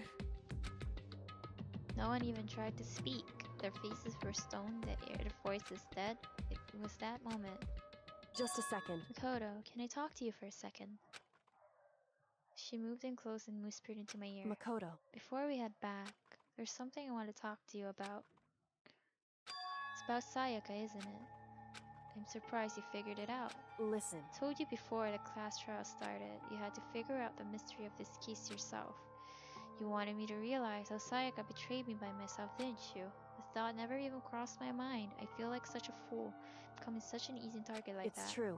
No one even tried to speak. Their faces were stone, their voices dead. It was that moment. Just a second. Makoto, can I talk to you for a second? She moved in close and whispered into my ear. Makoto. Before we head back, there's something I want to talk to you about. It's about Sayaka, isn't it? I'm surprised you figured it out. Listen. I told you before the class trial started, you had to figure out the mystery of this case yourself. You wanted me to realize how Sayaka betrayed me by myself, didn't you? The thought never even crossed my mind. I feel like such a fool, becoming such an easy target like that. It's true.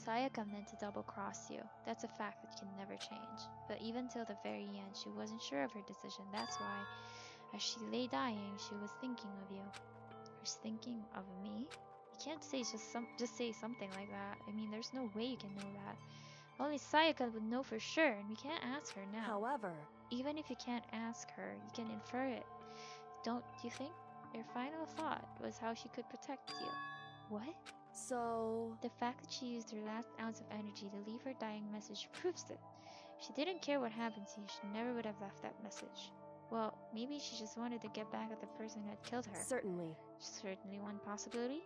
Sayaka meant to double-cross you. That's a fact that can never change. But even till the very end, she wasn't sure of her decision. That's why, as she lay dying, she was thinking of you. She's thinking of me? You can't say just say something like that. I mean, there's no way you can know that. Only Sayaka would know for sure, and we can't ask her now. However, even if you can't ask her, you can infer it. Don't you think? Your final thought was how she could protect you. What? So... The fact that she used her last ounce of energy to leave her dying message proves it. If she didn't care what happened to you, she never would have left that message. Well, maybe she just wanted to get back at the person who had killed her. Certainly. Certainly one possibility.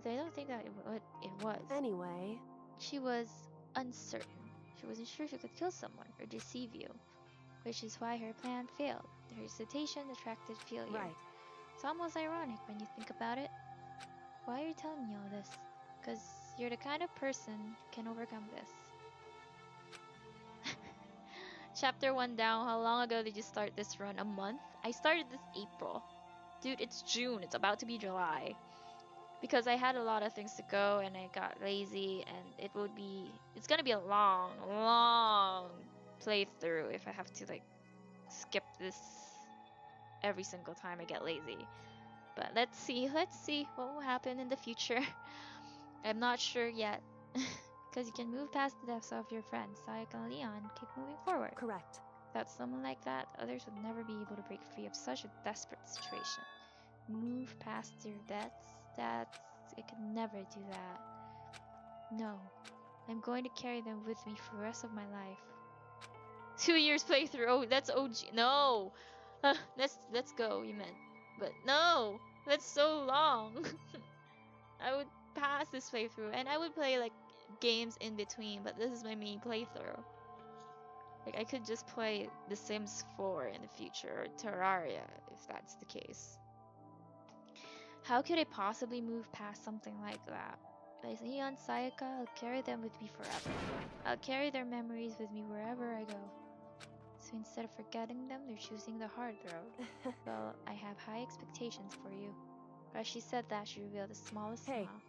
But I don't think that it was. Anyway... She was uncertain. She wasn't sure she could kill someone or deceive you. Which is why her plan failed. Her hesitation attracted failure. Right. It's almost ironic when you think about it. Why are you telling me all this? Because you're the kind of person who can overcome this. Chapter 1 down. How long ago did you start this run? A month? I started this April. Dude, it's June. It's about to be July. Because I had a lot of things to go and I got lazy, and it's gonna be a long playthrough if I have to like skip this every single time I get lazy. But let's see what will happen in the future. I'm not sure yet. Because you can move past the deaths of your friends, Sayaka and Leon, keep moving forward. Correct. Without someone like that, others would never be able to break free of such a desperate situation. Move past your deaths? I could never do that. No. I'm going to carry them with me for the rest of my life. 2 years playthrough. Oh, that's OG. No. Let's go, you meant. But no, that's so long. I would pass this playthrough and I would play like games in between, but this is my main playthrough. Like I could just play The Sims 4 in the future or Terraria if that's the case. How could I possibly move past something like that? Like Leon, Sayaka, I'll carry them with me forever. I'll carry their memories with me wherever I go. So instead of forgetting them, they're choosing the hard road. Well, I have high expectations for you. As she said that, she revealed the smallest smile.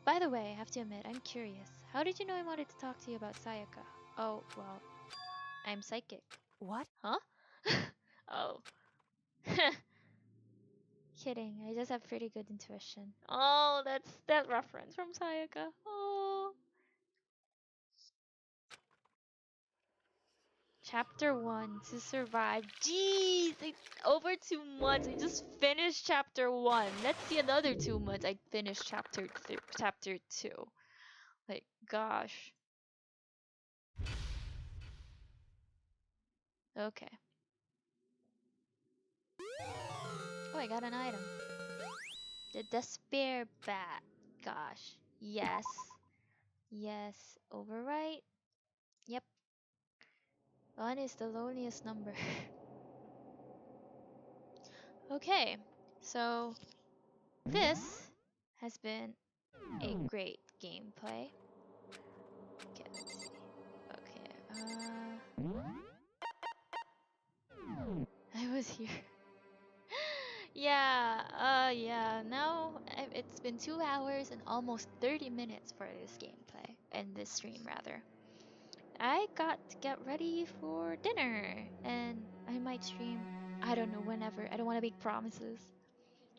By the way, I have to admit, I'm curious. How did you know I wanted to talk to you about Sayaka? Oh, well, I'm psychic. What? Huh? Oh. Kidding, I just have pretty good intuition. Oh, that's that reference from Sayaka. Oh. Chapter 1 to survive. Jeez, over 2 months. I just finished chapter 1. Let's see another 2 months. I finished chapter 2. Like, gosh. Okay. Oh, I got an item. The despair bat. Gosh. Yes. Yes. Overwrite. Yep. 1 is the loneliest number. Okay. So, this has been a great gameplay. Okay, let's see. Okay, I was here. Yeah, now it's been 2 hours and almost 30 minutes for this gameplay, and this stream rather. I got to get ready for dinner, and I might stream, I don't know, whenever. I don't want to make promises.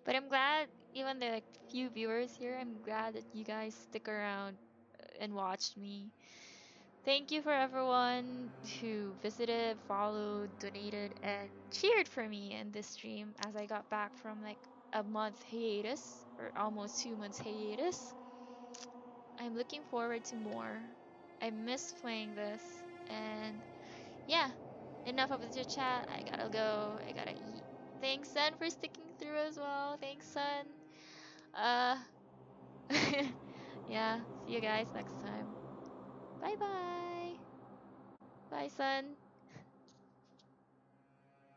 But I'm glad, even the like, few viewers here, I'm glad that you guys stick around and watched me. Thank you for everyone who visited, followed, donated, and cheered for me in this stream as I got back from like a month hiatus, or almost 2 months hiatus. I'm looking forward to more. I miss playing this, and yeah, enough of the chit chat. I gotta go, I gotta eat. Thanks, Sun, for sticking through as well. Thanks, Sun. Uh, yeah, see you guys next time. Bye bye. Bye, Sun.